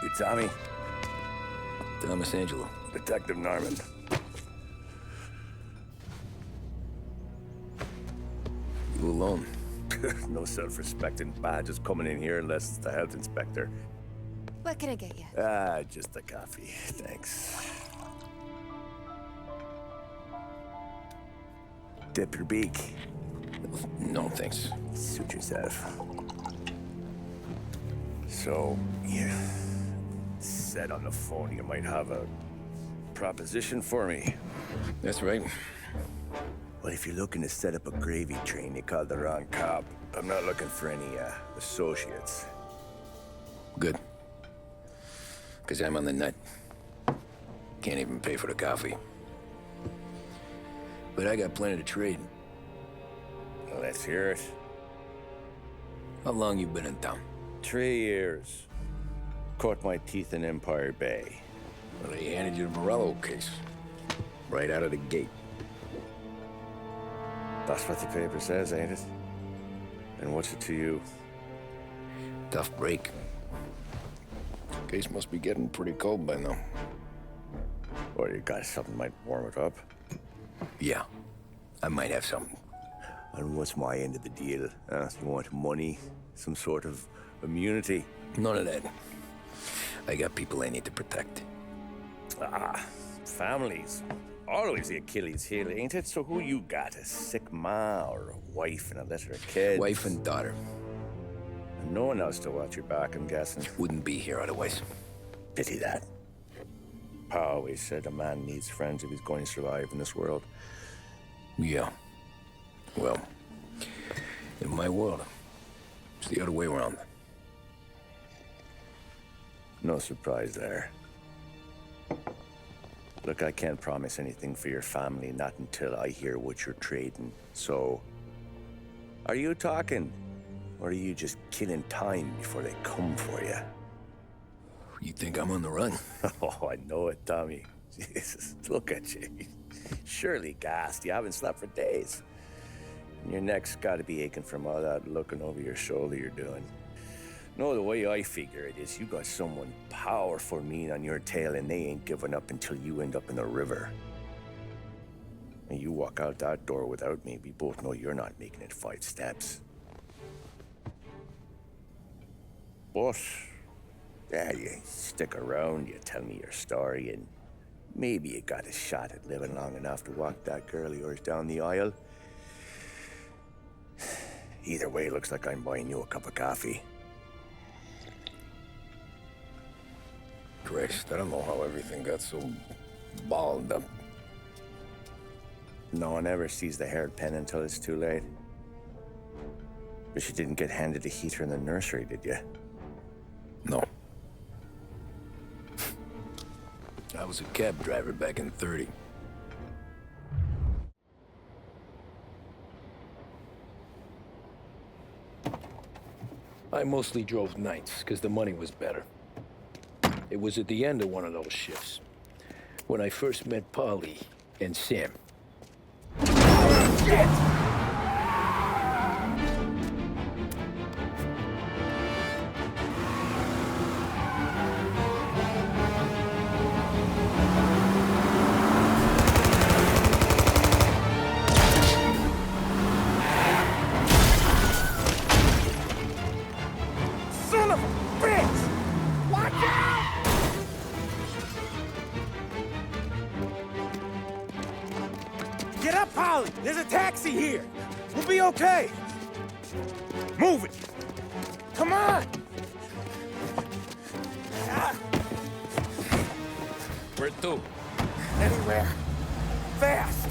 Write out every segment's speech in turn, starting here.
You Tommy? Thomas Angelo. Detective Norman. You alone? No self-respecting badges coming in here unless it's the health inspector. What can I get you? Just a coffee. Thanks. Dip your beak. No, thanks. Suit yourself. So, you said on the phone you might have a proposition for me. That's right. Well, if you're looking to set up a gravy train, you called the wrong cop. I'm not looking for any, associates. Good. Because I'm on the nut. Can't even pay for the coffee. But I got plenty to trade. Well, let's hear it. How long you been in town? 3 years. Caught my teeth in Empire Bay. Well, they handed you the Morello case. Right out of the gate. That's what the paper says, ain't it? And what's it to you? Tough break. Case must be getting pretty cold by now. Or you got something might warm it up? Yeah, I might have something. And what's my end of the deal? You want money? Some sort of immunity? None of that. I got people I need to protect. Family's always the Achilles heel, ain't it? So who you got? A sick ma or a wife and a litter of kids? Wife and daughter. And no one else to watch your back, I'm guessing. Wouldn't be here otherwise. Pity that. Pa always said a man needs friends if he's going to survive in this world. Yeah. Well, in my world, it's the other way around. No surprise there. Look, I can't promise anything for your family, not until I hear what you're trading. So, are you talking? Or are you just killing time before they come for you? You think I'm on the run? Oh, I know it, Tommy. Jesus, look at you. Surely gassed. You haven't slept for days. And your neck's got to be aching from all that looking over your shoulder you're doing. No, the way I figure it is you got someone powerful mean on your tail and they ain't giving up until you end up in the river. And you walk out that door without me, we both know you're not making it 5 steps. But, yeah, you stick around, you tell me your story, and maybe you got a shot at living long enough to walk that girl of yours down the aisle. Either way, looks like I'm buying you a cup of coffee. Christ, I don't know how everything got so balled up. No one ever sees the hairpin until it's too late. But you didn't get handed a heater in the nursery, did you? No. I was a cab driver back in '30. I mostly drove nights, because the money was better. It was at the end of one of those shifts, when I first met Polly and Sam. Shit! Son of a bitch! Watch out! Get up, Polly! There's a taxi here! We'll be okay! Move it! Come on! Where to? Anywhere. Fast!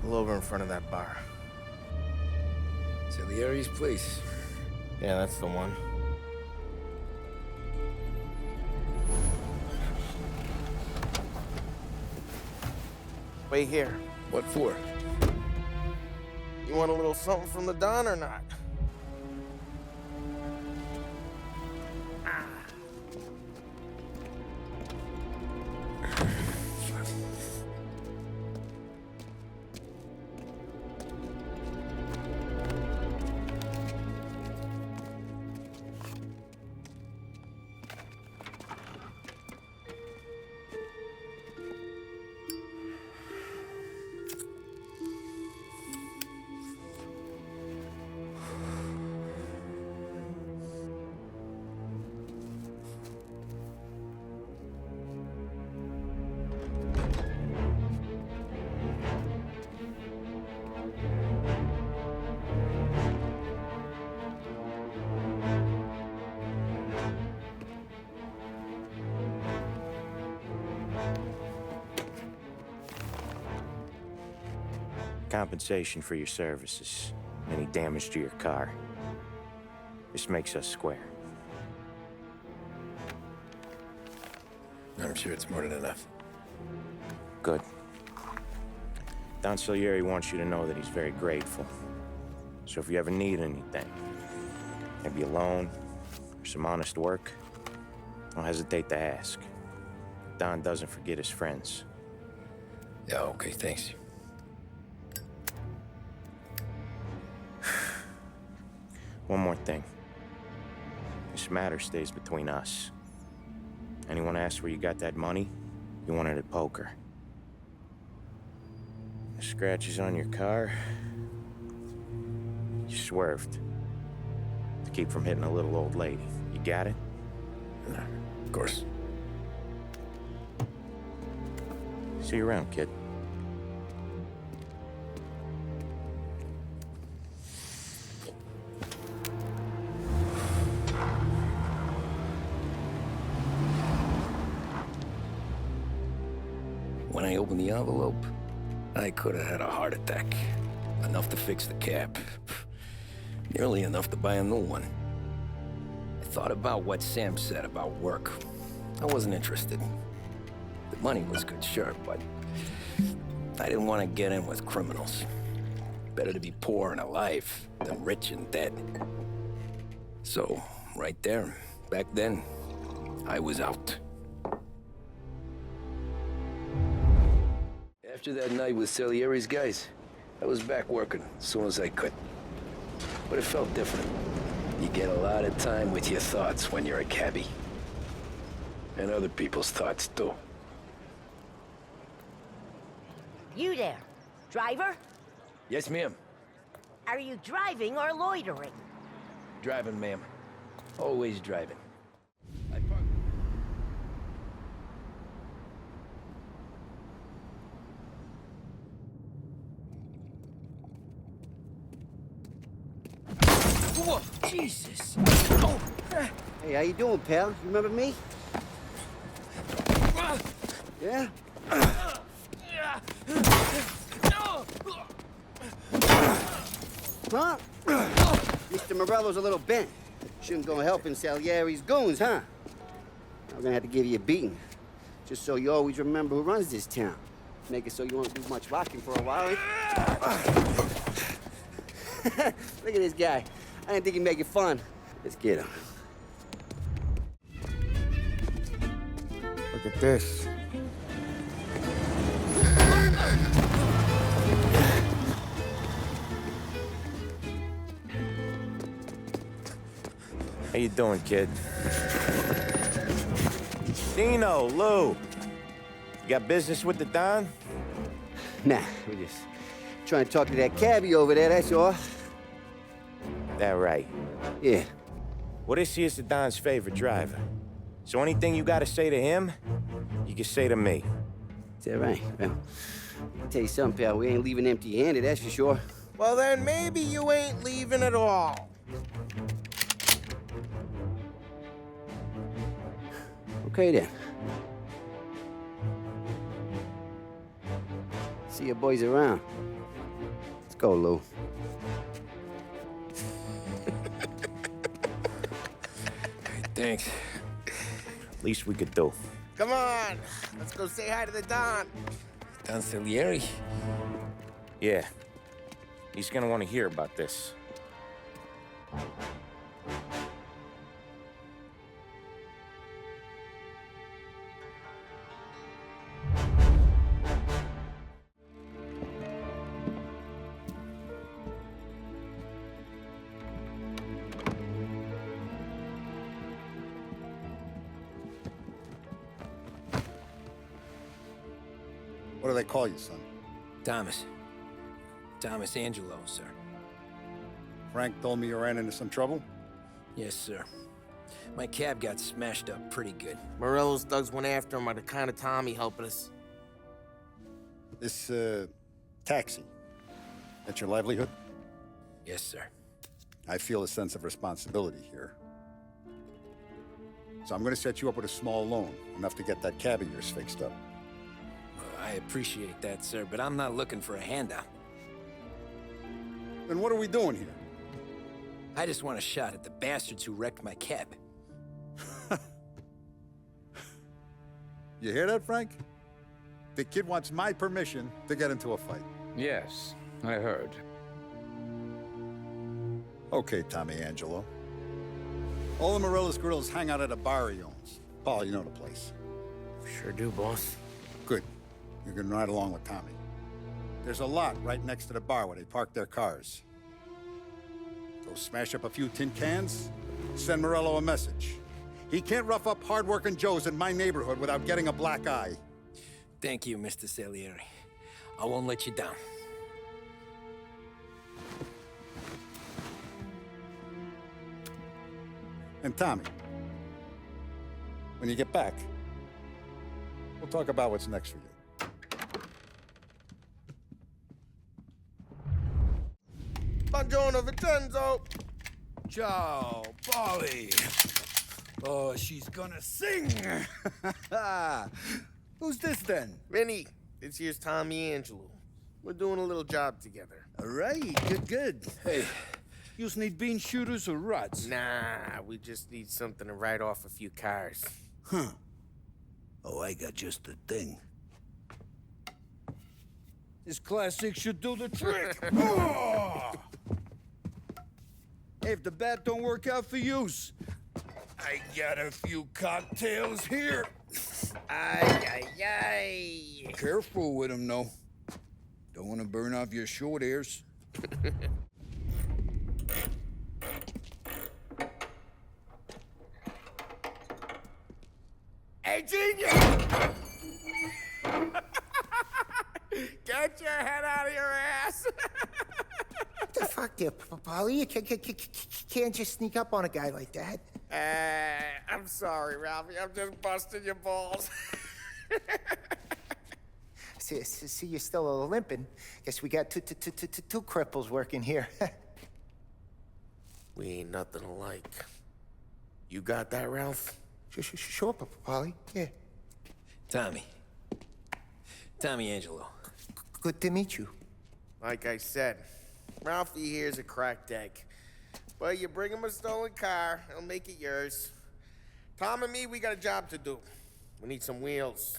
Pull over in front of that bar. Salieri's place. Yeah, that's the one. Wait here. What for? You want a little something from the Don or not? Compensation for your services. Any damage to your car. This makes us square. I'm sure it's more than enough. Good. Don Salieri wants you to know that he's very grateful. So if you ever need anything, maybe a loan or some honest work, don't hesitate to ask. Don doesn't forget his friends. Yeah, okay, thanks. One more thing. This matter stays between us. Anyone asks where you got that money, You wanted at poker. The scratches on your car. You swerved. To keep from hitting a little old lady. You got it? Of course. See you around, kid. When I opened the envelope, I could have had a heart attack. Enough to fix the cab. Nearly enough to buy a new one. I thought about what Sam said about work. I wasn't interested. The money was good, sure, but I didn't want to get in with criminals. Better to be poor and alive than rich and dead. So, right there, back then, I was out. After that night with Salieri's guys, I was back working as soon as I could. But it felt different. You get a lot of time with your thoughts when you're a cabbie. And other people's thoughts, too. You there, driver? Yes, ma'am. Are you driving or loitering? Driving, ma'am. Always driving. Whoa, Jesus! Oh. Hey, how you doing, pal? You remember me? Yeah? Huh? Mr. Morello's a little bent. Shouldn't go helping Salieri's goons, huh? I'm gonna have to give you a beating. Just so you always remember who runs this town. Make it so you won't do much rocking for a while. Look at this guy. I didn't think he'd make it fun. Let's get him. Look at this. How you doing, kid? Dino, Lou. You got business with the Don? Nah, we're just trying to talk to that cabbie over there, that's all. That right. Yeah. Well, this here's the Don's favorite driver. So anything you gotta say to him, you can say to me. Is that right? Well, I'll tell you something, pal. We ain't leaving empty-handed, that's for sure. Well, then maybe you ain't leaving at all. Okay, then. See you boys around. Let's go, Lou. Thanks. Least we could do. Come on, let's go say hi to the Don. Don Salieri? Yeah. He's gonna want to hear about this. What do they call you, son? Thomas. Thomas Angelo, sir. Frank told me you ran into some trouble? Yes, sir. My cab got smashed up pretty good. Morello's thugs went after him by the kind of Tommy helping us. This, taxi, that's your livelihood? Yes, sir. I feel a sense of responsibility here. So I'm gonna set you up with a small loan, enough to get that cab of yours fixed up. I appreciate that, sir, but I'm not looking for a handout. Then what are we doing here? I just want a shot at the bastards who wrecked my cab. You hear that, Frank? The kid wants my permission to get into a fight. Yes, I heard. Okay, Tommy Angelo. All the Morello's girls hang out at a bar he owns. Paul, you know the place. Sure do, boss. Good. You can ride along with Tommy. There's a lot right next to the bar where they park their cars. Go smash up a few tin cans, send Morello a message. He can't rough up hard-working Joes in my neighborhood without getting a black eye. Thank you, Mr. Salieri. I won't let you down. And Tommy, when you get back, we'll talk about what's next for you. Buongiorno, Vincenzo. Ciao, Polly. Oh, she's gonna sing. Who's this then? Vinny, this here's Tommy Angelo. We're doing a little job together. All right, good. Hey, you need bean shooters or rods? Nah, we just need something to write off a few cars. Huh. Oh, I got just the thing. This classic should do the trick. Oh! Hey, if the bat don't work out for yous, I got a few cocktails here. Ay, ay, ay. Careful with them, though. Don't want to burn off your short hairs. Hey, genius! Get your head out of your ass! What the fuck there, Polly? You can't just sneak up on a guy like that. I'm sorry, Ralphie. I'm just busting your balls. See, you're still limping. Guess we got two cripples working here. We ain't nothing alike. You got that, Ralph? Sure, Polly. Yeah. Tommy. Tommy Angelo. Good to meet you. Like I said, Ralphie here's a cracked egg. But you bring him a stolen car, he'll make it yours. Tom and me, we got a job to do. We need some wheels.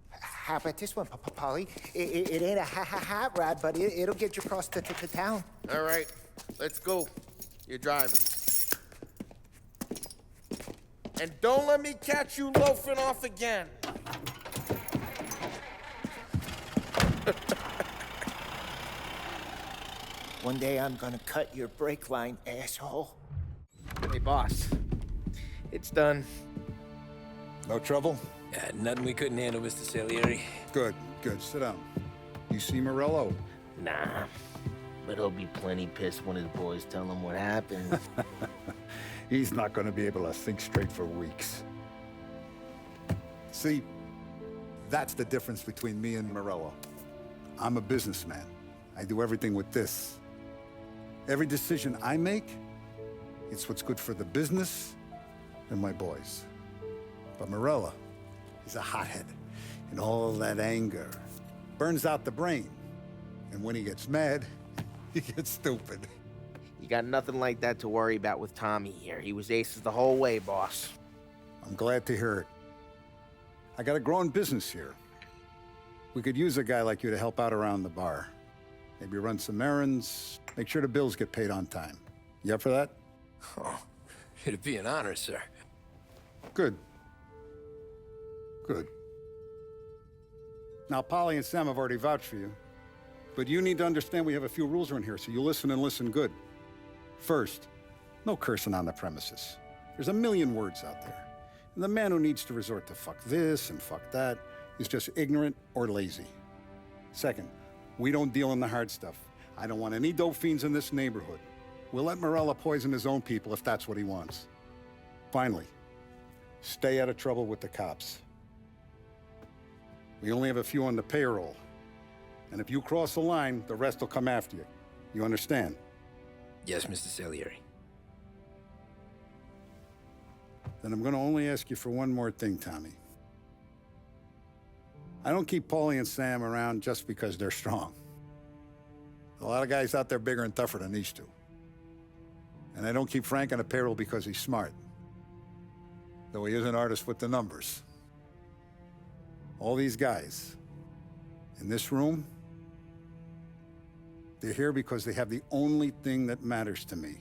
How about this one, Polly? It ain't a hot rod, but it'll get you across to town. All right, let's go. You're driving. And don't let me catch you loafing off again. One day I'm gonna cut your brake line, asshole. Hey, boss. It's done. No trouble? Yeah, nothing we couldn't handle, Mr. Salieri. Good. Sit down. You see Morello? Nah, but he'll be plenty pissed when his boys tell him what happened. He's not going to be able to think straight for weeks. See, that's the difference between me and Morello. I'm a businessman. I do everything with this. Every decision I make, it's what's good for the business and my boys. But Morello, he's a hothead, and all that anger burns out the brain. And when he gets mad, he gets stupid. You got nothing like that to worry about with Tommy here. He was aces the whole way, boss. I'm glad to hear it. I got a growing business here. We could use a guy like you to help out around the bar. Maybe run some errands, make sure the bills get paid on time. You up for that? Oh, it'd be an honor, sir. Good. Now, Polly and Sam have already vouched for you. But you need to understand we have a few rules around here, so you listen and listen good. First, no cursing on the premises. There's a million words out there. And the man who needs to resort to fuck this and fuck that is just ignorant or lazy. Second, we don't deal in the hard stuff. I don't want any dope fiends in this neighborhood. We'll let Morella poison his own people if that's what he wants. Finally, stay out of trouble with the cops. We only have a few on the payroll. And if you cross the line, the rest will come after you. You understand? Yes, Mr. Salieri. Then I'm gonna only ask you for one more thing, Tommy. I don't keep Paulie and Sam around just because they're strong. A lot of guys out there bigger and tougher than these two. And I don't keep Frank on the payroll because he's smart. Though he is an artist with the numbers. All these guys in this room, they're here because they have the only thing that matters to me.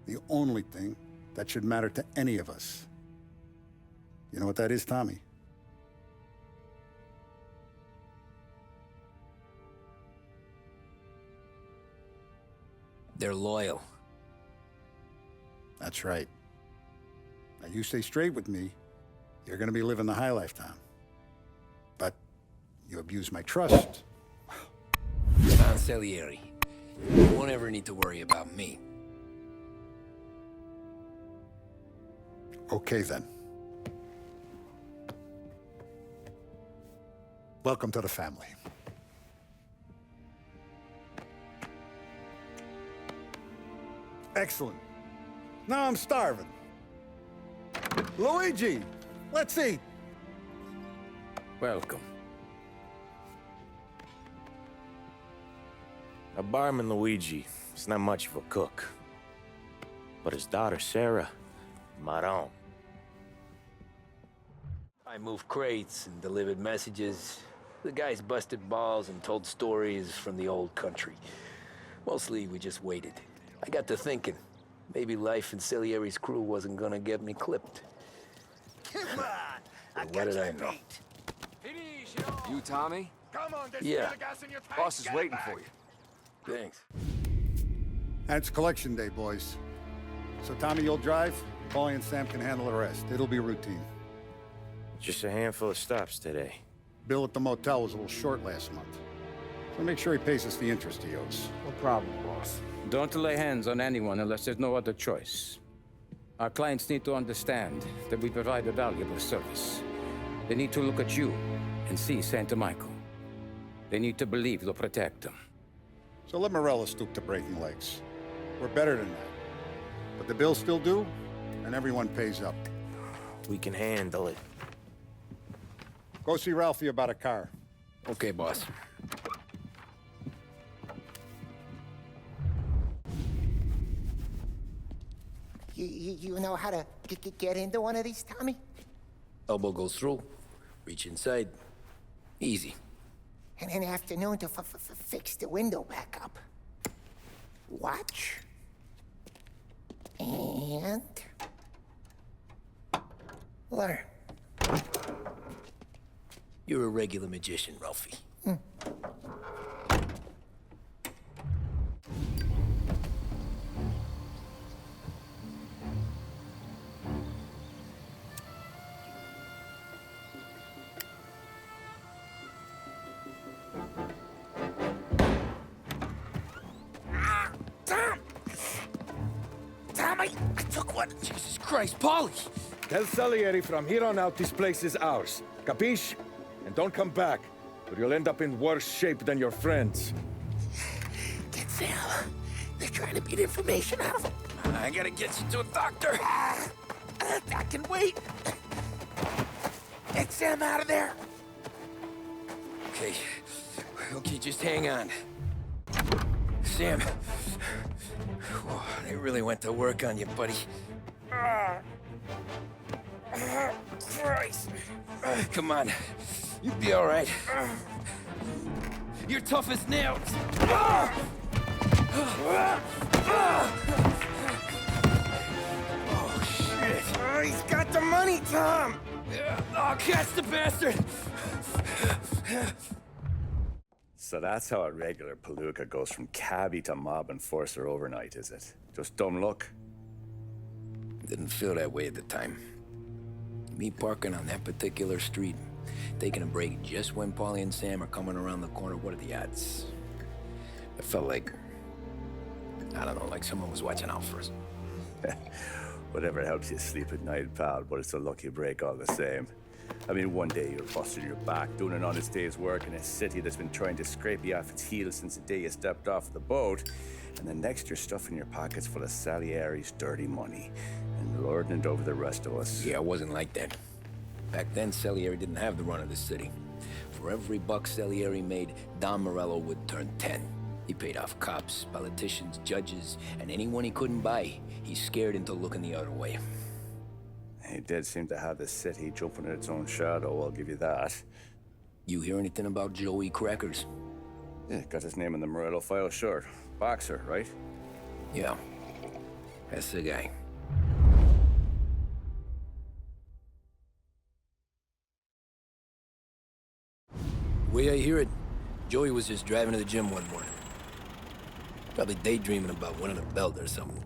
The only thing that should matter to any of us. You know what that is, Tommy? They're loyal. That's right. Now, you stay straight with me, you're gonna be living the high life, Tom. But You abuse my trust. Don Salieri. You won't ever need to worry about me. Okay, then. Welcome to the family. Excellent. Now I'm starving. Luigi, let's eat. Welcome. Our barman Luigi is not much of a cook. But his daughter Sarah, Maron. I moved crates and delivered messages. The guys busted balls and told stories from the old country. Mostly, we just waited. I got to thinking, maybe life in Salieri's crew wasn't gonna get me clipped. Come on! What did I know? You, Tommy? Come on, Yeah. gas in your tank. Boss is waiting for you. Thanks. And it's collection day, boys. So Tommy, you'll drive. Paulie and Sam can handle the rest. It'll be routine. Just a handful of stops today. Bill at the motel was a little short last month. So make sure he pays us the interest he owes. No problem, boss. Don't lay hands on anyone unless there's no other choice. Our clients need to understand that we provide a valuable service. They need to look at you and see Santa Michael. They need to believe you'll protect them. So let Morella stoop to breaking legs. We're better than that. But the bills still due, and everyone pays up. We can handle it. Go see Ralphie about a car. Okay, boss. You know how to get into one of these, Tommy? Elbow goes through. Reach inside. Easy. And an afternoon to fix the window back up. Watch. And... learn. You're a regular magician, Ralphie. Tommy, I took one. Jesus Christ, Paulie! Tell Salieri from here on out this place is ours. Capiche? And don't come back, or you'll end up in worse shape than your friends. Get Sam. They're trying to beat information out of him. I gotta get you to a doctor. I can wait. Get Sam out of there. Okay. Okay, just hang on. Sam. Whoa, they really went to work on you, buddy. Christ. Come on. You'll be all right. You're tough as nails. Oh, shit. Oh, he's got the money, Tom. Oh, catch the bastard. So that's how a regular palooka goes from cabbie to mob enforcer overnight, is it? Just dumb luck? Didn't feel that way at the time. Me parking on that particular street, taking a break just when Paulie and Sam are coming around the corner, what are the odds? It felt like, I don't know, like someone was watching out for us. Whatever helps you sleep at night, pal, but it's a lucky break all the same. I mean, one day you're busting your back, doing an honest day's work in a city that's been trying to scrape you off its heels since the day you stepped off the boat, and the next you're stuffing your pockets full of Salieri's dirty money and lording it over the rest of us. Yeah, it wasn't like that. Back then, Salieri didn't have the run of the city. For every buck Salieri made, Don Morello would turn 10. He paid off cops, politicians, judges, and anyone he couldn't buy, he scared into looking the other way. He did seem to have the city jumping in its own shadow, I'll give you that. You hear anything about Joey Crackers? Yeah, got his name in the Morello file, sure. Boxer, right? Yeah, that's the guy. The way I hear it, Joey was just driving to the gym one morning. Probably daydreaming about winning a belt or something.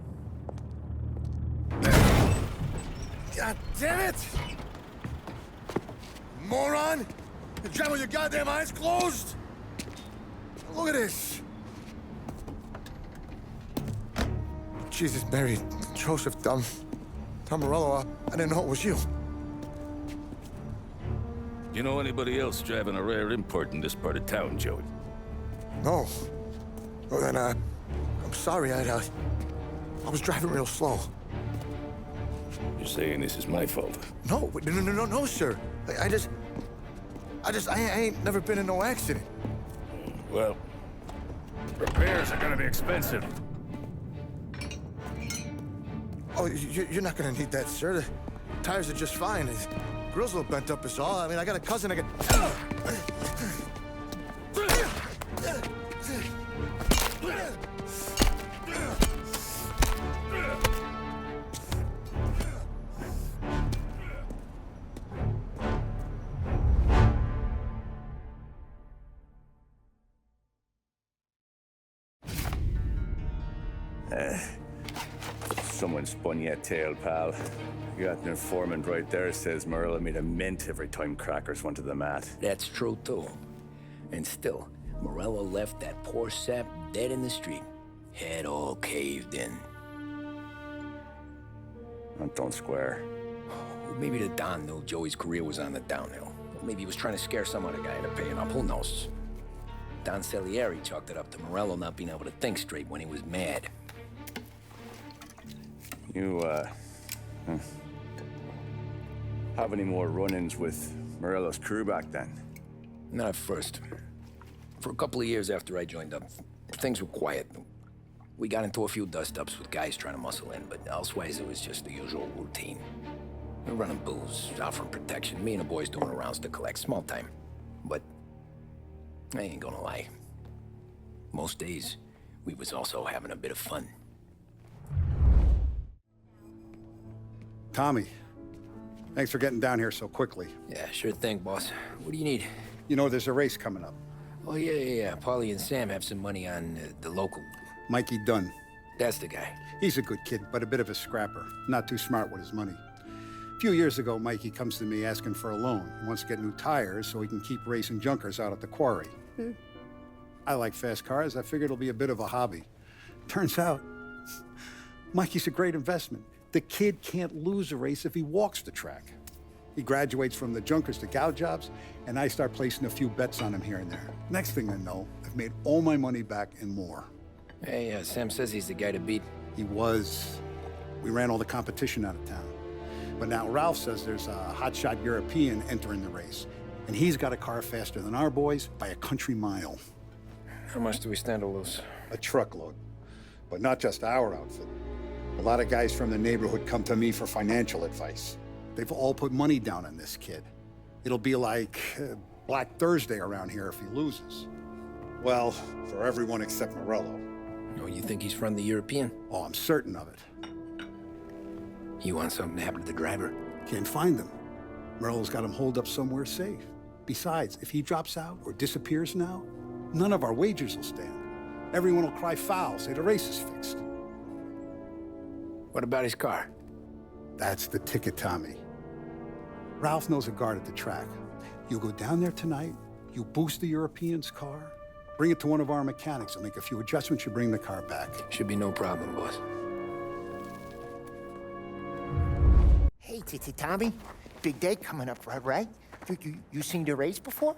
God damn it! Moron! You driving with your goddamn eyes closed? Look at this. Jesus, Mary, Joseph, Tom Morello, I didn't know it was you. You know anybody else driving a rare import in this part of town, Joey? No. Well, then, I'm sorry, I was driving real slow. You're saying this is my fault? No, no, sir. I ain't never been in no accident. Well, repairs are gonna be expensive. Oh, you're not gonna need that, sir. The tires are just fine. The grill's a little bent up is all. I mean, I got a cousin I can... Someone spun your tail, pal. You got an informant right there says Morello made a mint every time crackers went to the mat. That's true, too. And still, Morello left that poor sap dead in the street. Head all caved in. That don't square. Well, maybe the Don knew Joey's career was on the downhill. Or maybe he was trying to scare some other guy into paying up. Who knows? Don Salieri chalked it up to Morello not being able to think straight when he was mad. You, have any more run-ins with Morello's crew back then? Not at first. For a couple of years after I joined up, things were quiet. We got into a few dust-ups with guys trying to muscle in, but elsewise it was just the usual routine. We're running booze, offering protection, me and the boys doing the rounds to collect, small time. But I ain't gonna lie. Most days, we was also having a bit of fun. Tommy, thanks for getting down here so quickly. Yeah, sure thing, boss. What do you need? You know, there's a race coming up. Oh, yeah. Paulie and Sam have some money on the local. Mikey Dunn. That's the guy. He's a good kid, but a bit of a scrapper. Not too smart with his money. A few years ago, Mikey comes to me asking for a loan. He wants to get new tires so he can keep racing junkers out at the quarry. I like fast cars. I figured it'll be a bit of a hobby. Turns out, Mikey's a great investment. The kid can't lose a race if he walks the track. He graduates from the junkers to gal jobs, and I start placing a few bets on him here and there. Next thing I know, I've made all my money back and more. Hey, Sam says he's the guy to beat. He was. We ran all the competition out of town. But now Ralph says there's a hotshot European entering the race, and he's got a car faster than our boys by a country mile. How much do we stand to lose? A truckload. But not just our outfit. A lot of guys from the neighborhood come to me for financial advice. They've all put money down on this kid. It'll be like Black Thursday around here if he loses. Well, for everyone except Morello. Oh, you think he's from the European? Oh, I'm certain of it. You want something to happen to the driver? Can't find him. Morello's got him holed up somewhere safe. Besides, if he drops out or disappears now, none of our wagers will stand. Everyone will cry foul, say the race is fixed. What about his car? That's the ticket, Tommy. Ralph knows a guard at the track. You go down there tonight, you boost the European's car, bring it to one of our mechanics. He'll make a few adjustments, you bring the car back. Should be no problem, boss. Hey, Tommy. Big day coming up, right? You seen the race before?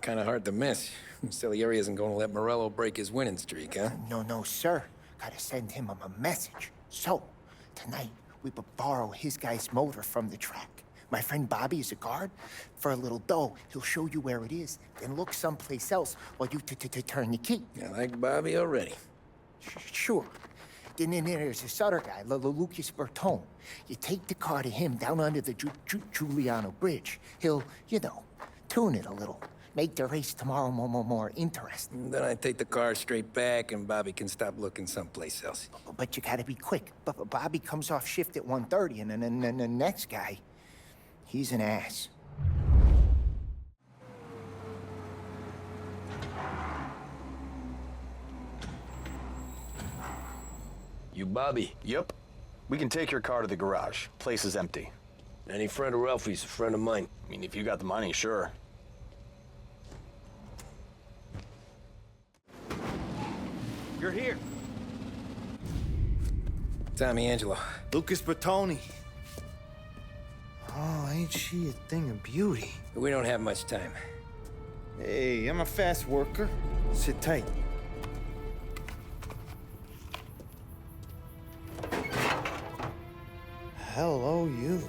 Kind of hard to miss. Salieri isn't going to let Morello break his winning streak, huh? No, sir. Gotta send him a message. So, tonight, we borrow his guy's motor from the track. My friend Bobby is a guard. For a little dough, he'll show you where it is, then look someplace else while you turn the key. I like Bobby already. Sure. Then there's this other guy, Lucas Bertone. You take the car to him down under the Giuliano Bridge. He'll, tune it a little. Make the race tomorrow more interesting. Then I take the car straight back and Bobby can stop looking someplace else. But you gotta be quick. But Bobby comes off shift at 1:30, and then the next guy, he's an ass. You Bobby? Yep. We can take your car to the garage. Place is empty. Any friend of Ralphie's a friend of mine. I mean, if you got the money, sure. You're here. Tommy Angelo. Lucas Bertoni. Oh, ain't she a thing of beauty? We don't have much time. Hey, I'm a fast worker. Sit tight. Hello, you.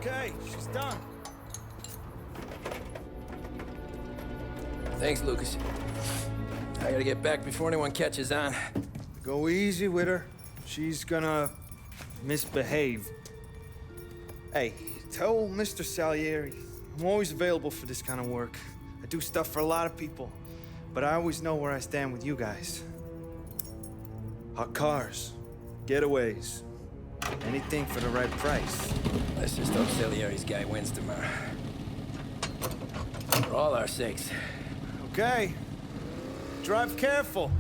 Okay, she's done. Thanks, Lucas. I gotta get back before anyone catches on. Go easy with her. She's gonna misbehave. Hey, tell Mr. Salieri I'm always available for this kind of work. I do stuff for a lot of people, but I always know where I stand with you guys. Hot cars, getaways, anything for the right price. Let's just hope Salieri's guy wins tomorrow. For all our sakes. Okay. Drive careful.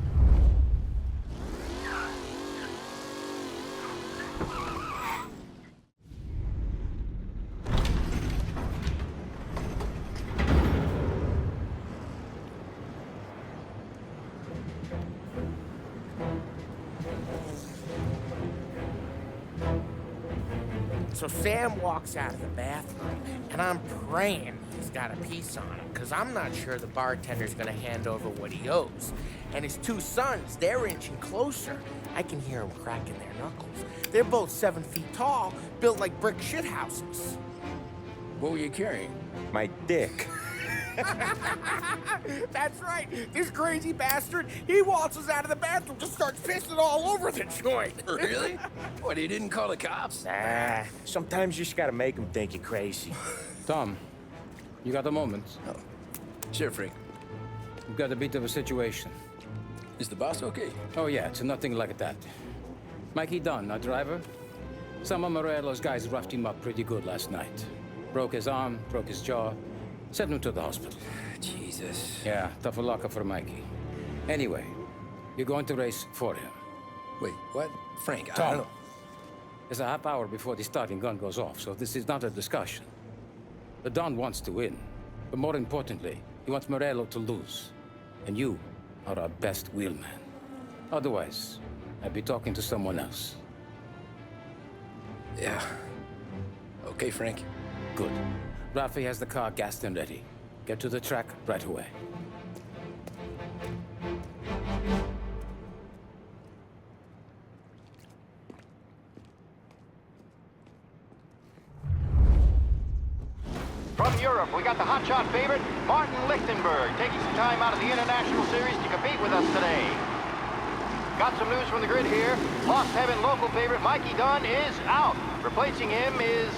So Sam walks out of the bathroom, and I'm praying he's got a piece on him, because I'm not sure the bartender's gonna hand over what he owes. And his two sons, they're inching closer. I can hear them cracking their knuckles. They're both 7 feet tall, built like brick shithouses. What were you carrying? My dick. That's right. This crazy bastard, he waltzes out of the bathroom, just starts pissing all over the joint. Really? What, he didn't call the cops? Nah, sometimes you just gotta make them think you're crazy. Tom, you got a moment? Oh. Sure, Frank. We've got a bit of a situation. Is the boss okay? Oh, yeah, it's nothing like that. Mikey Dunn, our driver. Some of Morello's guys roughed him up pretty good last night. Broke his arm, broke his jaw. Sent him to the hospital. Jesus. Yeah, tough luck for Mikey. Anyway, you're going to race for him. Wait, what? Frank, I Tom, don't know. there's a half hour before the starting gun goes off, so this is not a discussion. The Don wants to win, but more importantly, he wants Morello to lose. And you are our best wheelman. Otherwise, I'd be talking to someone else. Yeah. Okay, Frank. Good. Rafi has the car gassed and ready. Get to the track right away. From Europe, we got the hotshot favorite, Martin Lichtenberg, taking some time out of the International Series to compete with us today. Got some news from the grid here. Lost Heaven local favorite Mikey Dunn is out. Replacing him is,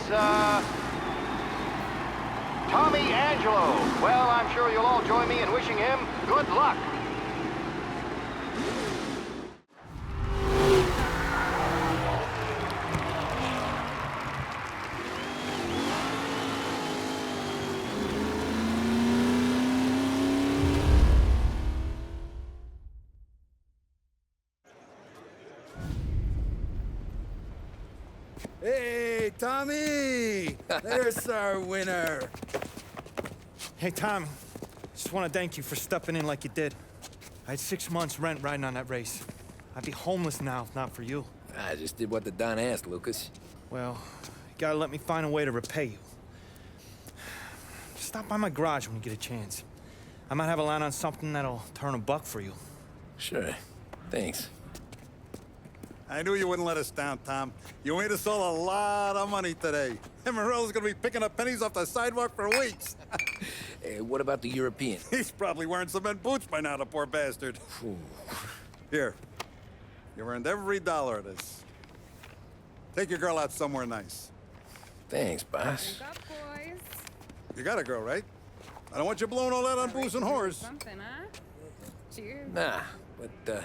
Tommy Angelo. Well, I'm sure you'll all join me in wishing him good luck. Hey, Tommy! There's our winner. Hey, Tom. Just want to thank you for stepping in like you did. I had 6 months rent riding on that race. I'd be homeless now if not for you. I just did what the Don asked, Lucas. Well, you gotta let me find a way to repay you. Stop by my garage when you get a chance. I might have a line on something that'll turn $1 for you. Sure. Thanks. I knew you wouldn't let us down, Tom. You made us all a lot of money today. And Morello's gonna be picking up pennies off the sidewalk for weeks. Hey, what about the European? He's probably wearing cement boots by now, the poor bastard. Here. You earned every dollar of this. Take your girl out somewhere nice. Thanks, boss. Up, boys. You got a girl, right? I don't want you blowing all that on booze and whores. Something, huh? Cheers. Nah, but,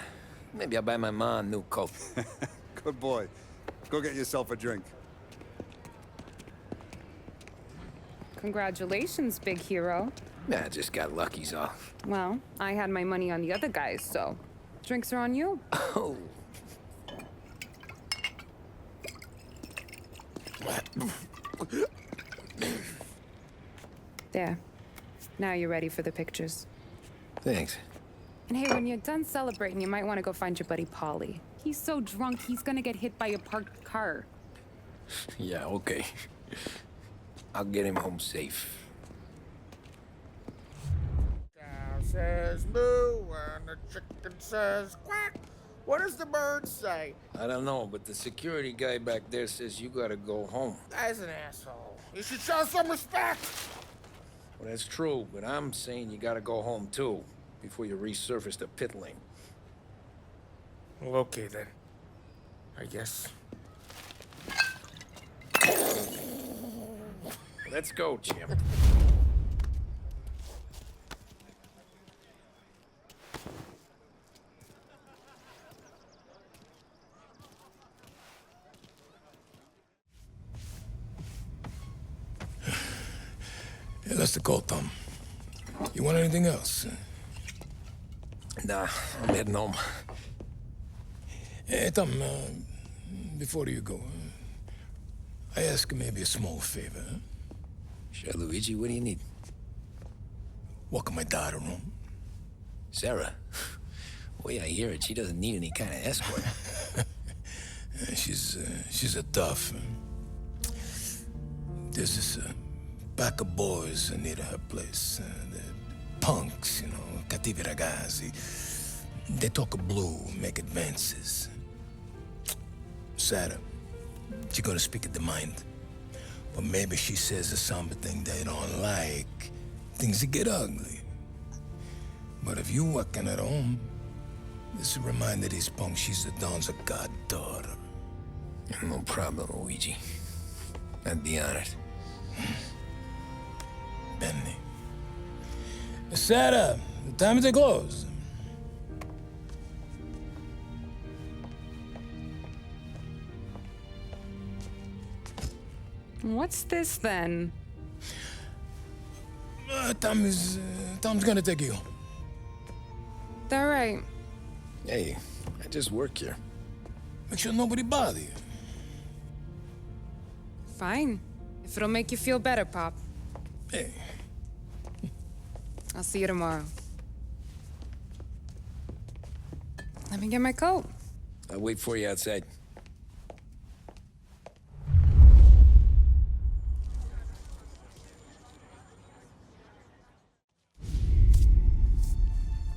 maybe I'll buy my mom a new coat. Good boy. Go get yourself a drink. Congratulations, big hero. Nah, I just got lucky's all. Well, I had my money on the other guys, so drinks are on you. Oh. There. Now you're ready for the pictures. Thanks. And hey, when you're done celebrating, you might want to go find your buddy Polly. He's so drunk, he's gonna get hit by a parked car. Yeah, okay. I'll get him home safe. Cow says moo and the chicken says quack. What does the bird say? I don't know, but the security guy back there says you gotta go home. Guy's an asshole. You should show some respect. Well, that's true, but I'm saying you gotta go home too, before you resurface the pit lane. Well, okay then. I guess. Let's go, Jim. Yeah, that's the call, Tom. You want anything else? Nah, I'm heading home. Hey, Tom, before you go, I ask maybe a small favor. Huh? Sure, Luigi, what do you need? Welcome my daughter home. Sarah? The way I hear it, she doesn't need any kind of escort. She's a tough. There's this pack of boys near her place. The punks, you know, cattivi ragazzi. They talk blue, make advances. Sarah, she's gonna speak at the mind. But maybe she says something they don't like. Things get ugly. But if you working at home, this will remind these punks she's the Don's goddaughter. No problem, Luigi. I'd be honored. Benny. Sarah, time to close. What's this then? Tom's gonna take you. All right. Hey, I just work here. Make sure nobody bother you. Fine. If it'll make you feel better, Pop. Hey. I'll see you tomorrow. Let me get my coat. I'll wait for you outside.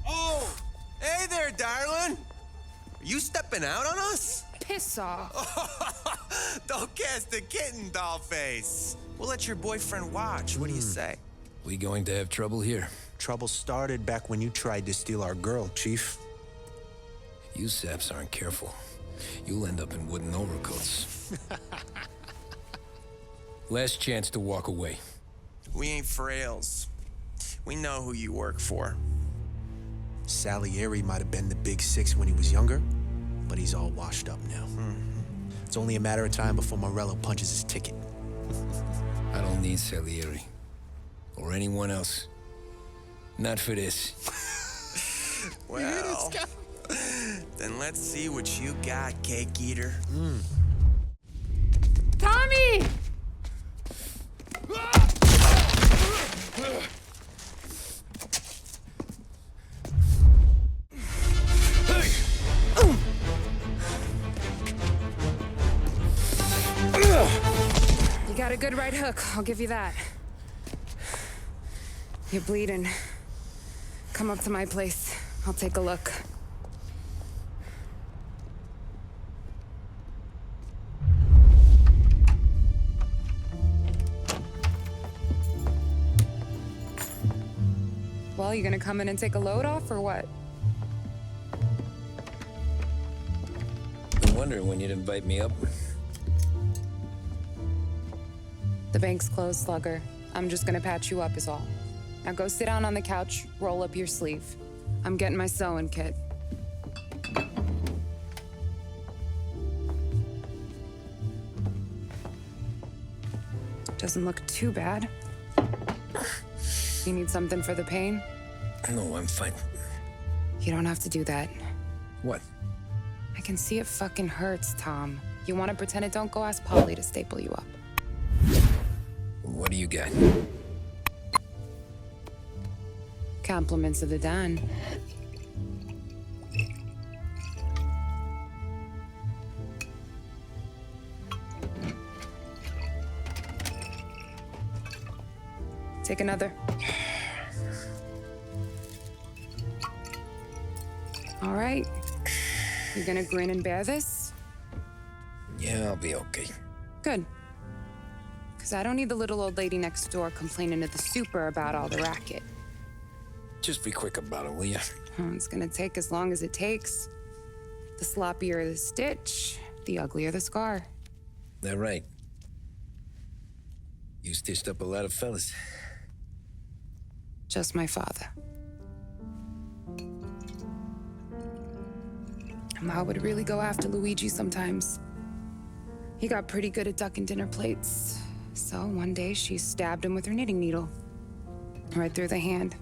Oh! Hey there, darling! Are you stepping out on us? Piss off. Don't cast the kitten, dollface. We'll let your boyfriend watch. What do you say? We going to have trouble here? Trouble started back when you tried to steal our girl, Chief. You saps aren't careful. You'll end up in wooden overcoats. Last chance to walk away. We ain't frails. We know who you work for. Salieri might have been the big six when he was younger, but he's all washed up now. It's only a matter of time before Morello punches his ticket. I don't need Salieri. Or anyone else. Not for this. Well, then let's see what you got, cake eater. Tommy! You got a good right hook, I'll give you that. You're bleeding. Come up to my place. I'll take a look. Well, you gonna come in and take a load off, or what? Been wondering when you'd invite me up. The bank's closed, Slugger. I'm just gonna patch you up is all. Now go sit down on the couch, roll up your sleeve. I'm getting my sewing kit. Doesn't look too bad. You need something for the pain? No, I'm fine. You don't have to do that. What? I can see it fucking hurts, Tom. You want to pretend it? Don't go ask Polly to staple you up. what do you got? Compliments of the Don. Take another. All right. You gonna grin and bear this? Yeah, I'll be okay. Good. Because I don't need the little old lady next door complaining to the super about all the racket. Just be quick about it, will ya? It's gonna take as long as it takes. The sloppier the stitch, the uglier the scar. That right? You stitched up a lot of fellas. Just my father. Ma would really go after Luigi sometimes. He got pretty good at ducking dinner plates. So one day she stabbed him with her knitting needle. Right through the hand.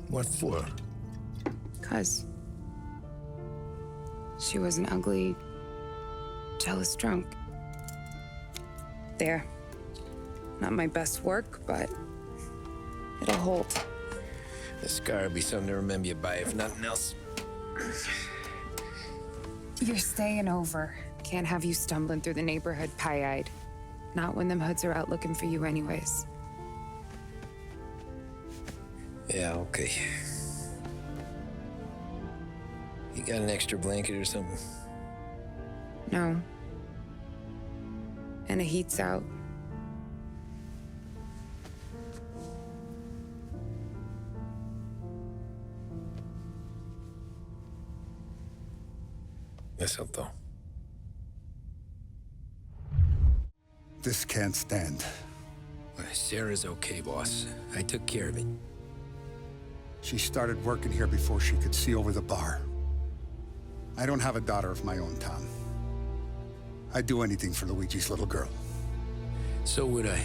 What for? 'Cause she was an ugly, jealous drunk. There. Not my best work, but it'll hold. The scar will be something to remember you by, if nothing else. You're staying over. Can't have you stumbling through the neighborhood pie-eyed. Not when them hoods are out looking for you anyways. Yeah, okay. You got an extra blanket or something? No. And the heat's out. Eso todo. This can't stand. Sarah's okay, boss. I took care of it. She started working here before she could see over the bar. I don't have a daughter of my own, Tom. I'd do anything for Luigi's little girl. So would I.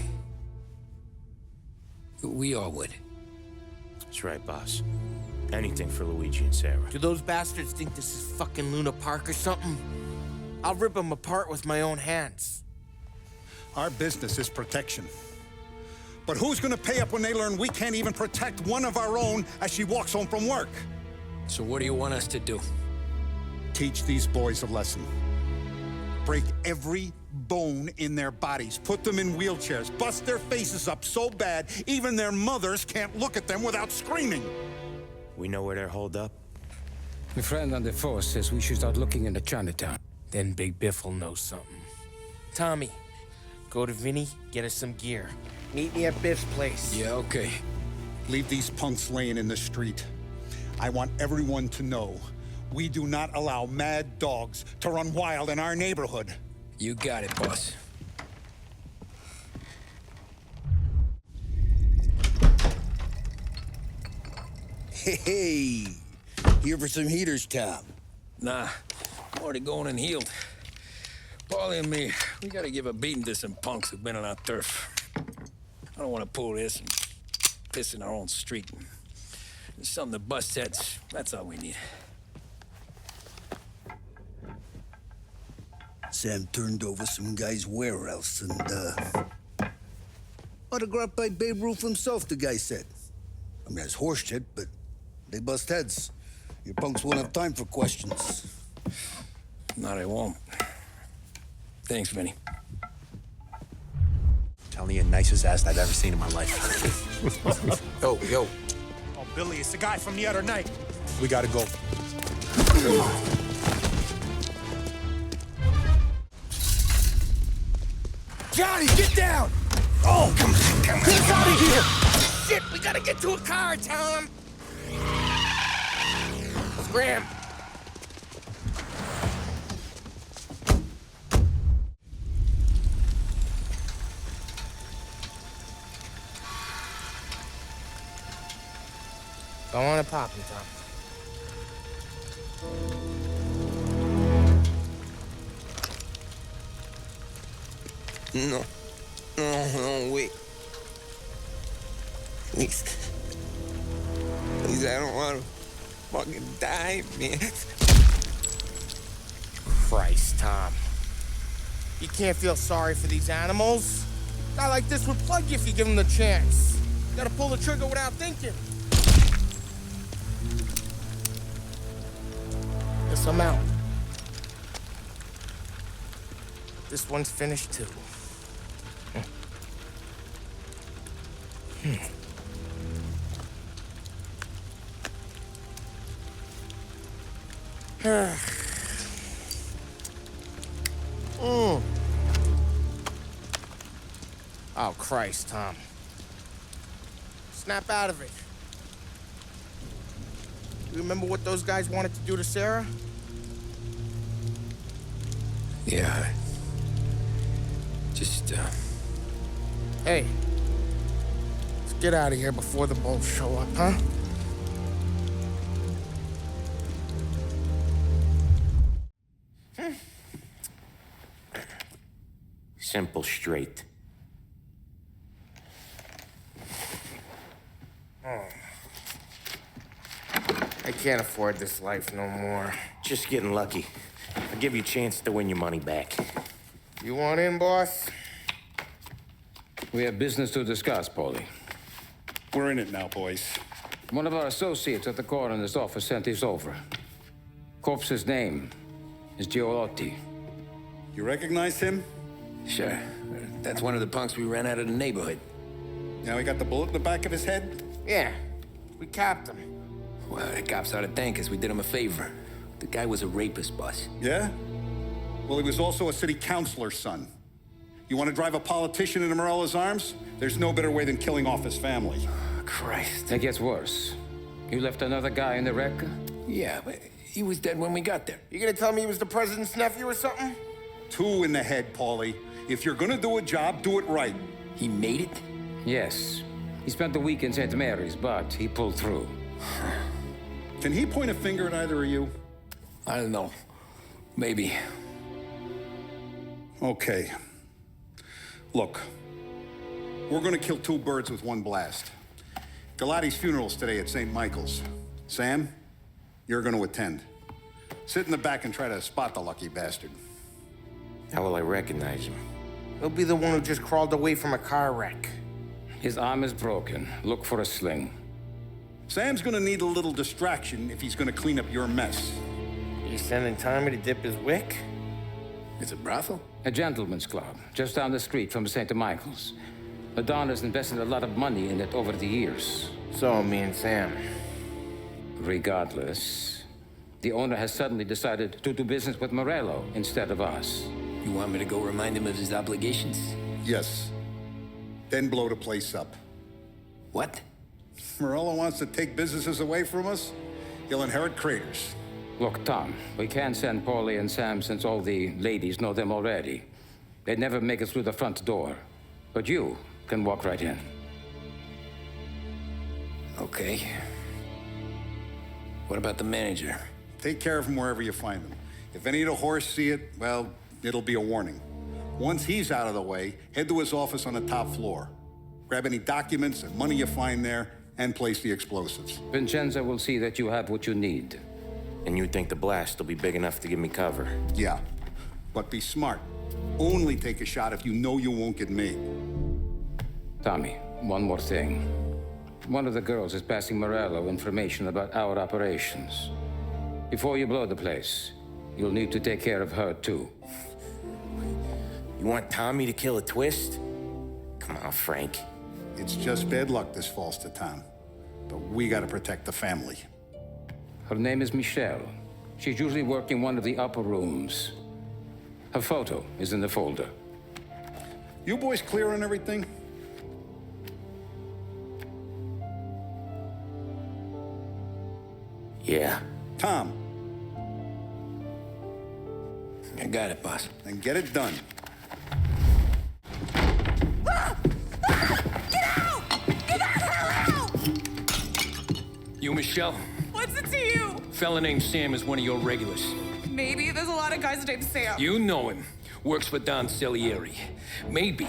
We all would. That's right, boss. Anything for Luigi and Sarah. Do those bastards think this is fucking Luna Park or something? I'll rip them apart with my own hands. Our business is protection. But who's gonna pay up when they learn we can't even protect one of our own as she walks home from work? So what do you want us to do? Teach these boys a lesson. Break every bone in their bodies. Put them in wheelchairs. Bust their faces up so bad, even their mothers can't look at them without screaming. We know where they're holed up? My friend on the force says we should start looking into Chinatown. Then Big Biff will know something. Tommy, go to Vinny, get us some gear. Meet me at Biff's place. Yeah, okay. Leave these punks laying in the street. I want everyone to know we do not allow mad dogs to run wild in our neighborhood. You got it, boss. Hey, here for some heaters, Tom? Nah, I'm already going and healed. Paulie and me, we gotta give a beating to some punks who've been on our turf. I don't want to pull this and piss in our own street. There's something to bust heads. That's all we need. Sam turned over some guy's warehouse and, autographed by Babe Ruth himself, the guy said. I mean, that's horse shit, but they bust heads. Your punks won't have time for questions. No, they won't. Thanks, Vinny. Telling you, nicest ass I've ever seen in my life. Yo. Oh, Billy, it's the guy from the other night. We gotta go. Johnny, get down! Oh, come on. Get us out of here! Shit, we gotta get to a car, Tom! Scram! Go on and pop him, Tom. No, wait. Please, I don't want to fucking die, man. Christ, Tom. You can't feel sorry for these animals? Guy like this would plug you if you give him the chance. You gotta pull the trigger without thinking. Guess I'm out. This one's finished too. Oh, Christ, Tom. Snap out of it. You remember what those guys wanted to do to Sarah? Yeah. Just, Hey. Let's get out of here before the bulls show up, huh? Simple, straight. I can't afford this life no more. Just getting lucky. I'll give you a chance to win your money back. You want in, boss? We have business to discuss, Paulie. We're in it now, boys. One of our associates at the coroner's office sent this over. Corpse's name is Giolotti. You recognize him? Sure. That's one of the punks we ran out of the neighborhood. Now he got the bullet in the back of his head? Yeah. We capped him. Well, the cops ought to thank us. We did him a favor. The guy was a rapist, boss. Yeah? Well, he was also a city councilor's son. You want to drive a politician into Morella's arms? There's no better way than killing off his family. Oh, Christ. It gets worse. You left another guy in the wreck? Yeah, but he was dead when we got there. You gonna tell me he was the president's nephew or something? 2 in the head, Paulie. If you're gonna do a job, do it right. He made it? Yes. He spent the week in St. Mary's, but he pulled through. Can he point a finger at either of you? I don't know. Maybe. Okay. Look, we're gonna kill 2 birds with 1 blast. Galati's funeral's today at St. Michael's. Sam, you're gonna attend. Sit in the back and try to spot the lucky bastard. How will I recognize him? He'll be the one who just crawled away from a car wreck. His arm is broken. Look for a sling. Sam's gonna need a little distraction if he's gonna clean up your mess. You sending Tommy to dip his wick? It's a brothel? A gentleman's club, just down the street from St. Michael's. The Don has invested a lot of money in it over the years. So, me and Sam. Regardless, the owner has suddenly decided to do business with Morello instead of us. You want me to go remind him of his obligations? Yes. Then blow the place up. What? Morello wants to take businesses away from us? He'll inherit craters. Look, Tom, we can't send Paulie and Sam since all the ladies know them already. They'd never make it through the front door. But you can walk right in. Okay. What about the manager? Take care of him wherever you find him. If any of the horse see it, well, it'll be a warning. Once he's out of the way, head to his office on the top floor. Grab any documents and money you find there, and place the explosives. Vincenzo will see that you have what you need. And you think the blast will be big enough to give me cover? Yeah, but be smart. Only take a shot if you know you won't get made. Tommy, one more thing. One of the girls is passing Morello information about our operations. Before you blow the place, you'll need to take care of her, too. You want Tommy to kill a twist? Come on, Frank. It's just bad luck this falls to Tom. But we gotta protect the family. Her name is Michelle. She's usually working one of the upper rooms. Her photo is in the folder. You boys clear on everything? Yeah. Tom. I got it, boss. Then get it done. You, Michelle? What's it to you? Fella named Sam is one of your regulars. Maybe there's a lot of guys named Sam. You know him. Works for Don Salieri. Maybe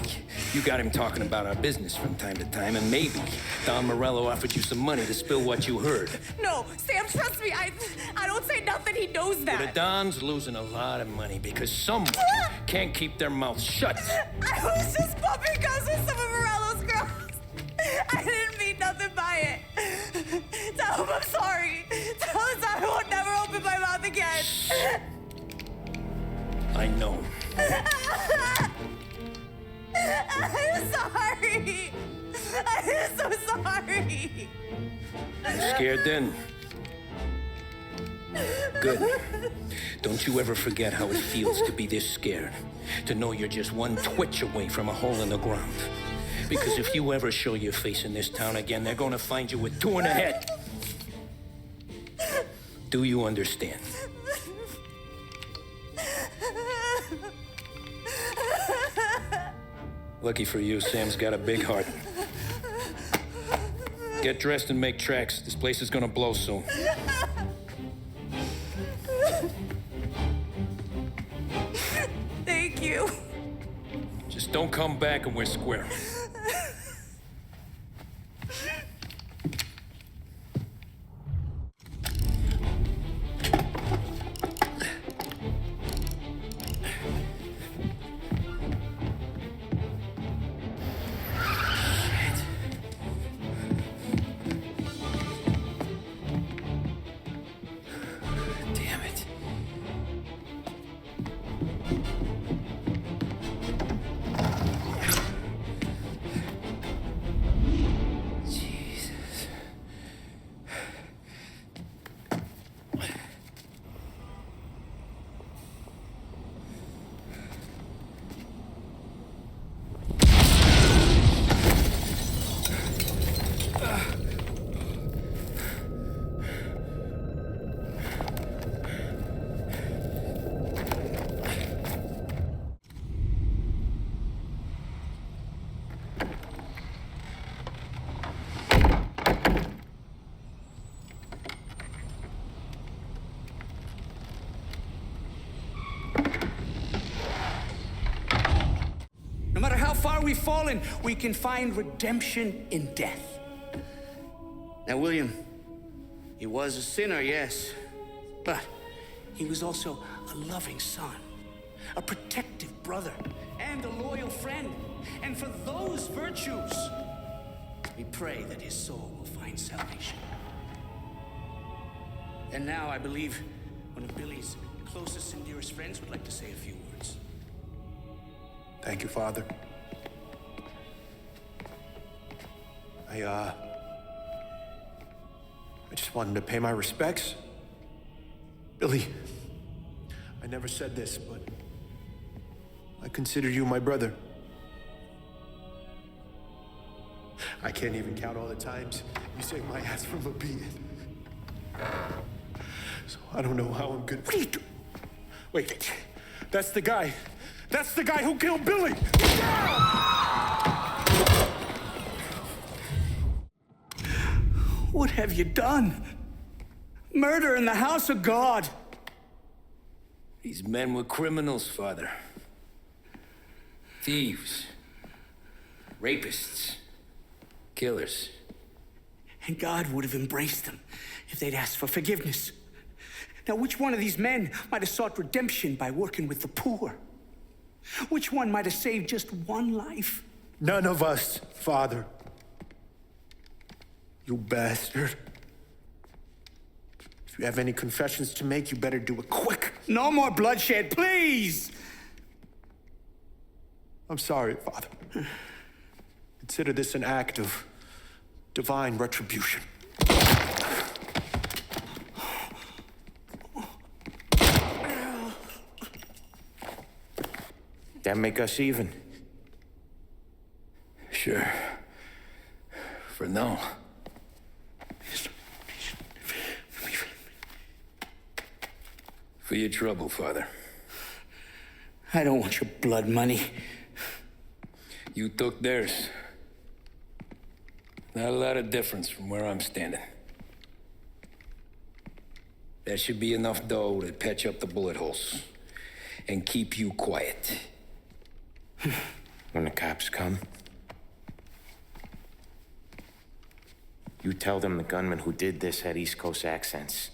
you got him talking about our business from time to time, and maybe Don Morello offered you some money to spill what you heard. No, Sam, trust me. I don't say nothing. He knows that. Well, the Don's losing a lot of money because someone can't keep their mouths shut. I was just bumping guns with some of Morello's girls. I didn't mean nothing by it. Tell him I'm sorry. Tell him I won't never open my mouth again. I know. I'm sorry. I'm so sorry. You scared then? Good. Don't you ever forget how it feels to be this scared. To know you're just one twitch away from a hole in the ground. Because if you ever show your face in this town again, they're gonna find you with two in the head. Do you understand? Lucky for you, Sam's got a big heart. Get dressed and make tracks. This place is gonna blow soon. Thank you. Just don't come back and we're square. No matter how far we've fallen, we can find redemption in death. Now, William, he was a sinner, yes, but he was also a loving son, a protective brother, and a loyal friend. And for those virtues, we pray that his soul will find salvation. And now I believe one of Billy's closest and dearest friends would like to say a few words. Thank you, Father. I just wanted to pay my respects. Billy, I never said this, but I consider you my brother. I can't even count all the times you saved my ass from a beating. So I don't know how I'm gonna... What are you doing? Wait, that's the guy. That's the guy who killed Billy! What have you done? Murder in the house of God. These men were criminals, Father. Thieves. Rapists. Killers. And God would have embraced them if they'd asked for forgiveness. Now, which one of these men might have sought redemption by working with the poor? Which one might have saved just one life? None of us, Father. You bastard. If you have any confessions to make, you better do it quick. No more bloodshed, please! I'm sorry, Father. Consider this an act of divine retribution. That make us even? Sure. For now. For your trouble, Father. I don't want your blood money. You took theirs. Not a lot of difference from where I'm standing. That should be enough dough to patch up the bullet holes and keep you quiet. When the cops come, you tell them the gunman who did this had East Coast accents.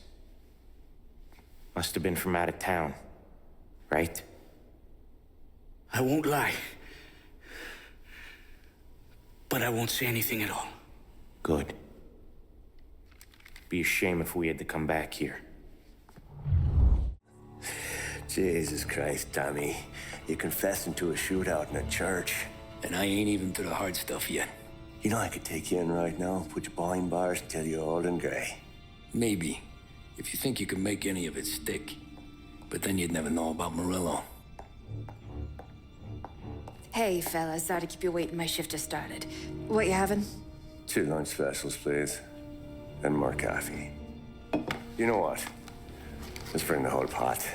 Must have been from out of town, right? I won't lie. But I won't say anything at all. Good. Be a shame if we had to come back here. Jesus Christ, Tommy. You're confessing to a shootout in a church. And I ain't even to the hard stuff yet. You know, I could take you in right now, put you behind bars till you're old and gray. Maybe, if you think you can make any of it stick. But then you'd never know about Morello. Hey, fellas, sorry to keep you waiting. My shift just started. What you having? 2 lunch specials, please. And more coffee. You know what? Let's bring the whole pot.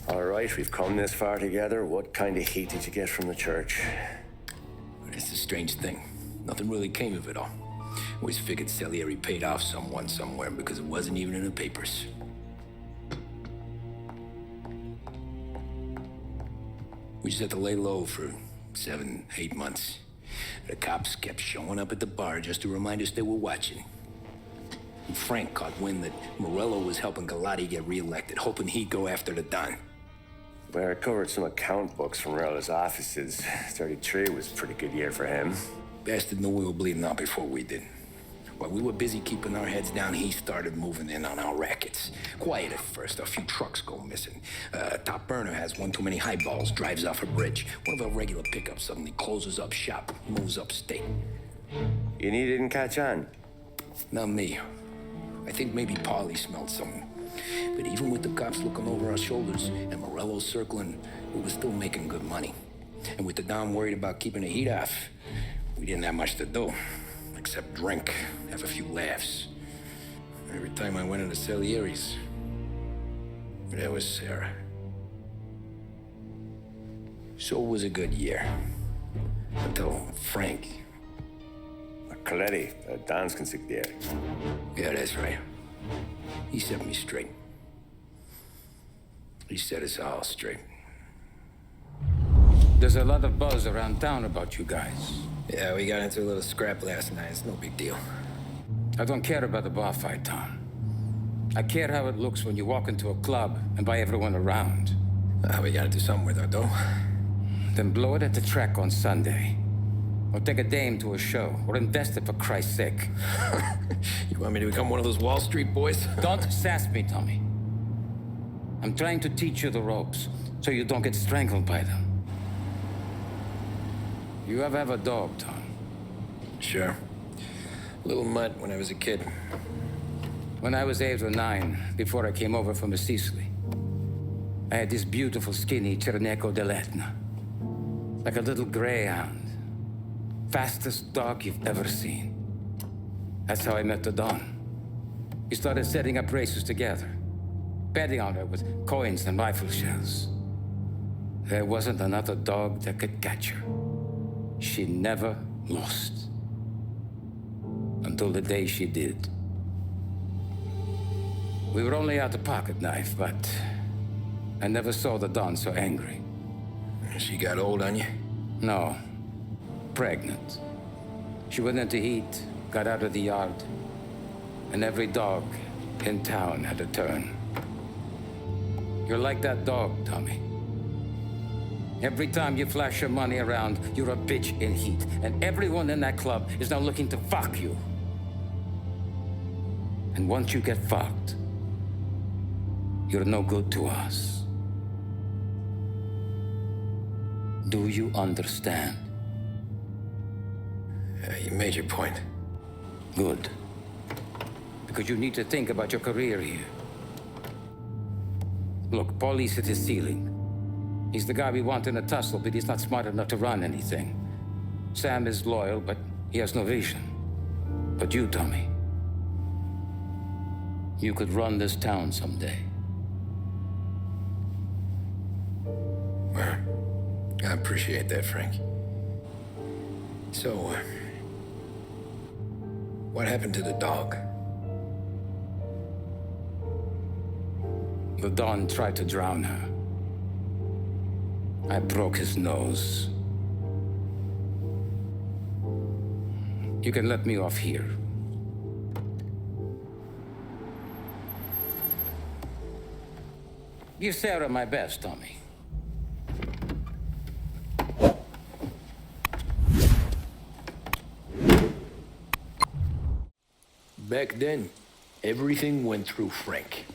All right, we've come this far together. What kind of heat did you get from the church? It's a strange thing. Nothing really came of it all. Always figured Salieri paid off someone somewhere because it wasn't even in the papers. We just had to lay low for 7, 8 months. The cops kept showing up at the bar just to remind us they were watching. And Frank caught wind that Morello was helping Galati get reelected, hoping he'd go after the Don. Well, I recovered some account books from Morello's offices. 33 was a pretty good year for him. Bastard knew we were bleeding out before we did. While we were busy keeping our heads down, he started moving in on our rackets. Quiet at first, a few trucks go missing. Top burner has one too many highballs, drives off a bridge. One of our regular pickups suddenly closes up shop, moves upstate. And he didn't catch on? Not me. I think maybe Paulie smelled something. But even with the cops looking over our shoulders and Morello circling, we were still making good money. And with the Don worried about keeping the heat off, we didn't have much to do. Except drink, have a few laughs. Every time I went into Salieri's, there was Sarah. So it was a good year. Until Frank. Coletti, Don's consigliere. Yeah, that's right. He set me straight. He set us all straight. There's a lot of buzz around town about you guys. Yeah, we got into a little scrap last night. It's no big deal. I don't care about the bar fight, Tom. I care how it looks when you walk into a club and by everyone around. We gotta do something with our dough. Then blow it at the track on Sunday. Or take a dame to a show. Or invest it for Christ's sake. You want me to become one of those Wall Street boys? Don't sass me, Tommy. I'm trying to teach you the ropes so you don't get strangled by them. You ever have a dog, Tom? Sure. Little mutt when I was a kid. When I was 8 or 9, before I came over from Sicily, I had this beautiful, skinny Cerneco dell'Etna. Like a little greyhound. Fastest dog you've ever seen. That's how I met the Don. We started setting up races together. Betting on her with coins and rifle shells. There wasn't another dog that could catch her. She never lost. Until the day she did. We were only out a pocket knife, but I never saw the Don so angry. She got old on you? No. Pregnant. She went into heat, got out of the yard, and every dog in town had a turn. You're like that dog, Tommy. Every time you flash your money around, you're a bitch in heat. And everyone in that club is now looking to fuck you. And once you get fucked, you're no good to us. Do you understand? You made your point. Good. Because you need to think about your career here. Look, Paulie's at his ceiling. He's the guy we want in a tussle, but he's not smart enough to run anything. Sam is loyal, but he has no vision. But you, Tommy, you could run this town someday. Well, I appreciate that, Frank. So, what happened to the dog? The Don tried to drown her. I broke his nose. You can let me off here. Give Sarah my best, Tommy. Back then, everything went through Frank.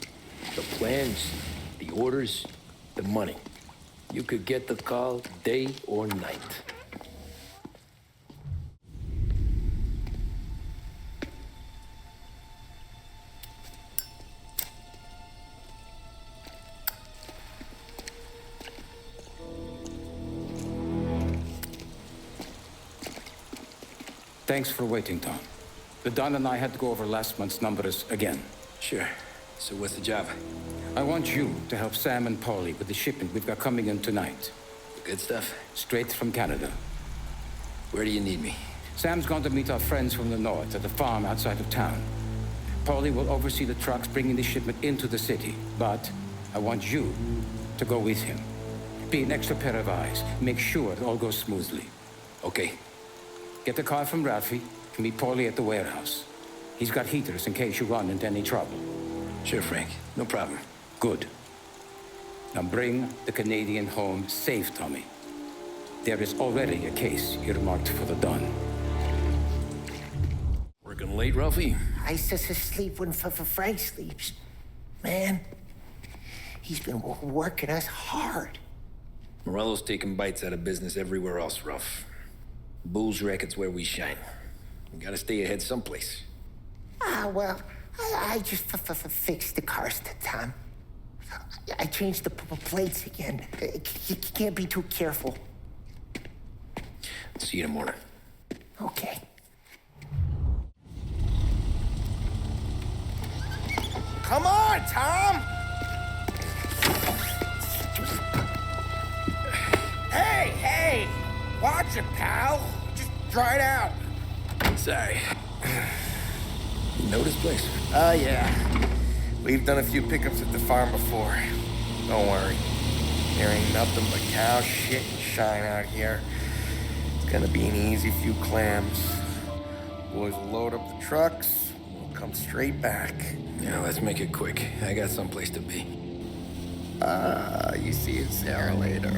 The plans, the orders, the money. You could get the call day or night. Thanks for waiting, Tom. The Don and I had to go over last month's numbers again. Sure. So what's the job? I want you to help Sam and Paulie with the shipment we've got coming in tonight. Good stuff? Straight from Canada. Where do you need me? Sam's going to meet our friends from the north at the farm outside of town. Paulie will oversee the trucks bringing the shipment into the city. But I want you to go with him. Be an extra pair of eyes. Make sure it all goes smoothly. Okay. Get the car from Ralphie and meet Paulie at the warehouse. He's got heaters in case you run into any trouble. Sure, Frank. No problem. Good. Now bring the Canadian home safe, Tommy. There is already a case earmarked for the Don. Working late, Ralphie? I just sleep when Frank sleeps. Man, he's been working us hard. Morello's taking bites out of business everywhere else, Ralph. Bull's racket's where we shine. We gotta stay ahead someplace. Well, I just fixed the cars, Tom. I changed the plates again. You can't be too careful. See you in the morning. Okay. Come on, Tom! Hey! Watch it, pal. Just dry it out. Sorry. You know this place? Yeah. We've done a few pickups at the farm before. Don't worry. There ain't nothing but cow shit and shine out here. It's gonna be an easy few clams. Boys will load up the trucks. We'll come straight back. Yeah, let's make it quick. I got someplace to be. You see it, Sarah, later.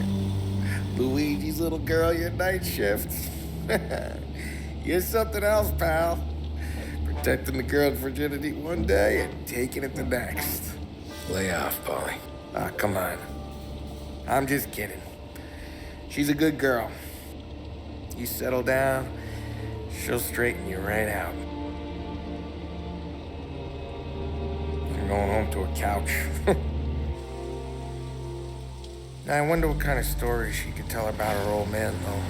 Luigi's little girl, your night shift. You're something else, pal. Protecting the girl's virginity one day and taking it the next. Lay off, Paulie. Come on. I'm just kidding. She's a good girl. You settle down, she'll straighten you right out. You're going home to a couch. Now, I wonder what kind of stories she could tell about her old man, though.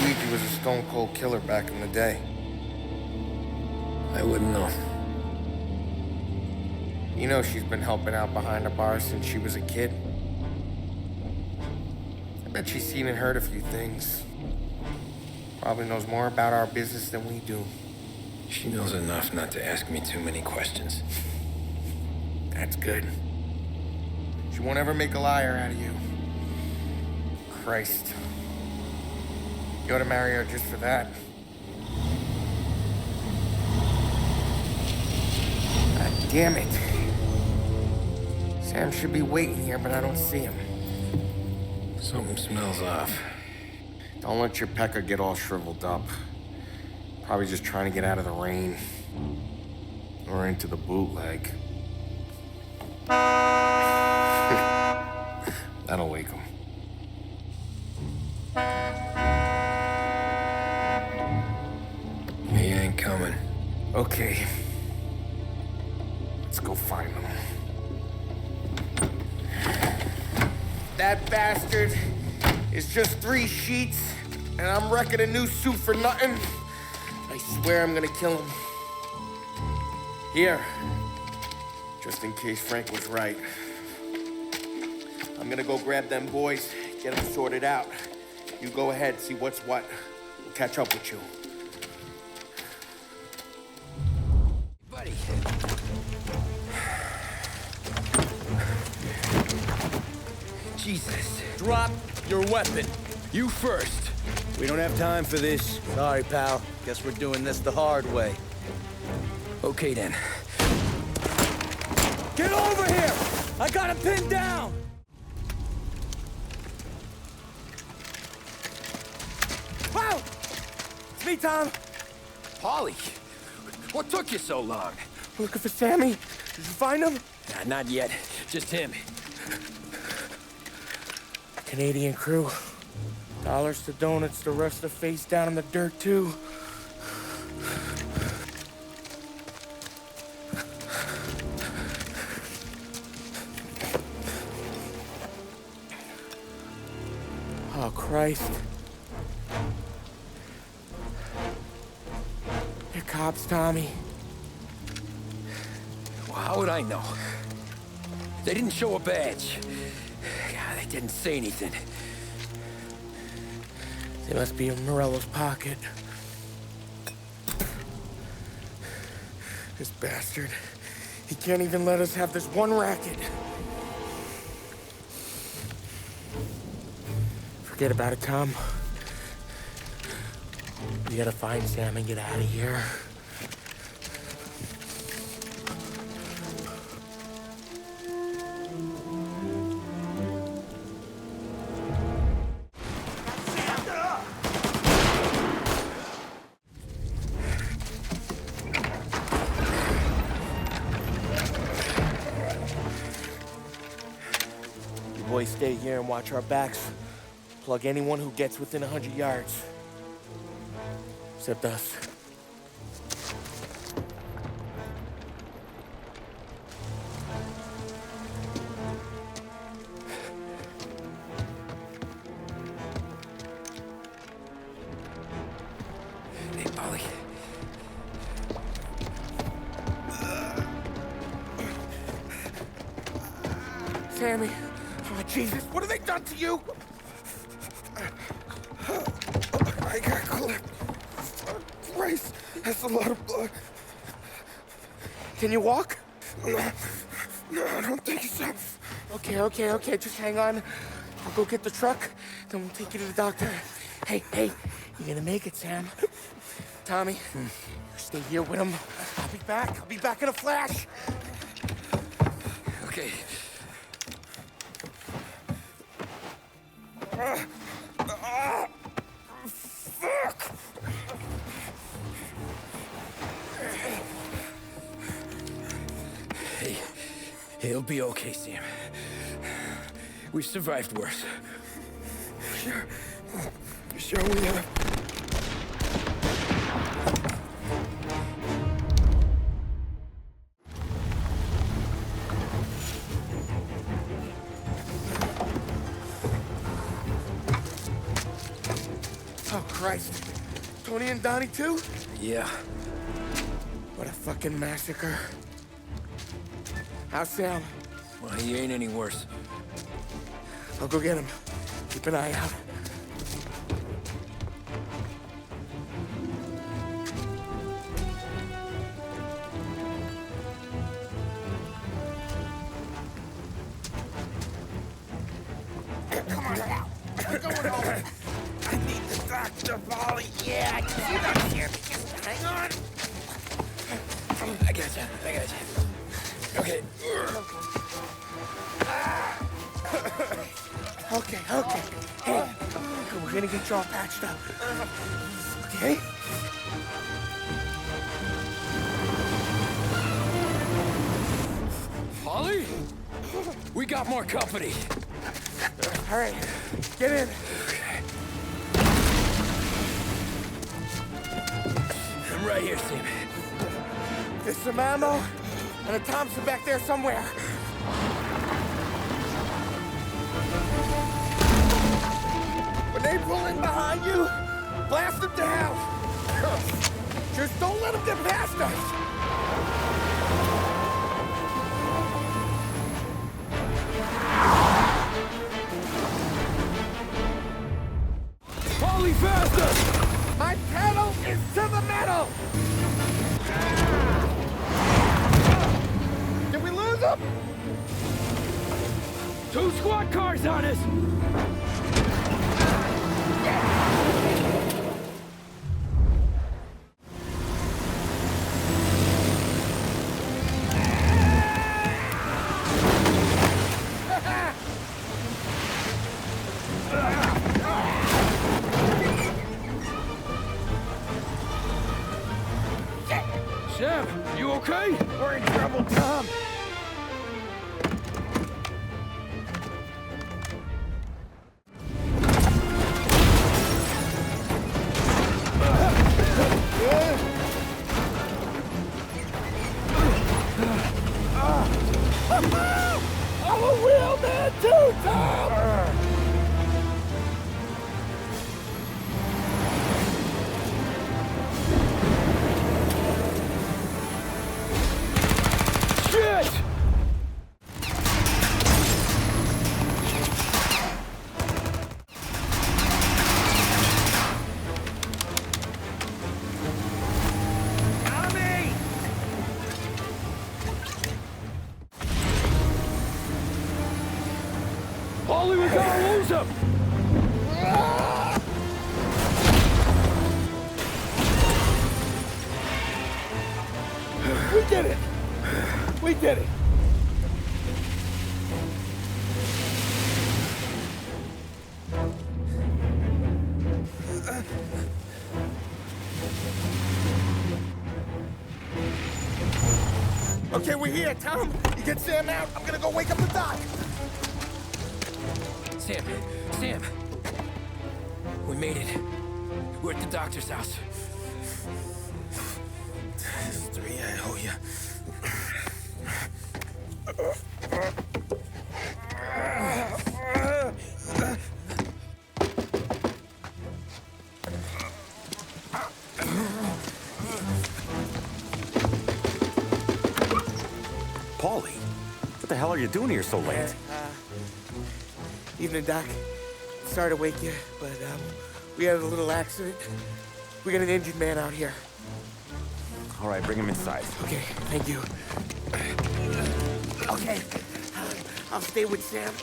Luigi was a stone-cold killer back in the day. I wouldn't know. You know she's been helping out behind the bar since she was a kid. I bet she's seen and heard a few things. Probably knows more about our business than we do. She knows enough not to ask me too many questions. That's good. She won't ever make a liar out of you. Christ. You ought to marry her just for that. God damn it. Sam should be waiting here, but I don't see him. Something smells off. Don't let your pecker get all shriveled up. Probably just trying to get out of the rain. Or into the bootleg. That'll wake him. He ain't coming. Okay. Let's go find him. That bastard is just 3 sheets, and I'm wrecking a new suit for nothing. I swear I'm gonna kill him. Here. Just in case Frank was right. I'm gonna go grab them boys, get them sorted out. You go ahead, see what's what. We'll catch up with you. Buddy. Jesus. Drop your weapon. You first. We don't have time for this. Sorry, pal. Guess we're doing this the hard way. Okay, then. Get over here! I got him pinned down! Wow! It's me, Tom. Polly, what took you so long? Looking for Sammy. Did you find him? Nah, not yet. Just him. Canadian crew. Dollars to donuts, the rest are face down in the dirt, too. Oh, Christ. They're cops, Tommy. Well, how would I know? They didn't show a badge. God, they didn't say anything. They must be in Morello's pocket. This bastard. He can't even let us have this one racket. Forget about it, Tom. We gotta find Sam and get out of here. You boys stay here and watch our backs. Plug anyone who gets within 100 yards. Except us. Hey, Polly. Sammy. Oh, Jesus, what have they done to you? I got clipped. Christ, that's a lot of blood. Can you walk? No, I don't think so. Okay, just hang on. I'll go get the truck, then we'll take you to the doctor. Hey, you're gonna make it, Sam. Tommy, you stay here with him. I'll be back in a flash. Okay. Fuck! Hey, it'll be okay, Sam. We've survived worse. Sure we have. Oh, Christ. Tony and Donnie, too? Yeah. What a fucking massacre. How's Sam? Well, he ain't any worse. I'll go get him. Keep an eye out. Come on now. We're going home. I need the doctor, Polly. Yeah, I can see that here. Just hang on. I got you. Okay. Okay. Hey, we're gonna get you all patched up. Okay? Polly? We got more company. All right, get in. I'm right here, Sam. There's some ammo and a Thompson back there somewhere. When they pull in behind you, blast them down. Just don't let them get past us. Polly, faster! My pedal is to the metal! Did we lose them? 2 squad cars on us! okay? We're in trouble, Tom. I'm a real man too, Tom! Shit! Paulie, we gotta lose him! We did it! We did it! Okay, we're here, Tom. You get Sam out. I'm gonna go wake up the doc. Sam! We made it. We're at the doctor's house. 3, I owe you. Paulie, what the hell are you doing here so late? Evening, Doc. Sorry to wake you, but we had a little accident. We got an injured man out here. All right, bring him inside. Okay, thank you. Okay, I'll stay with Sam.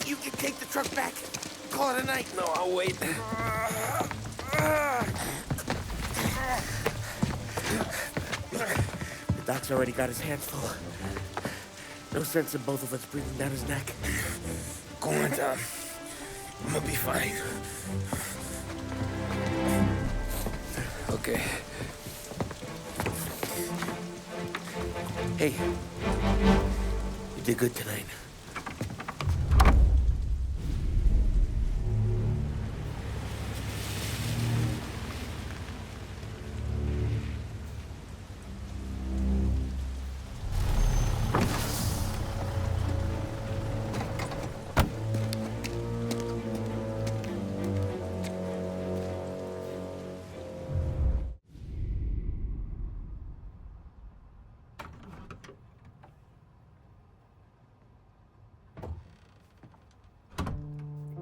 You can take the truck back. Call it a night. No, I'll wait. The doc's already got his hands full. No sense in both of us breathing down his neck. Go on, Tom. I'm gonna be fine. Okay. Hey, you did good tonight.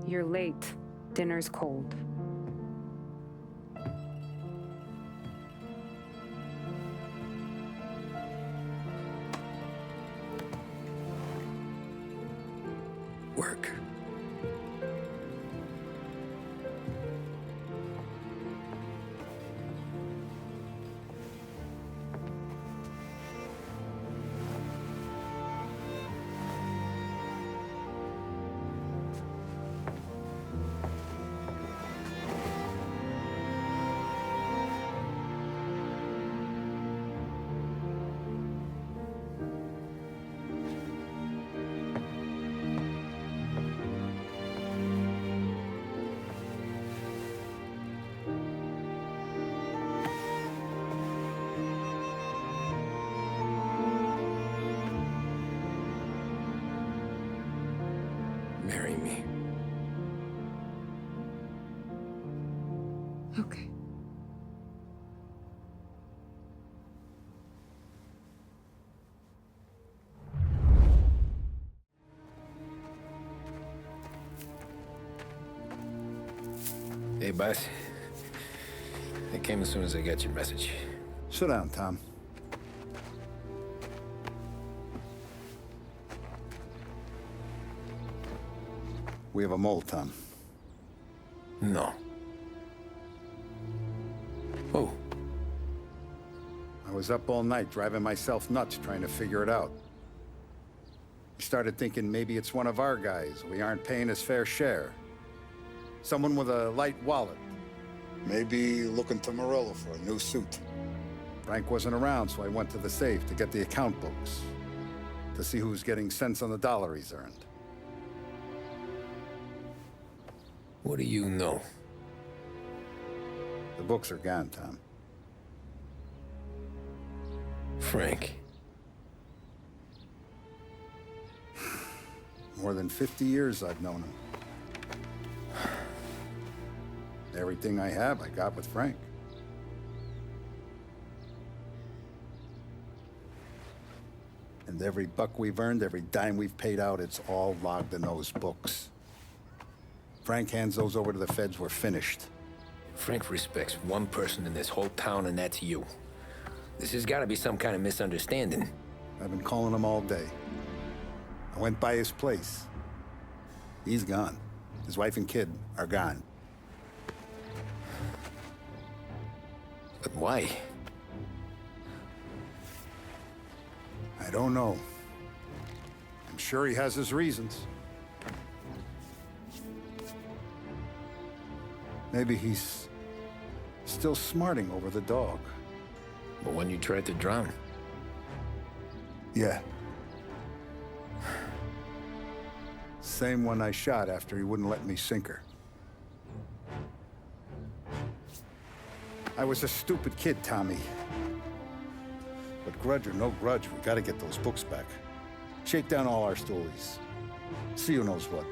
You're late. Dinner's cold. Work. Marry me. Okay. Hey, boss. I came as soon as I got your message. Sit down, Tom. We have a mole, Tom. No. Oh. I was up all night driving myself nuts trying to figure it out. I started thinking maybe it's one of our guys. We aren't paying his fair share. Someone with a light wallet. Maybe looking to Morello for a new suit. Frank wasn't around, so I went to the safe to get the account books. To see who's getting cents on the dollar he's earned. What do you know? The books are gone, Tom. Frank. More than 50 years I've known him. Everything I have, I got with Frank. And every buck we've earned, every dime we've paid out, it's all logged in those books. Frank hands those over to the feds, we're finished. Frank respects one person in this whole town, and that's you. This has got to be some kind of misunderstanding. I've been calling him all day. I went by his place. He's gone. His wife and kid are gone. But why? I don't know. I'm sure he has his reasons. Maybe he's still smarting over the dog. But when you tried to drown? Yeah. Same one I shot after he wouldn't let me sink her. I was a stupid kid, Tommy. But grudge or no grudge, we gotta get those books back. Shake down all our stories. See who knows what.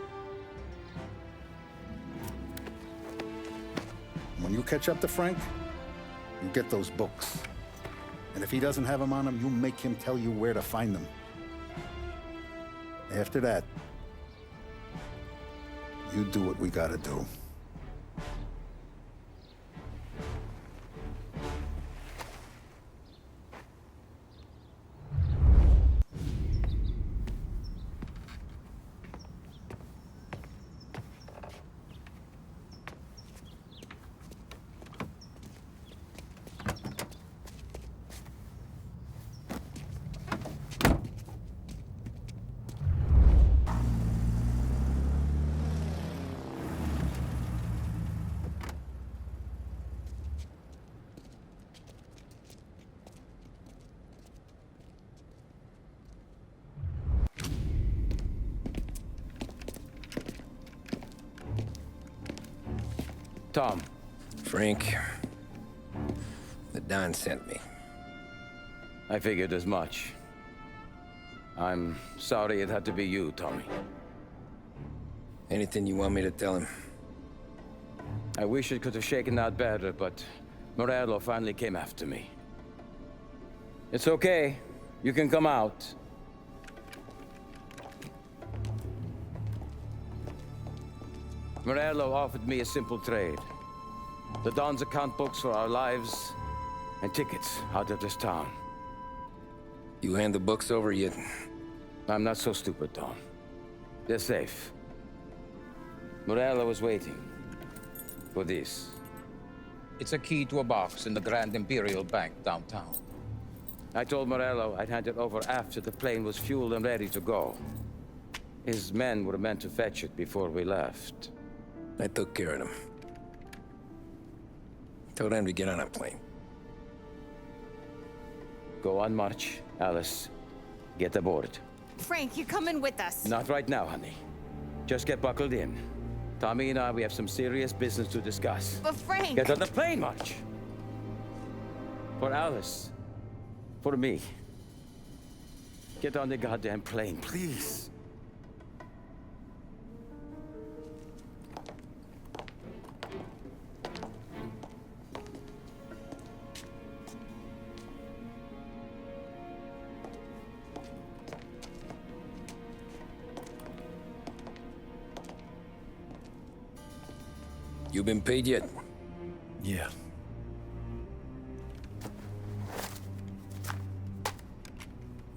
When you catch up to Frank, you get those books. And if he doesn't have them on him, you make him tell you where to find them. After that, you do what we gotta do. Tom. Frank. The Don sent me. I figured as much. I'm sorry it had to be you, Tommy. Anything you want me to tell him? I wish it could have shaken out better, but Morello finally came after me. It's okay. You can come out. Morello offered me a simple trade. The Don's account books for our lives and tickets out of this town. You hand the books over yet? I'm not so stupid, Tom. They're safe. Morello was waiting for this. It's a key to a box in the Grand Imperial Bank downtown. I told Morello I'd hand it over after the plane was fueled and ready to go. His men were meant to fetch it before we left. I took care of them. Told them to get on a plane. Go on, March. Alice, get aboard. Frank, you're coming with us. Not right now, honey. Just get buckled in. Tommy and I, we have some serious business to discuss. But Frank... Get on the plane, March. For Alice. For me. Get on the goddamn plane, please. You been paid yet? Yeah.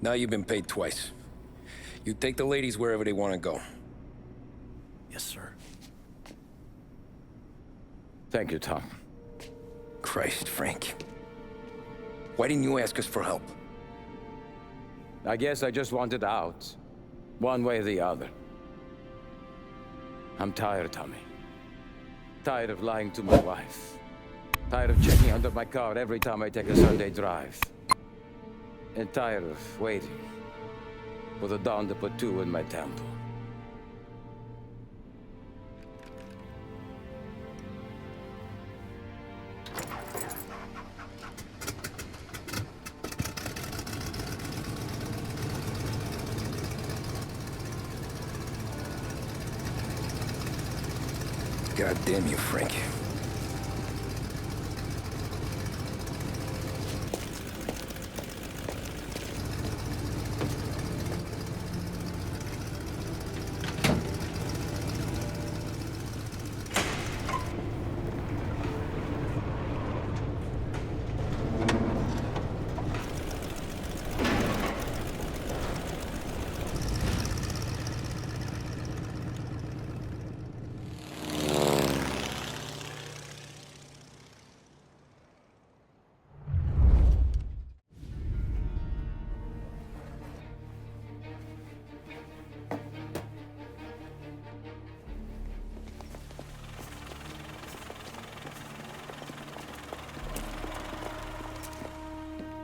Now you've been paid twice. You take the ladies wherever they want to go. Yes, sir. Thank you, Tom. Christ, Frank. Why didn't you ask us for help? I guess I just wanted out. One way or the other. I'm tired, Tommy. Tired of lying to my wife. Tired of checking under my car every time I take a Sunday drive. And tired of waiting for the dawn to put two in my temple. God damn you, Frank.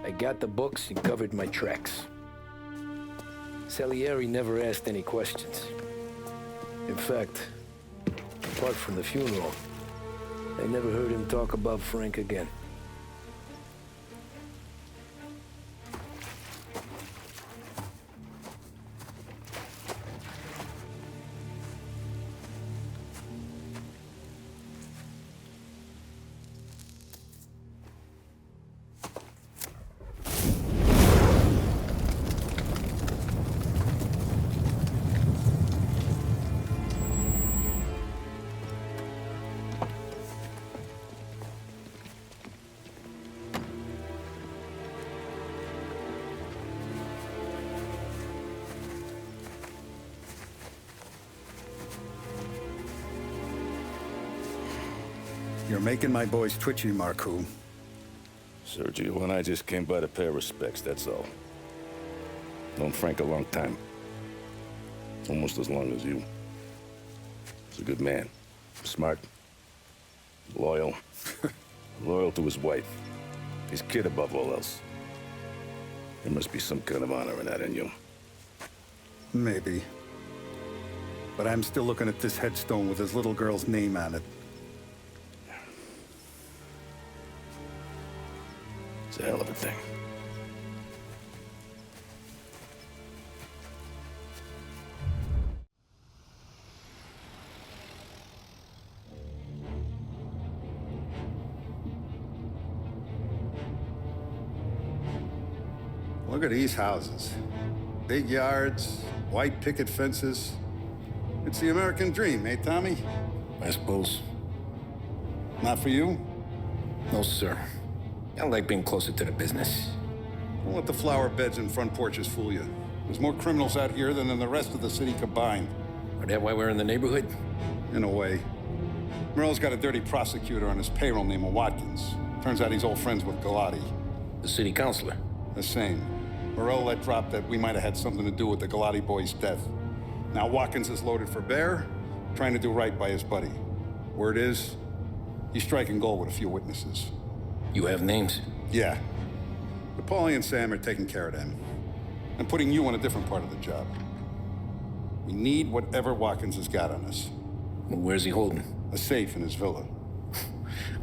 I got the books and covered my tracks. Salieri never asked any questions. In fact, apart from the funeral, I never heard him talk about Frank again. You're making my boys twitchy, Marku. Sergio and I just came by to pay respects, that's all. Known Frank a long time. Almost as long as you. He's a good man. Smart. Loyal. Loyal to his wife. His kid above all else. There must be some kind of honor in that in you. Maybe. But I'm still looking at this headstone with his little girl's name on it. It's a hell of a thing. Look at these houses. Big yards, white picket fences. It's the American dream, eh, Tommy? I suppose. Not for you? No, sir. I like being closer to the business. Don't let the flower beds and front porches fool you. There's more criminals out here than in the rest of the city combined. Is that why we're in the neighborhood? In a way. Merle's got a dirty prosecutor on his payroll named Watkins. Turns out he's old friends with Galati. The city councilor? The same. Morel let drop that we might have had something to do with the Galati boy's death. Now Watkins is loaded for bear, trying to do right by his buddy. Word is, he's striking gold with a few witnesses. You have names? Yeah. But Paulie and Sam are taking care of them. I'm putting you on a different part of the job. We need whatever Watkins has got on us. Well, where's he holding? A safe in his villa.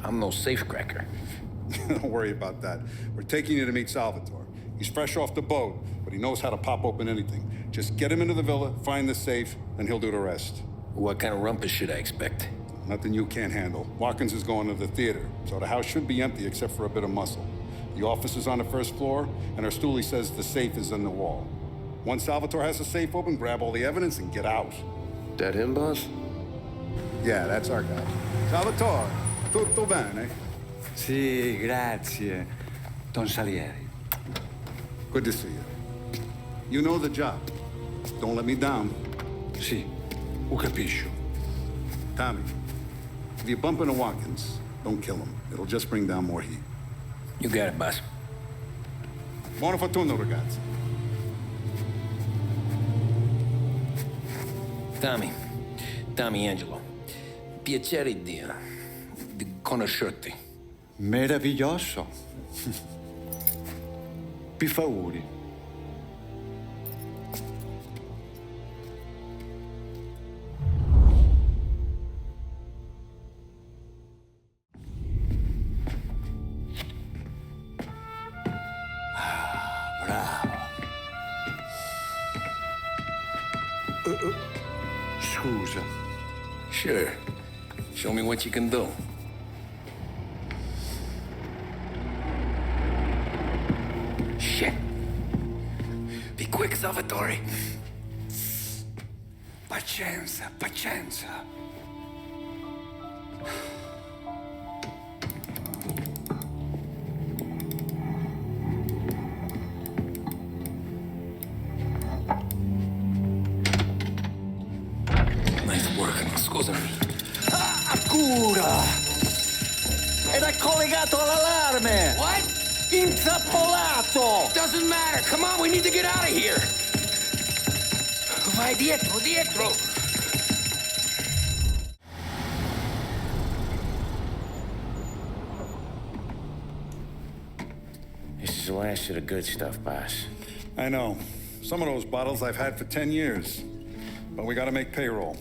I'm no safecracker. Don't worry about that. We're taking you to meet Salvatore. He's fresh off the boat, but he knows how to pop open anything. Just get him into the villa, find the safe, and he'll do the rest. What kind of rumpus should I expect? Nothing you can't handle. Watkins is going to the theater, so the house should be empty except for a bit of muscle. The office is on the first floor, and our stoolie says the safe is in the wall. Once Salvatore has the safe open, grab all the evidence and get out. That him, boss? Yeah, that's our guy. Salvatore, tutto bene? Sì, grazie, Don Salieri. Good to see you. You know the job. Don't let me down. Sì, ho capisco. Tommy, if you bump into Watkins, don't kill him. It'll just bring down more heat. You got it, boss. Buona fortuna, ragazzi. Tommy Angelo. Piacere di conoscerti. Meraviglioso. Pifauri. Scusa. Sure. Show me what you can do. Shit. Be quick, Salvatore. Pazienza, pazienza. Nice work, scusami. Cura! Ed è collegato all'allarme! What? Intrappolato! Doesn't matter. Come on, we need to get out of here. Vai dietro, dietro. This is the last of the good stuff, boss. I know. Some of those bottles I've had for 10 years. But we gotta make payroll.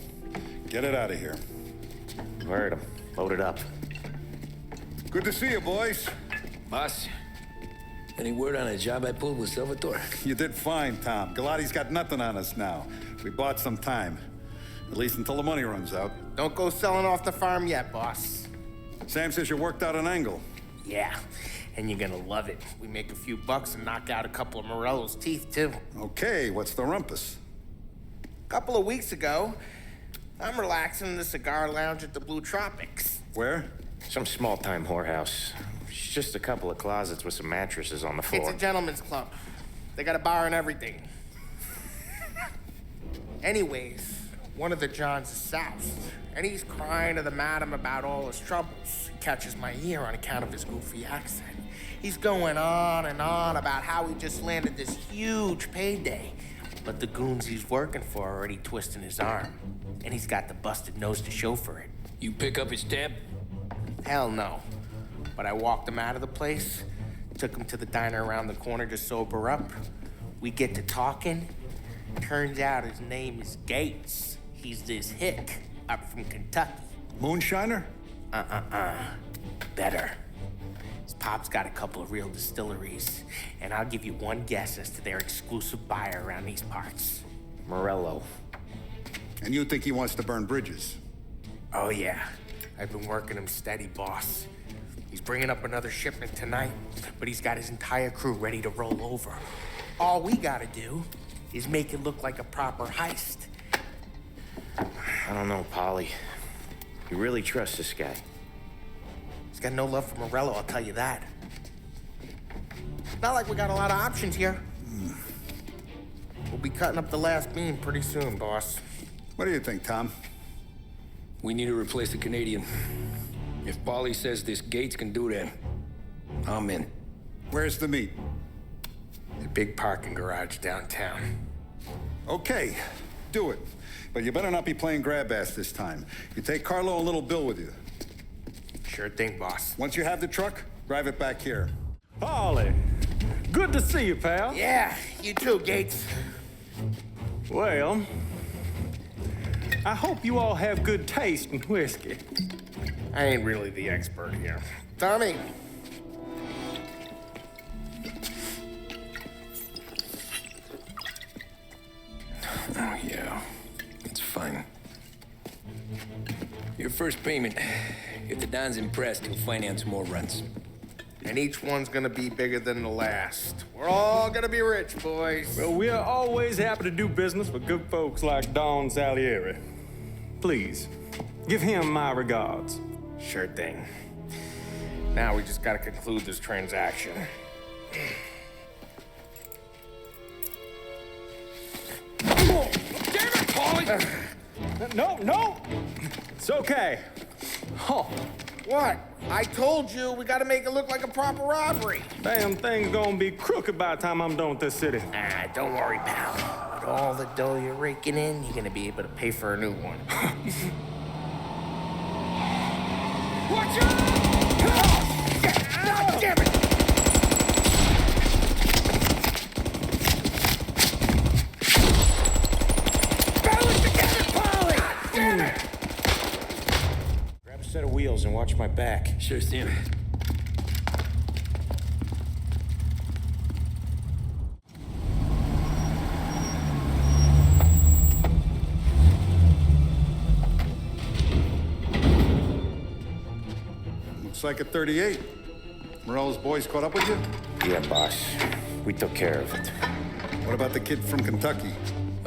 Get it out of here. Heard him. Load it up. Good to see you, boys. Boss, any word on a job I pulled with Salvatore? You did fine, Tom. Galati's got nothing on us now. We bought some time. At least until the money runs out. Don't go selling off the farm yet, boss. Sam says you worked out an angle. Yeah, and you're gonna love it. We make a few bucks and knock out a couple of Morello's teeth, too. Okay, what's the rumpus? A couple of weeks ago, I'm relaxing in the cigar lounge at the Blue Tropics. Where? Some small-time whorehouse. It's just a couple of closets with some mattresses on the floor. It's a gentleman's club. They got a bar and everything. Anyways, one of the Johns is south, and he's crying to the madam about all his troubles. He catches my ear on account of his goofy accent. He's going on and on about how he just landed this huge payday, but the goons he's working for are already twisting his arm, and he's got the busted nose to show for it. You pick up his tab? Hell no. But I walked him out of the place, took him to the diner around the corner to sober up. We get to talking. Turns out his name is Gates. He's this hick up from Kentucky. Moonshiner? Better. His pop's got a couple of real distilleries, and I'll give you one guess as to their exclusive buyer around these parts. Morello. And you think he wants to burn bridges? Oh, yeah. I've been working him steady, boss. He's bringing up another shipment tonight, but he's got his entire crew ready to roll over. All we gotta do is make it look like a proper heist. I don't know, Polly. You really trust this guy? He's got no love for Morello, I'll tell you that. Not like we got a lot of options here. We'll be cutting up the last beam pretty soon, boss. What do you think, Tom? We need to replace the Canadian. If Polly says this Gates can do that, I'm in. Where's the meet? The big parking garage downtown. Okay, do it. But you better not be playing grab ass this time. You take Carlo and Little Bill with you. Sure thing, boss. Once you have the truck, drive it back here. Polly, good to see you, pal. Yeah, you too, Gates. Well, I hope you all have good taste in whiskey. I ain't really the expert here. Tommy. Oh, yeah. It's fine. Your first payment. If the Don's impressed, he'll finance more runs. And each one's gonna be bigger than the last. We're all gonna be rich, boys. Well, we are always happy to do business with good folks like Don Salieri. Please, give him my regards. Sure thing. Now we just gotta conclude this transaction. Damn it, Polly! No! It's okay. Oh. What? I told you, we gotta make it look like a proper robbery. Damn thing's gonna be crooked by the time I'm done with this city. Don't worry, pal. With all the dough you're raking in, you're gonna be able to pay for a new one. Watch out! Damn it! Balance together, Polly! Damn it! Grab a set of wheels and watch my back. Sure, Sam. Looks like a 38. Morello's boys caught up with you? Yeah, boss. We took care of it. What about the kid from Kentucky?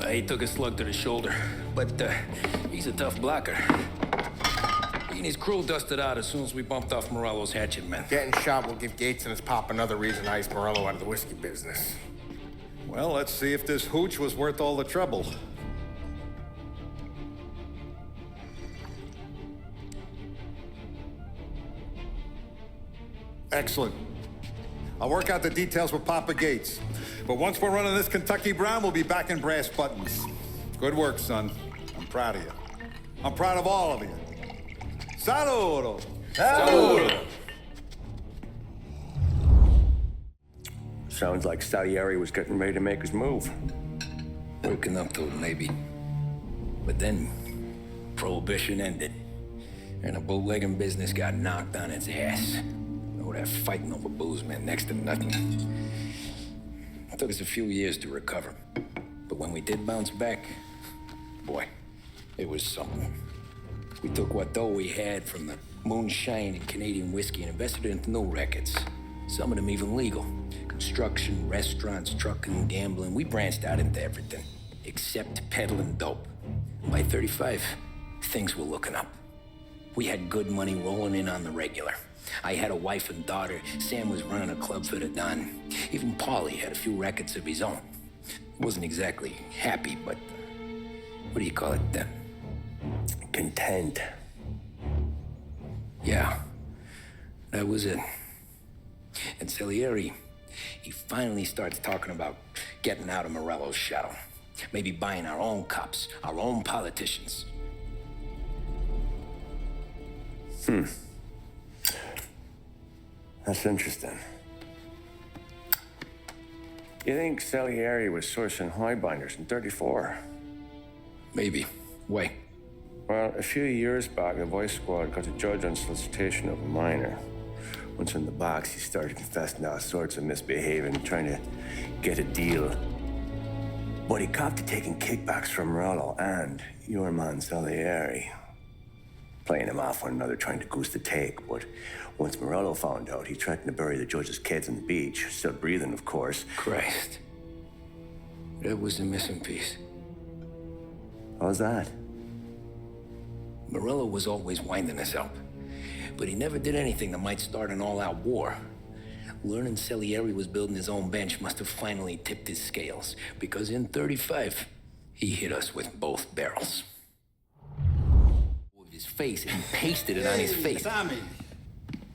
He took a slug to the shoulder, but he's a tough blocker. He and his crew dusted out as soon as we bumped off Morello's hatchet men. Getting shot will give Gates and his pop another reason to ice Morello out of the whiskey business. Well, let's see if this hooch was worth all the trouble. Excellent. I'll work out the details with Papa Gates. But once we're running this Kentucky Brown, we'll be back in brass buttons. Good work, son. I'm proud of you. I'm proud of all of you. Saludo! Saludo! Sounds like Salieri was getting ready to make his move. Working up to it, maybe. But then, Prohibition ended. And the bootlegging business got knocked on its ass. That fighting over booze meant next to nothing. It took us a few years to recover. But when we did bounce back, boy, it was something. We took what dough we had from the moonshine and Canadian whiskey and invested it into new rackets. Some of them even legal. Construction, restaurants, trucking, gambling. We branched out into everything, except peddling dope. By 35, things were looking up. We had good money rolling in on the regular. I had a wife and daughter. Sam was running a club for the Don. Even Paulie had a few rackets of his own. Wasn't exactly happy, but what do you call it then? Content. Yeah, that was it. And Salieri, he finally starts talking about getting out of Morello's shadow. Maybe buying our own cops, our own politicians. That's interesting. You think Salieri was sourcing highbinders in 34? Maybe. Why? Well, a few years back, the Vice Squad got a judge on solicitation of a minor. Once in the box, he started confessing all sorts of misbehaving, trying to get a deal. But he copped to taking kickbacks from Morello and your man Salieri. Playing them off one another, trying to goose the take. But once Morello found out, he threatened to bury the judge's kids on the beach. Still breathing, of course. Christ. That was the missing piece. How's that? Morello was always winding us up. But he never did anything that might start an all-out war. Learning Salieri was building his own bench must have finally tipped his scales. Because in 35, he hit us with both barrels. His face and pasted it on his face. Tommy.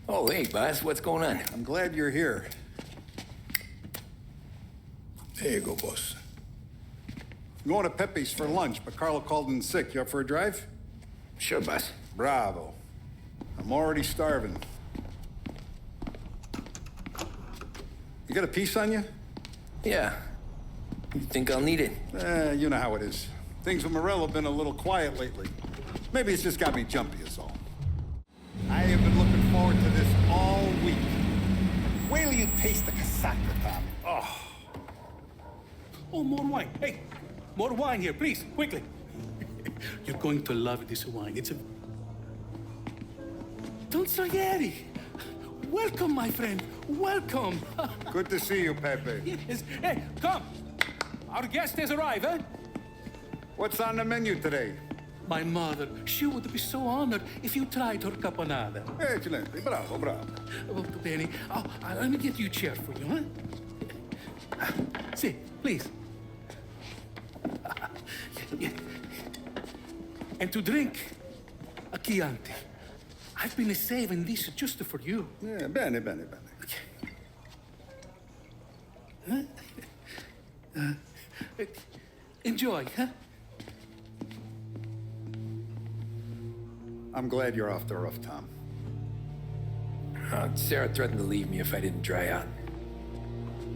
Oh, hey, boss, what's going on? I'm glad you're here. There you go, boss. I'm going to Pepe's for lunch, but Carlo called in sick. You up for a drive? Sure, boss. Bravo. I'm already starving. You got a piece on you? Yeah. You think I'll need it? You know how it is. Things with Morello have been a little quiet lately. Maybe it's just got me jumpy is all. I have been looking forward to this all week. Wait till you taste the casaca, Tommy. Oh. Oh, more wine. Hey, more wine here, please, quickly. You're going to love this wine. It's a... Don Salieri. Welcome, my friend. Welcome. Good to see you, Pepe. Yes. Hey, come. Our guest has arrived, eh? What's on the menu today? My mother, she would be so honored if you tried her caponata. Excellent. Bravo, bravo. Molto bene. Oh, let me get you a chair for you, huh? Sit, please. And to drink, a Chianti. I've been saving this just for you. Yeah, bene, bene, bene. Huh? Enjoy, huh? I'm glad you're off the rough, Tom. Sarah threatened to leave me if I didn't dry out.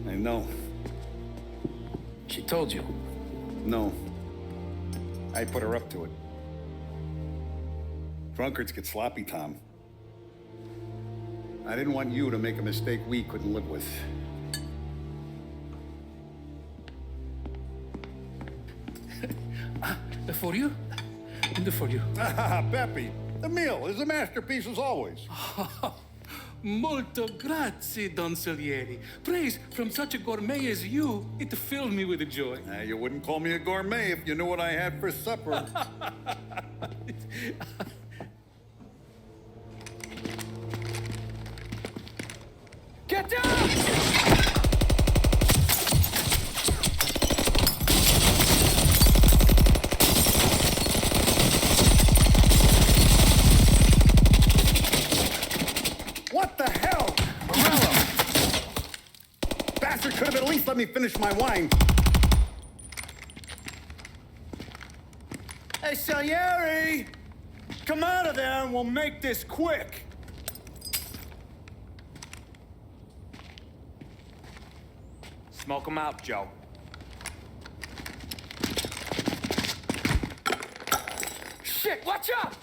I know. She told you? No. I put her up to it. Drunkards get sloppy, Tom. I didn't want you to make a mistake we couldn't live with. For you? And for you. Peppy, the meal is a masterpiece as always. Molto grazie, Don Salieri. Praise from such a gourmet as you, it filled me with joy. You wouldn't call me a gourmet if you knew what I had for supper. Get down! What the hell? Morello! Bastard could have at least let me finish my wine. Hey, Salieri! Come out of there and we'll make this quick. Smoke 'em out, Joe. Shit, watch out!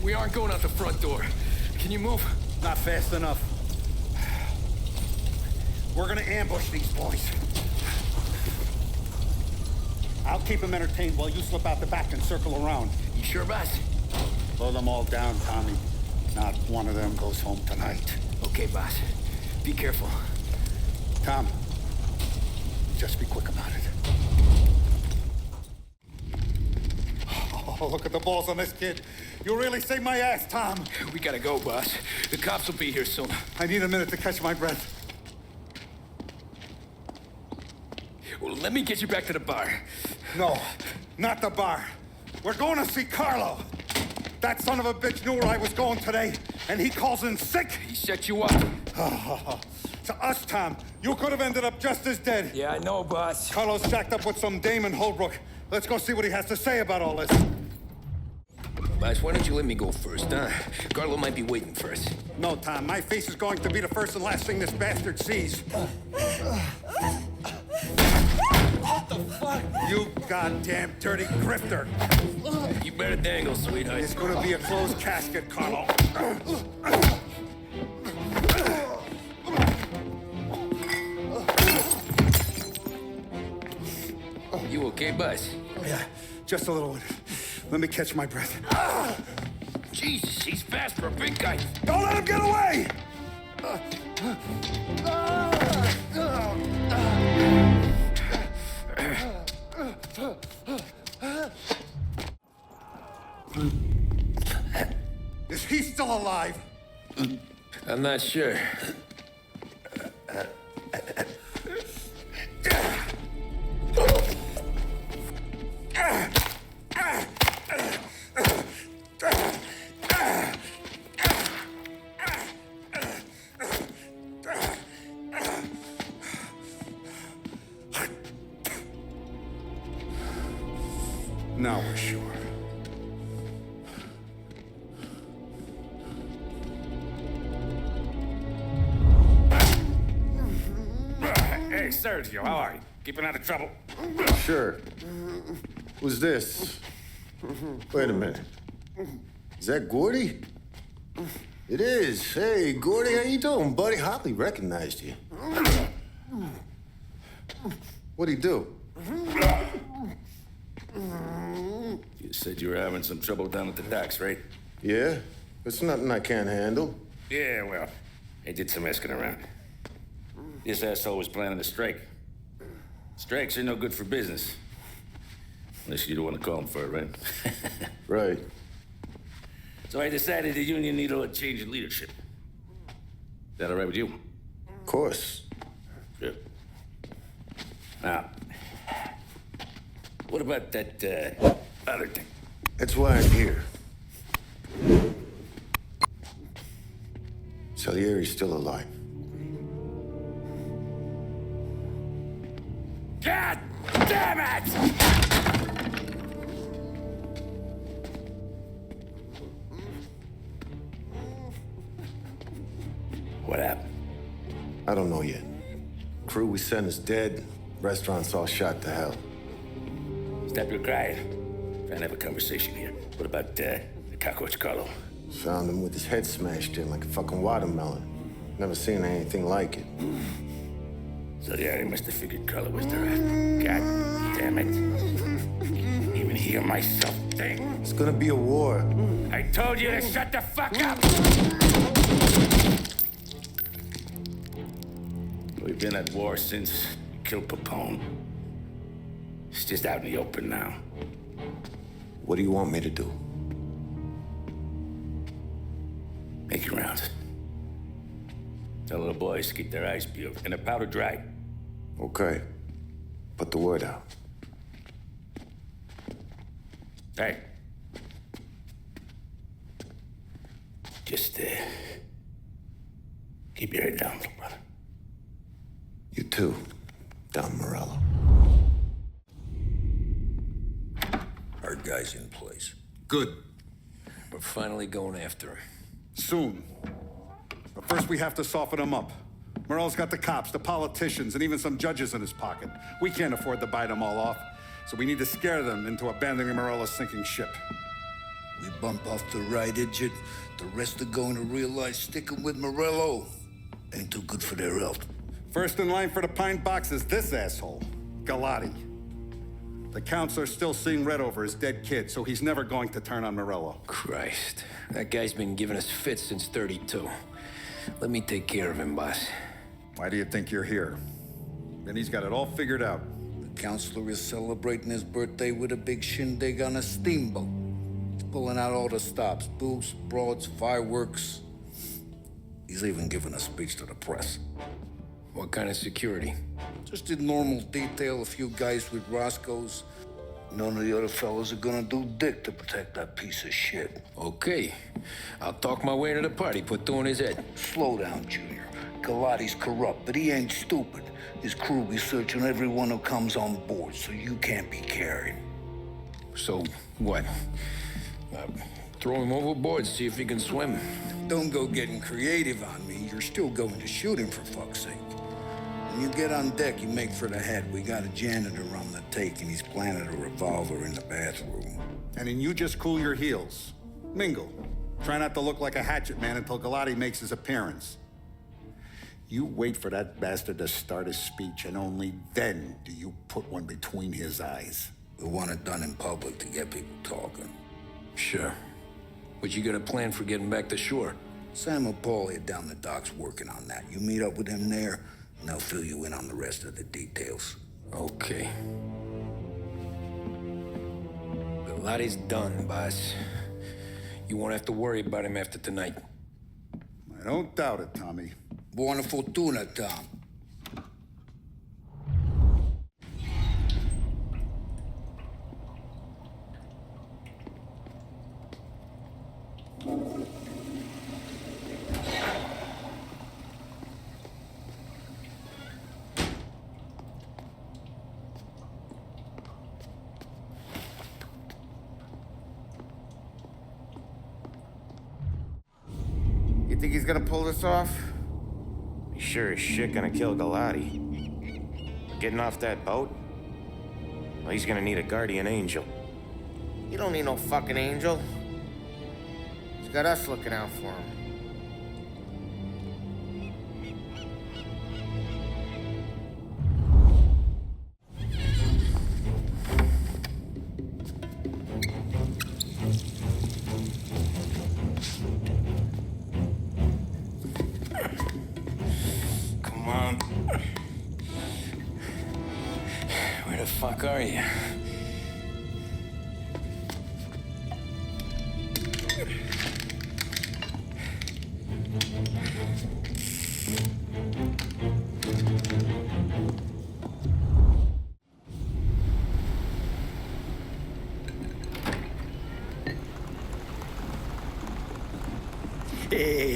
We aren't going out the front door. Can you move? Not fast enough. We're gonna ambush these boys. I'll keep them entertained while you slip out the back and circle around. You sure, boss? Blow them all down, Tommy. Not one of them goes home tonight. Okay, boss. Be careful. Tom, just be quick about it. Oh, look at the balls on this kid. You really saved my ass, Tom. We gotta go, boss. The cops will be here soon. I need a minute to catch my breath. Well, let me get you back to the bar. No, not the bar. We're going to see Carlo. That son of a bitch knew where I was going today, and he calls in sick. He set you up. To us, Tom, you could have ended up just as dead. Yeah, I know, boss. Carlo's jacked up with some dame in Holbrook. Let's go see what he has to say about all this. Boss, why don't you let me go first, huh? Carlo might be waiting for us. No, Tom, my face is going to be the first and last thing this bastard sees. What the fuck? You goddamn dirty grifter. You better dangle, sweetheart. It's gonna be a closed casket, Carlo. You okay, boss? Yeah, just a little one. Let me catch my breath. Jesus, he's fast for a big guy. Don't let him get away! Is he still alive? I'm not sure. Now we're sure. Hey, Sergio, how are you? Keeping out of trouble? Sure. Who's this? Wait a minute. Is that Gordy? It is. Hey, Gordy, how you doing, buddy? Hardly recognized you. What'd he do? You said you were having some trouble down at the docks, right? Yeah? It's nothing I can't handle. Yeah, well, I did some asking around. This asshole was planning a strike. Strikes are no good for business. Unless you don't want to call him for it, right? Right. So I decided the union needed a change in leadership. Is that all right with you? Of course. Good. Now, What about that, other thing? That's why I'm here. Salieri's still alive. God damn it! What happened? I don't know yet. Crew we sent is dead. Restaurant's all shot to hell. Stop your crying. Trying to have a conversation here. What about, the cockroach Carlo? Found him with his head smashed in like a fucking watermelon. Never seen anything like it. So yeah, he must have figured Carlo was the rat. God damn it. Even hear myself think. It's gonna be a war. I told you to shut the fuck up! We've been at war since you killed Papone. It's just out in the open now. What do you want me to do? Make your rounds. Tell little boys to keep their eyes peeled and their powder dry. Okay. Put the word out. Hey. Just, keep your head down, little brother. You too, Don Morello. Our guy's in place. Good. We're finally going after him. Soon. But first we have to soften him up. Morello's got the cops, the politicians, and even some judges in his pocket. We can't afford to bite them all off, so we need to scare them into abandoning Morello's sinking ship. We bump off the right idiot, the rest are going to realize sticking with Morello ain't too good for their health. First in line for the pine box is this asshole, Galati. The counselor's still seeing red over his dead kid, so he's never going to turn on Morello. Christ. That guy's been giving us fits since 32. Let me take care of him, boss. Why do you think you're here? Then he's got it all figured out. The counselor is celebrating his birthday with a big shindig on a steamboat. He's pulling out all the stops, booze, broads, fireworks. He's even giving a speech to the press. What kind of security? Just in normal detail, a few guys with Roscoe's. None of the other fellas are gonna do dick to protect that piece of shit. Okay. I'll talk my way into the party, put two in his head. Slow down, Junior. Galati's corrupt, but he ain't stupid. His crew be searching everyone who comes on board, so you can't be carried. So, what? Throw him overboard, see if he can swim. Don't go getting creative on me. You're still going to shoot him, for fuck's sake. When you get on deck, you make for the head. We got a janitor on the take, and he's planted a revolver in the bathroom. And then you just cool your heels. Mingle. Try not to look like a hatchet man until Galati makes his appearance. You wait for that bastard to start his speech, and only then do you put one between his eyes. We want it done in public to get people talking. Sure. But you got a plan for getting back to shore? Sam and Paul are down the docks working on that. You meet up with him there, and they'll fill you in on the rest of the details. Okay. Galati's done, boss. You won't have to worry about him after tonight. I don't doubt it, Tommy. Buona fortuna, Tom. You think he's gonna pull this off? He's sure as shit gonna kill Galati. Getting off that boat? Well, he's gonna need a guardian angel. You don't need no fucking angel. He's got us looking out for him. Where the fuck are you?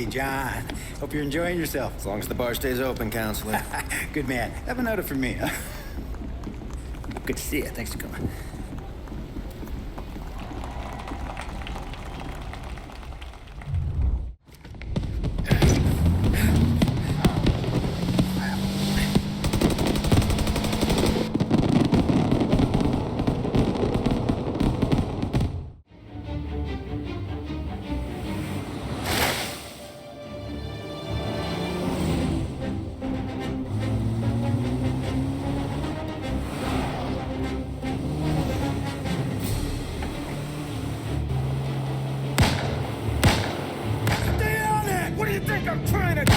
Hey, John. Hope you're enjoying yourself. As long as the bar stays open, counselor. Good man. Have another for me, huh? Good to see you. Thanks for coming. What do you think I'm trying to do?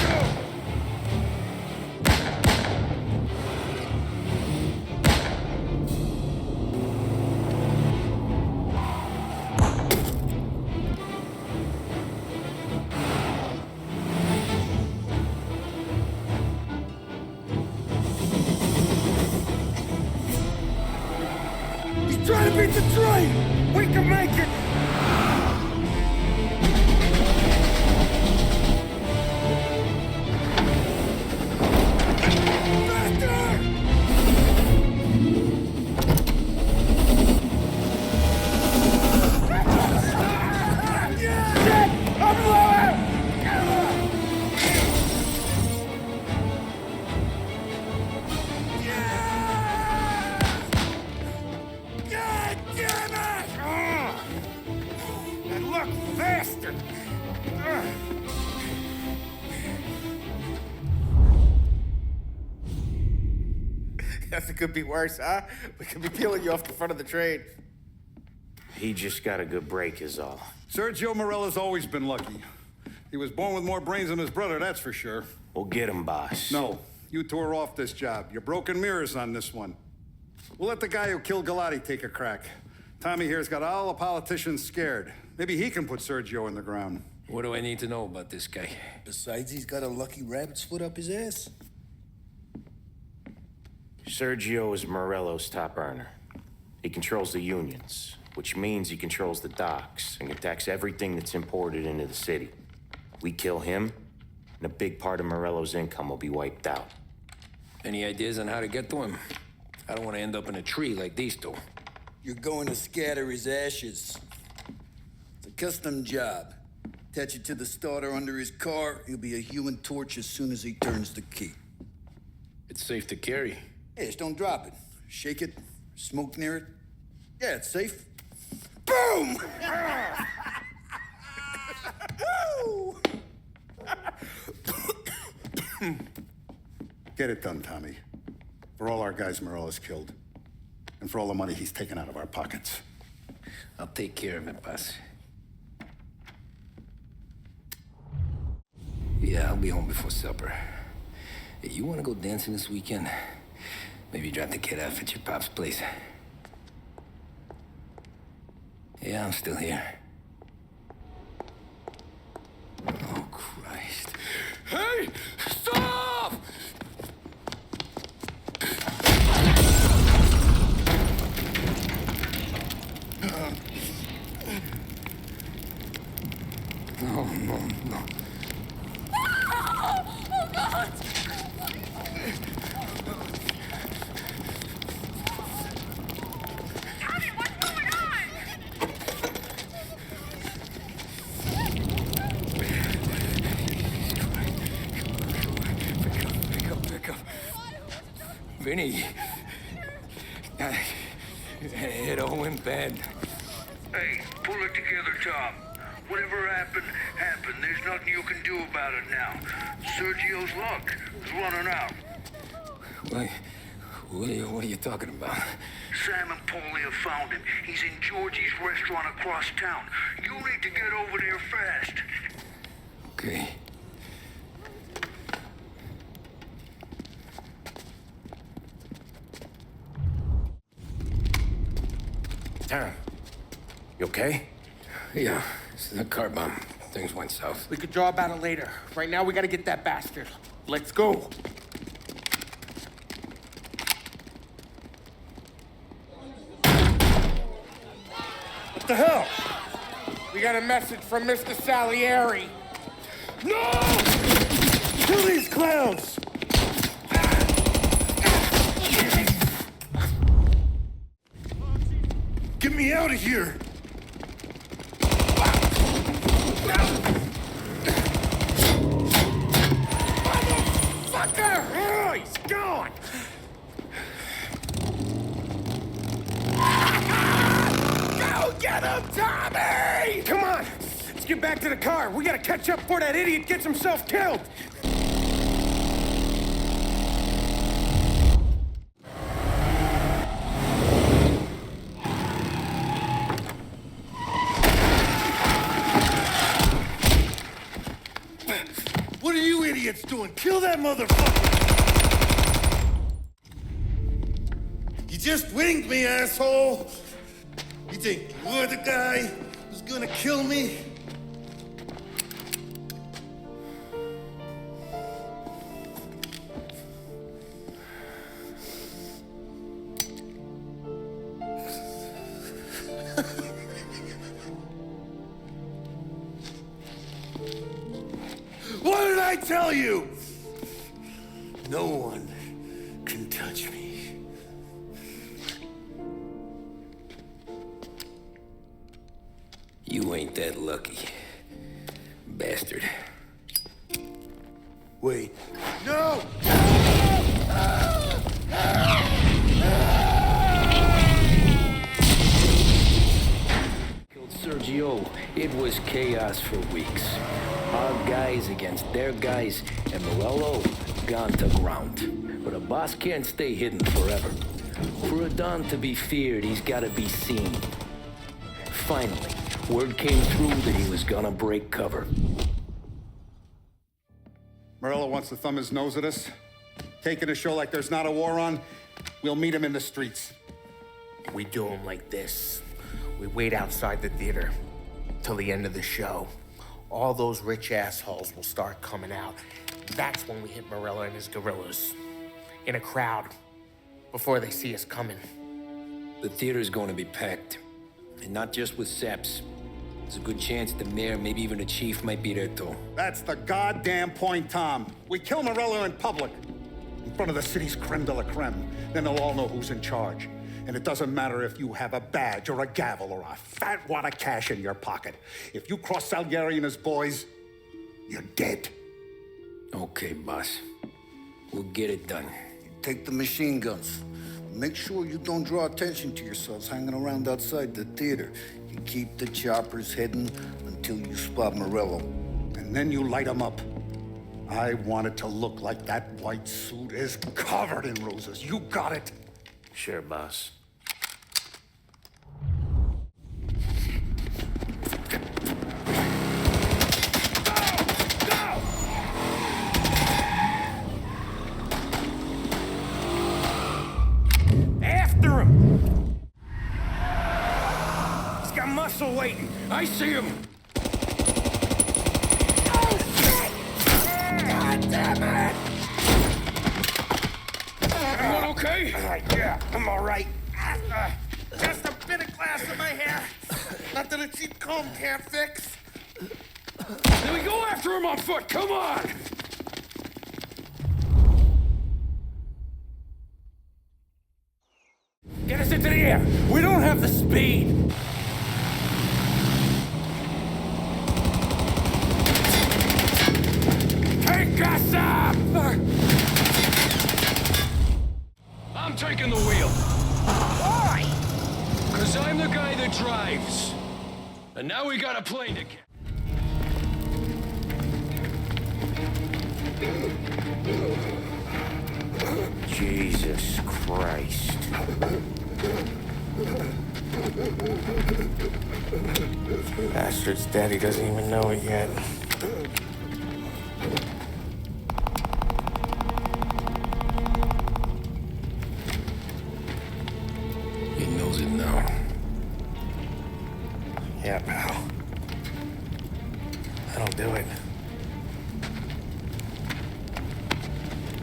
He's trying to beat the train! We can make it! Faster! Guess it could be worse, huh? We could be peeling you off the front of the train. He just got a good break is all. Sergio Morella's always been lucky. He was born with more brains than his brother, that's for sure. We'll get him, boss. No, you two are off this job. You're broken mirrors on this one. We'll let the guy who killed Galati take a crack. Tommy here's got all the politicians scared. Maybe he can put Sergio in the ground. What do I need to know about this guy? Besides, he's got a lucky rabbit's foot up his ass. Sergio is Morello's top earner. He controls the unions, which means he controls the docks and can tax everything that's imported into the city. We kill him, and a big part of Morello's income will be wiped out. Any ideas on how to get to him? I don't want to end up in a tree like these two. You're going to scatter his ashes. It's a custom job. Attach it to the starter under his car. He'll be a human torch as soon as he turns the key. It's safe to carry. Hey, just don't drop it. Shake it, smoke near it. Yeah, it's safe. Boom! Get it done, Tommy. For all our guys Morella's killed. And for all the money he's taken out of our pockets. I'll take care of it, boss. Yeah, I'll be home before supper. Hey, you want to go dancing this weekend? Maybe drop the kid off at your pop's place. Yeah, I'm still here. Oh, Christ. Hey! Stop! No, no, no. Oh, God! Tommy, what's going on? Pick up. Vinny. It all went bad. Hey, pull it together, Tom. Whatever happened, happened. There's nothing you can do about it now. Sergio's luck is running out. What are you talking about? Sam and Paulie have found him. He's in Georgie's restaurant across town. You need to get over there fast. Okay. Tom, you okay? Yeah, it's a car bomb. Things went south. We could draw about it later. Right now, we gotta get that bastard. Let's go. What the hell? We got a message from Mr. Salieri. No! Kill these clowns! Get me out of here! Motherfucker! Oh, he's gone! Go get him, Tommy! Come on! Let's get back to the car. We gotta catch up before that idiot gets himself killed! What are you idiots doing? Kill that motherfucker! You just winged me, asshole! You think you're the guy who's gonna kill me? What did I tell you? No one can touch me. You ain't that lucky, bastard. Wait. No! Killed Sergio. It was chaos for weeks. Our guys against their guys, and Morello gone to ground. But a boss can't stay hidden forever. For a Don to be feared, he's gotta be seen. Finally, word came through that he was gonna break cover. Morello wants to thumb his nose at us. Taking a show like there's not a war on. We'll meet him in the streets. We do them like this. We wait outside the theater till the end of the show. All those rich assholes will start coming out. That's when we hit Morello and his gorillas. In a crowd, before they see us coming. The theater's going to be packed. And not just with saps. There's a good chance the mayor, maybe even the chief, might be there too. That's the goddamn point, Tom. We kill Morello in public. In front of the city's creme de la creme. Then they'll all know who's in charge. And it doesn't matter if you have a badge or a gavel or a fat wad of cash in your pocket. If you cross Salieri and his boys, you're dead. Okay, boss. We'll get it done. Take the machine guns. Make sure you don't draw attention to yourselves hanging around outside the theater. You keep the choppers hidden until you spot Morello. And then you light them up. I want it to look like that white suit is covered in roses. You got it? Sure, boss. After him! He's got muscle waiting. I see him! Oh, shit! God damn it! Everyone okay? Yeah, I'm all right. Just a bit of glass in my hair. Nothing a cheap comb can't fix. Then we go after him on foot, come on! Get us into the air. We don't have the speed. Take us up! I'm taking the wheel. Why? Because I'm the guy that drives. And now we got a plane to get. Jesus Christ. Bastard's daddy doesn't even know it yet. He knows it now. Yeah, pal. That'll do it.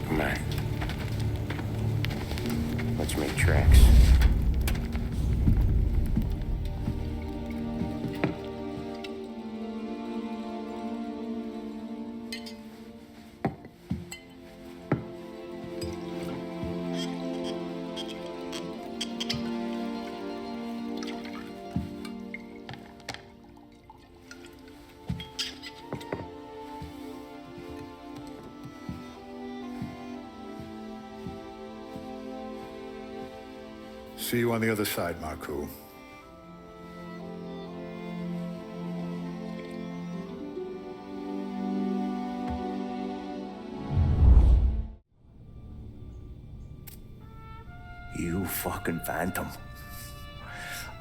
Come on. Let's make tracks. See you on the other side, Marku. You fucking phantom.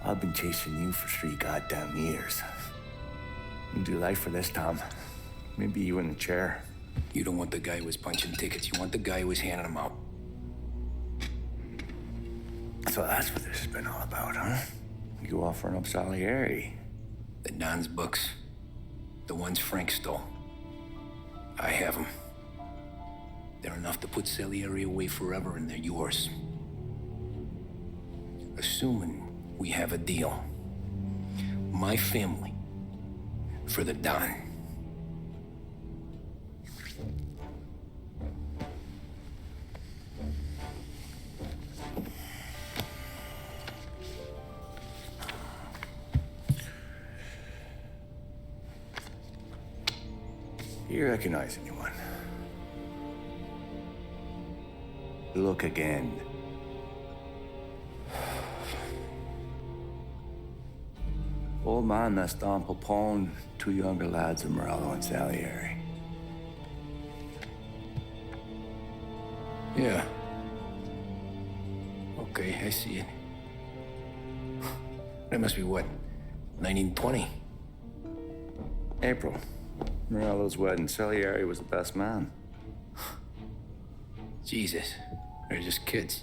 I've been chasing you for 3 goddamn years. You do life for this, Tom. Maybe you in the chair. You don't want the guy who was punching tickets. You want the guy who was handing them out. So that's what this has been all about, huh? You offering up Salieri. The Don's books. The ones Frank stole. I have them. They're enough to put Salieri away forever, and they're yours. Assuming we have a deal. My family for the Don. You recognize anyone? Look again. Old man, that's Don Popone, 2 younger lads of Morello and Salieri. Yeah. Okay, I see it. That must be what, 1920? April. Morello's wedding. Salieri was the best man. Jesus, they're just kids.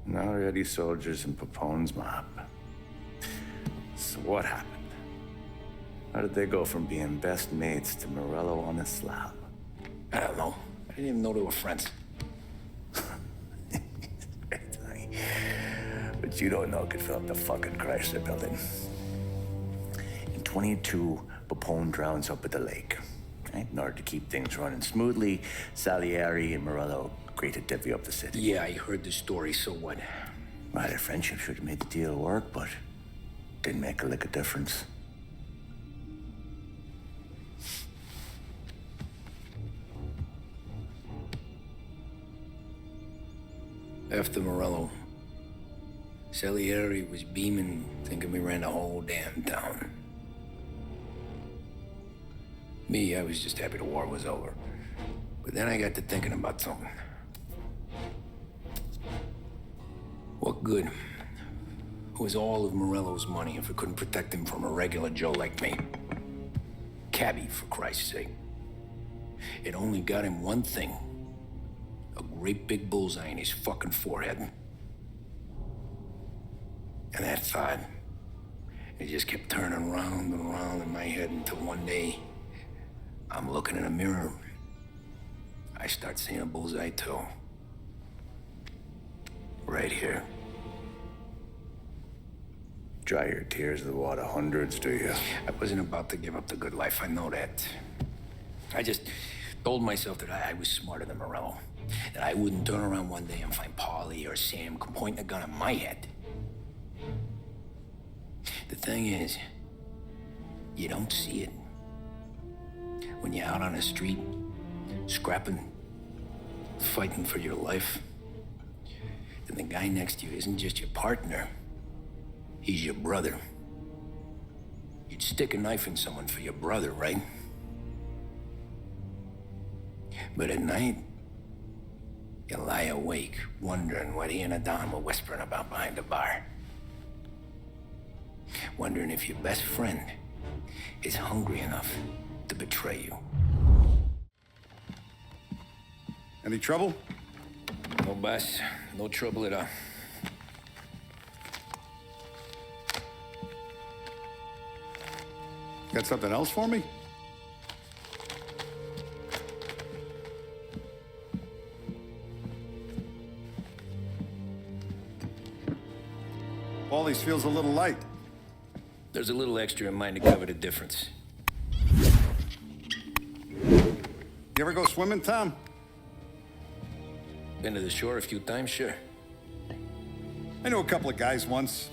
Now already soldiers in Popone's mob. So what happened? How did they go from being best mates to Morello on a slab? I don't know. I didn't even know they were friends. But you don't know could fill up the fucking Chrysler building. In 22, Popone drowns up at the lake. Right? In order to keep things running smoothly, Salieri and Morello agreed to divvy up the city. Yeah, I heard the story, so what? Well, their friendship should have made the deal work, but didn't make a lick of difference. After Morello, Salieri was beaming, thinking we ran the whole damn town. Me, I was just happy the war was over. But then I got to thinking about something. What good was all of Morello's money if it couldn't protect him from a regular Joe like me? Cabbie, for Christ's sake. It only got him one thing. A great big bullseye in his fucking forehead. And that thought, it just kept turning round and round in my head until one day, I'm looking in a mirror. I start seeing a bullseye too. Right here. Dry your tears of the water hundreds, do you? I wasn't about to give up the good life, I know that. I just told myself that I was smarter than Morello. That I wouldn't turn around one day and find Paulie or Sam pointing a gun at my head. The thing is, you don't see it. When you're out on the street, scrapping, fighting for your life, then the guy next to you isn't just your partner, he's your brother. You'd stick a knife in someone for your brother, right? But at night, you lie awake, wondering what he and Don were whispering about behind the bar. Wondering if your best friend is hungry enough to betray you. Any trouble? No, boss. No trouble at all. Got something else for me? Paulie's feels a little light. There's a little extra in mine to cover the difference. You ever go swimming, Tom? Been to the shore a few times, sure. I knew a couple of guys once.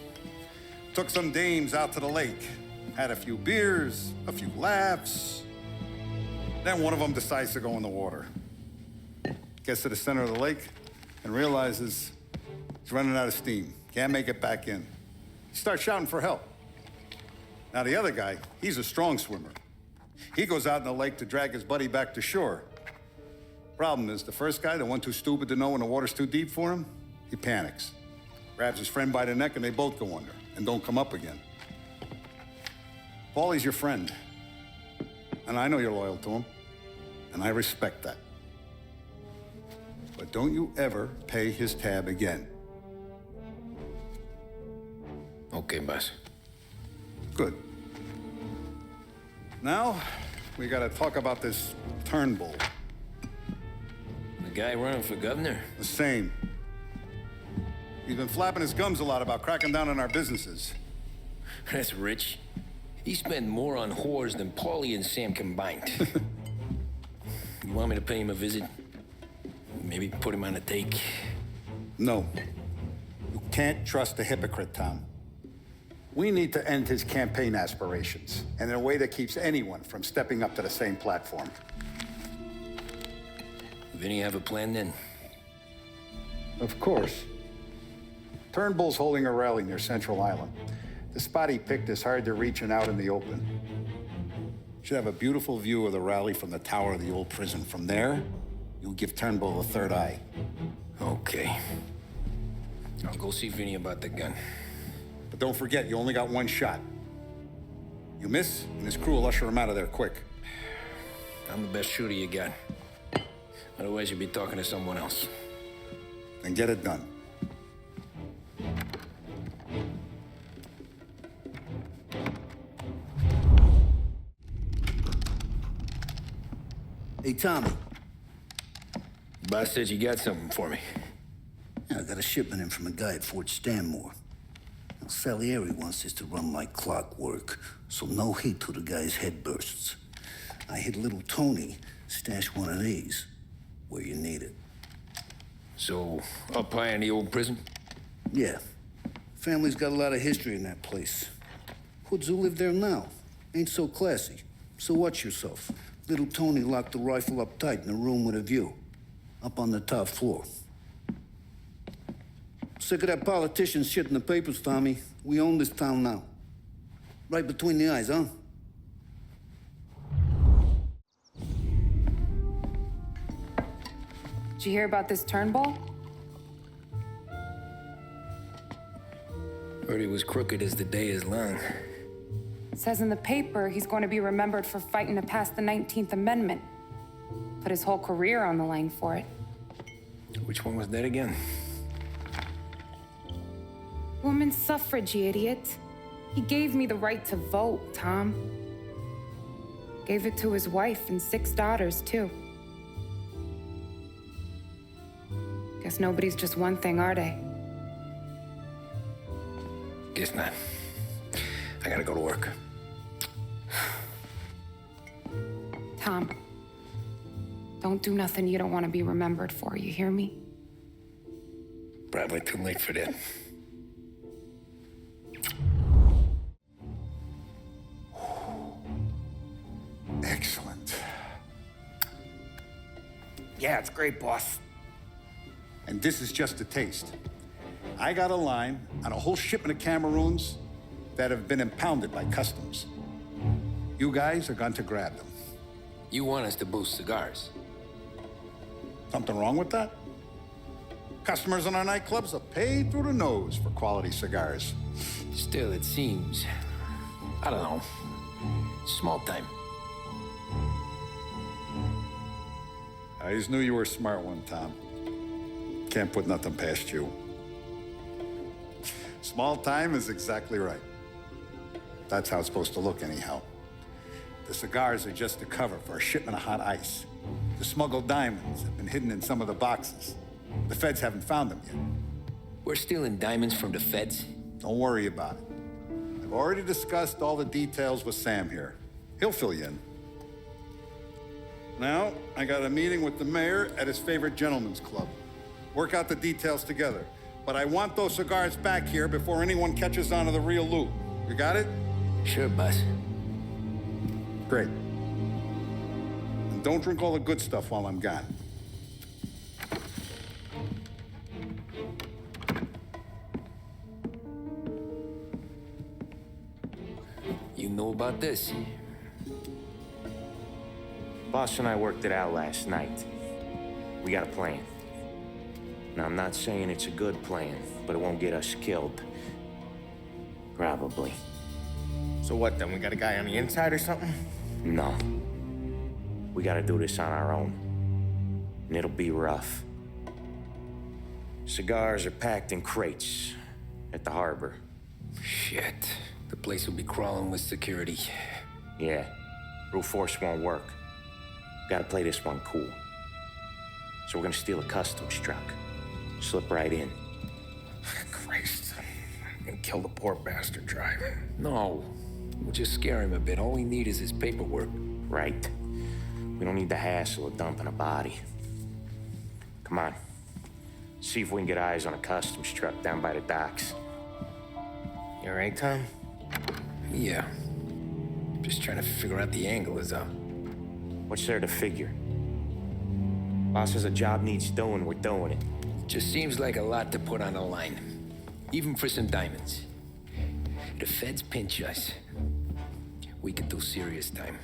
Took some dames out to the lake. Had a few beers, a few laughs. Then one of them decides to go in the water. Gets to the center of the lake and realizes he's running out of steam. Can't make it back in. Start shouting for help. Now, the other guy, he's a strong swimmer. He goes out in the lake to drag his buddy back to shore. Problem is, the first guy, the one too stupid to know when the water's too deep for him, he panics. Grabs his friend by the neck and they both go under and don't come up again. Paulie's your friend. And I know you're loyal to him. And I respect that. But don't you ever pay his tab again. Okay, boss. Good. Now, we gotta talk about this Turnbull. The guy running for governor? The same. He's been flapping his gums a lot about cracking down on our businesses. That's rich. He spent more on whores than Paulie and Sam combined. You want me to pay him a visit? Maybe put him on a take? No. You can't trust a hypocrite, Tom. We need to end his campaign aspirations, and in a way that keeps anyone from stepping up to the same platform. Vinny have a plan then? Of course. Turnbull's holding a rally near Central Island. The spot he picked is hard to reach and out in the open. Should have a beautiful view of the rally from the tower of the old prison. From there, you'll give Turnbull a third eye. Okay. I'll go see Vinny about the gun. But don't forget, you only got one shot. You miss, and his crew will usher him out of there quick. I'm the best shooter you got. Otherwise, you'd be talking to someone else. Then get it done. Hey, Tommy. Boss said you got something for me. Yeah, I got a shipment in from a guy at Fort Stanmore. Now, Salieri wants this to run like clockwork, so no heat till the guy's head bursts. I hit little Tony, stash one of these where you need it. So, up high in the old prison? Yeah. Family's got a lot of history in that place. Hoods who live there now ain't so classy. So watch yourself. Little Tony locked the rifle up tight in a room with a view. Up on the top floor. Sick of that politician shit in the papers, Tommy. We own this town now. Right between the eyes, huh? Did you hear about this Turnbull? Heard he was crooked as the day is long. It says in the paper he's going to be remembered for fighting to pass the 19th Amendment. Put his whole career on the line for it. Which one was that again? Women's suffrage, you idiot. He gave me the right to vote, Tom. Gave it to his wife and 6 daughters, too. Guess nobody's just one thing, are they? Guess not. I gotta go to work. Tom, don't do nothing you don't want to be remembered for, you hear me? Probably too late for that. Excellent. Yeah, it's great, boss. And this is just a taste. I got a line on a whole shipment of Cameroons that have been impounded by customs. You guys are going to grab them. You want us to boost cigars? Something wrong with that? Customers in our nightclubs are paid through the nose for quality cigars. Still, it seems, I don't know, small time. I just knew you were a smart one, Tom. Can't put nothing past you. Small time is exactly right. That's how it's supposed to look, anyhow. The cigars are just a cover for a shipment of hot ice. The smuggled diamonds have been hidden in some of the boxes. The feds haven't found them yet. We're stealing diamonds from the feds? Don't worry about it. I've already discussed all the details with Sam here. He'll fill you in. Now, I got a meeting with the mayor at his favorite gentleman's club. Work out the details together. But I want those cigars back here before anyone catches on to the real loot. You got it? Sure, boss. Great. And don't drink all the good stuff while I'm gone. know about this? Boss and I worked it out last night. We got a plan. Now, I'm not saying it's a good plan, but it won't get us killed. Probably. So what then? We got a guy on the inside or something? No. We gotta do this on our own. And it'll be rough. Cigars are packed in crates at the harbor. Shit. The place will be crawling with security. Yeah. Brute force won't work. Gotta play this one cool. So we're gonna steal a customs truck. Slip right in. Christ. And kill the poor bastard driver. No. We'll just scare him a bit. All we need is his paperwork. Right. We don't need the hassle of dumping a body. Come on. See if we can get eyes on a customs truck down by the docks. You all right, Tom? Yeah. Just trying to figure out the angle is up. What's there to figure? Boss says a job needs doing, we're doing it. Just seems like a lot to put on the line. Even for some diamonds. If the feds pinch us, we could do serious time.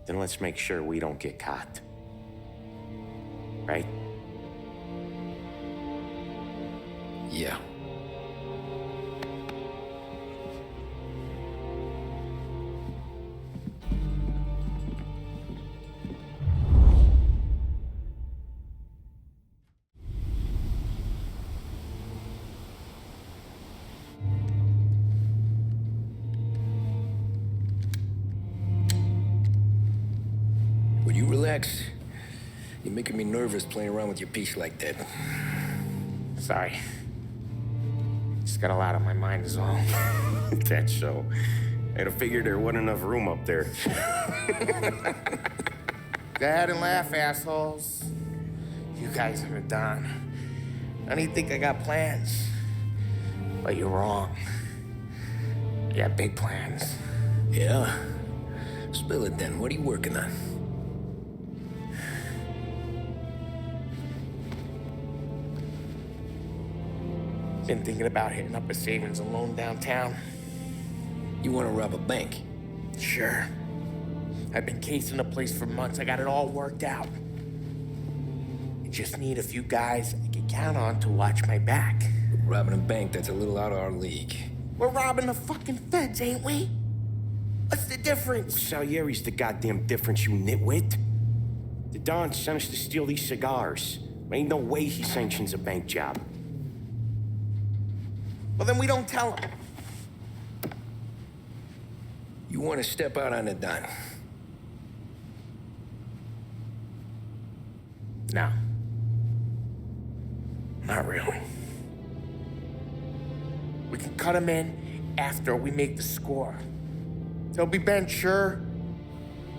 Then let's make sure we don't get caught. Right? Yeah. Would you relax? You're making me nervous playing around with your piece like that. Sorry. Just got a lot on my mind is all. That's so. I'd have figured there wasn't enough room up there. Go ahead and laugh, assholes. You guys are done. I don't even think I got plans. But you're wrong. I got big plans. Yeah? Spill it then. What are you working on? Been thinking about hitting up a savings and loan downtown. You want to rob a bank? Sure. I've been casing the place for months. I got it all worked out. I just need a few guys I can count on to watch my back. Robbing a bank, that's a little out of our league. We're robbing the fucking feds, ain't we? What's the difference? Salieri's the goddamn difference, you nitwit. The Don sent us to steal these cigars. Ain't no way he sanctions a bank job. Well, then we don't tell him. You want to step out on the Don? No. Not really. We can cut him in after we make the score. He'll be bent, sure,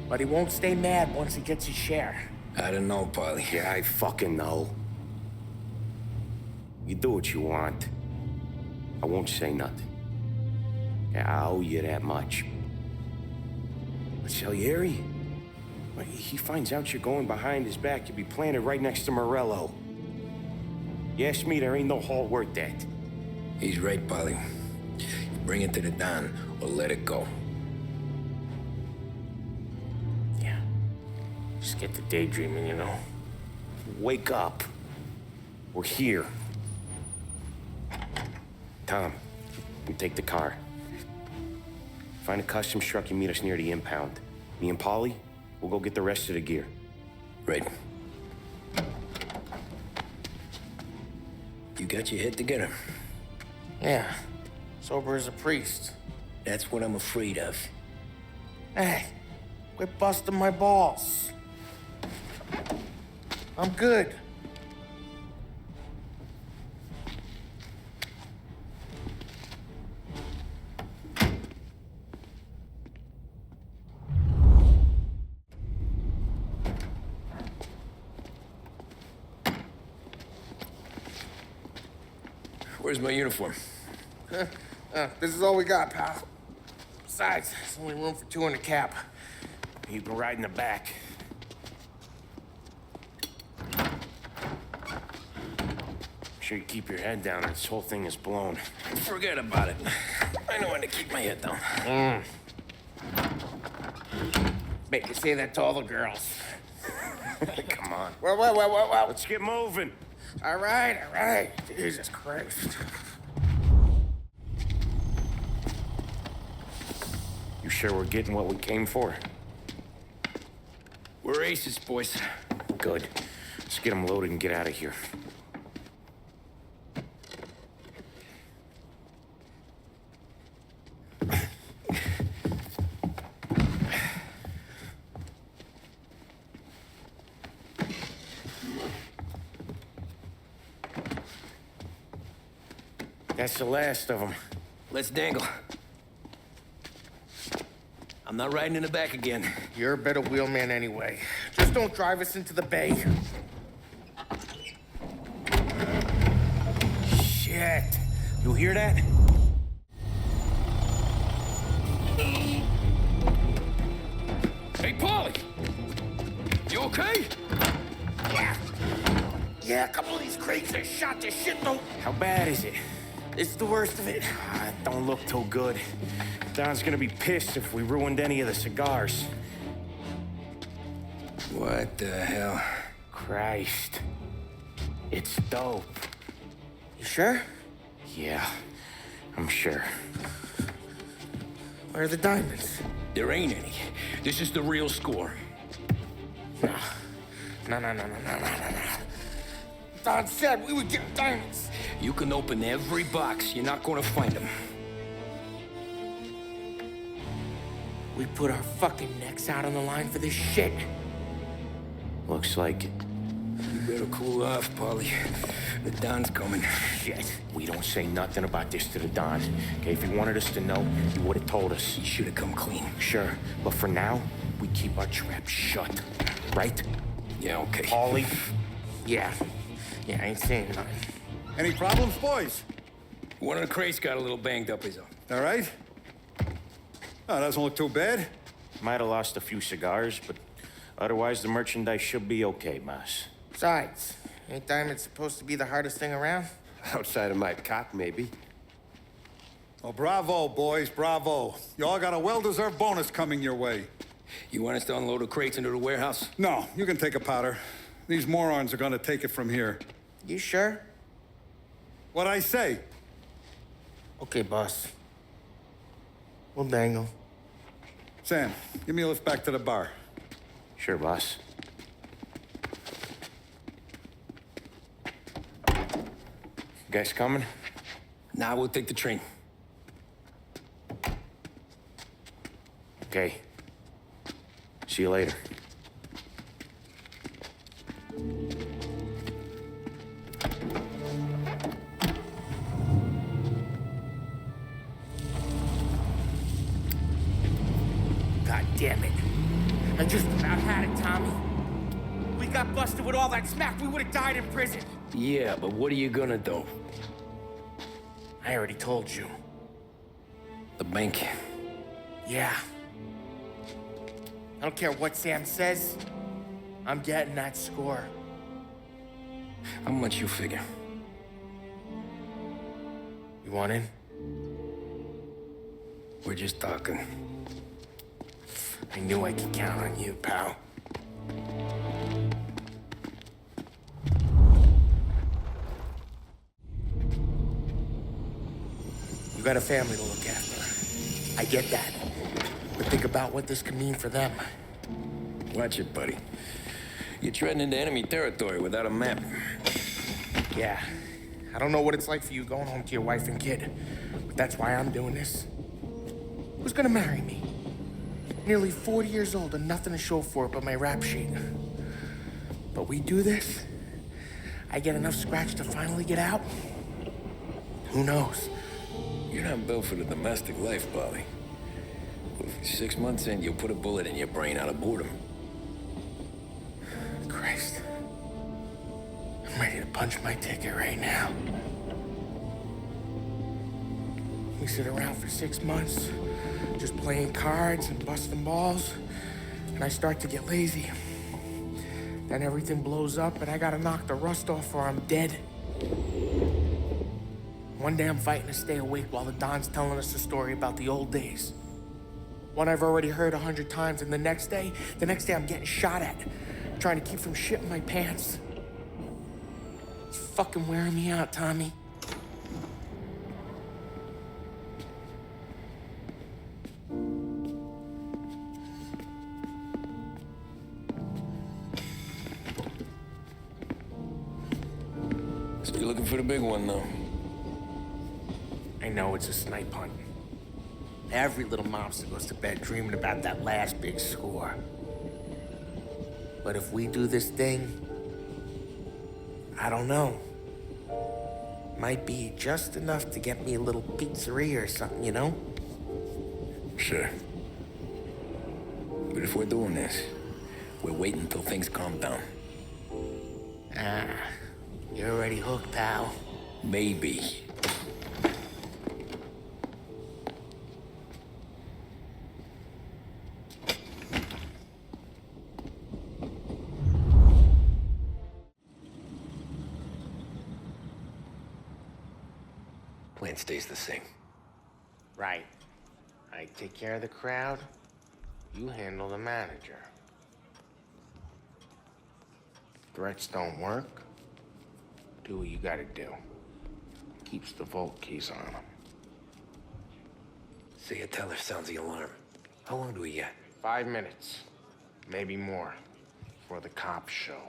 but he won't stay mad once he gets his share. I don't know, Polly. Yeah, I fucking know. You do what you want. I won't say nothing. Yeah, I owe you that much. But Salieri, when he finds out you're going behind his back, you'll be planted right next to Morello. You ask me, there ain't no haul worth that. He's right, Polly. You bring it to the Don or let it go. Yeah. Just get to daydreaming, you know. Wake up. We're here. Tom, you take the car. Find a customs truck and meet us near the impound. Me and Polly, we'll go get the rest of the gear. Right. You got your head together. Yeah. Sober as a priest. That's what I'm afraid of. Hey, quit busting my balls. I'm good. Where's my uniform? This is all we got, pal. Besides, there's only room for 2 in the cab. You can ride in the back. sure you keep your head down or this whole thing is blown. Forget about it. I know when to keep my head down. Make you say that to all the girls. Come on. Well. Let's get moving. All right. Jesus Christ. You sure we're getting what we came for? We're aces, boys. Good. Let's get them loaded and get out of here. That's the last of them. Let's dangle. I'm not riding in the back again. You're a better wheelman anyway. Just don't drive us into the bay. Shit. You hear that? Hey, Paulie! You okay? Yeah, a couple of these crates are shot to shit, though. How bad is it? It's the worst of it. Don't look too good. Don's gonna be pissed if we ruined any of the cigars. What the hell? Christ. It's dope. You sure? Yeah, I'm sure. Where are the diamonds? There ain't any. This is the real score. No. Don said we would get diamonds. You can open every box. You're not gonna find them. We put our fucking necks out on the line for this shit. Looks like it. You better cool off, Paulie. The Don's coming. Shit. We don't say nothing about this to the Don. Okay, if he wanted us to know, he would have told us. He should have come clean. Sure, but for now, we keep our trap shut. Right? Yeah, okay. Paulie? Yeah, I ain't saying nothing. Any problems, boys? One of the crates got a little banged up, is all. All right? Oh, doesn't look too bad. Might have lost a few cigars, but otherwise the merchandise should be okay, Mas. Besides, ain't diamonds supposed to be the hardest thing around? Outside of my cock, maybe. Well, bravo, boys, bravo. You all got a well-deserved bonus coming your way. You want us to unload the crates into the warehouse? No, you can take a powder. These morons are gonna take it from here. You sure? What'd I say? Okay, boss. We'll dangle. Sam, give me a lift back to the bar. Sure, boss. You guys coming? Nah, we'll take the train. Okay. See you later. God damn it. I just about had it, Tommy. We got busted with all that smack. We would have died in prison. Yeah, but what are you gonna do? I already told you. The bank. Yeah. I don't care what Sam says. I'm getting that score. How much you figure? You want in? We're just talking. I knew I could count on you, pal. You got a family to look after. I get that. But think about what this could mean for them. Watch it, buddy. You're treading into enemy territory without a map. Yeah. I don't know what it's like for you going home to your wife and kid, but that's why I'm doing this. Who's gonna marry me? Nearly 40 years old and nothing to show for it but my rap sheet. But we do this, I get enough scratch to finally get out? Who knows? You're not built for the domestic life, Paulie. 6 months in, you'll put a bullet in your brain out of boredom. Christ. I'm ready to punch my ticket right now. We sit around for 6 months, just playing cards and busting balls, and I start to get lazy. Then everything blows up and I gotta knock the rust off or I'm dead. One day I'm fighting to stay awake while the Don's telling us a story about the old days. One I've already heard 100 times, and the next day I'm getting shot at, trying to keep from shitting my pants. It's fucking wearing me out, Tommy. So you're looking for the big one, though? I know it's a snipe hunt. Every little mobster goes to bed dreaming about that last big score. But if we do this thing, I don't know. Might be just enough to get me a little pizzeria or something, you know? Sure. But if we're doing this, we're waiting until things calm down. Ah, you're already hooked, pal. Maybe. Plan stays the same. Right. I take care of the crowd, you handle the manager. Threats don't work, do what you gotta do. Keeps the vault keys on them. Say a teller sounds the alarm. How long do we get? 5 minutes, maybe more, before the cops show.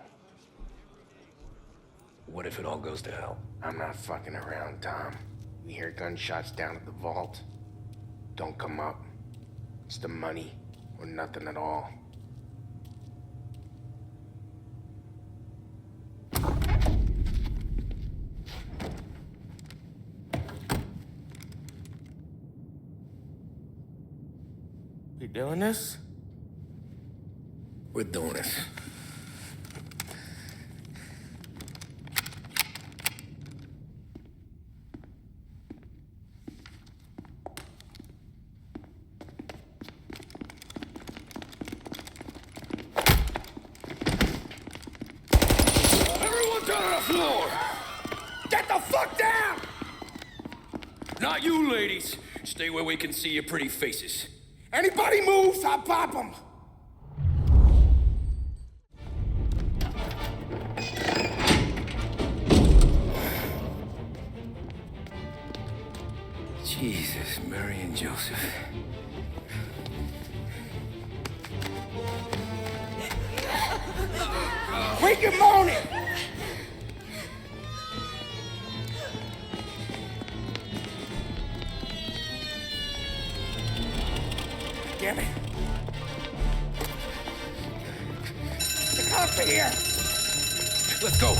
What if it all goes to hell? I'm not fucking around, Tom. We hear gunshots down at the vault. Don't come up. It's the money or nothing at all. We doing this? We're doing this. Everyone down on the floor! Get the fuck down! Not you, ladies. Stay where we can see your pretty faces. Anybody moves, I'll pop them! Jesus, Mary and Joseph. Wake your morning! Damn it. The cops are here. Let's go.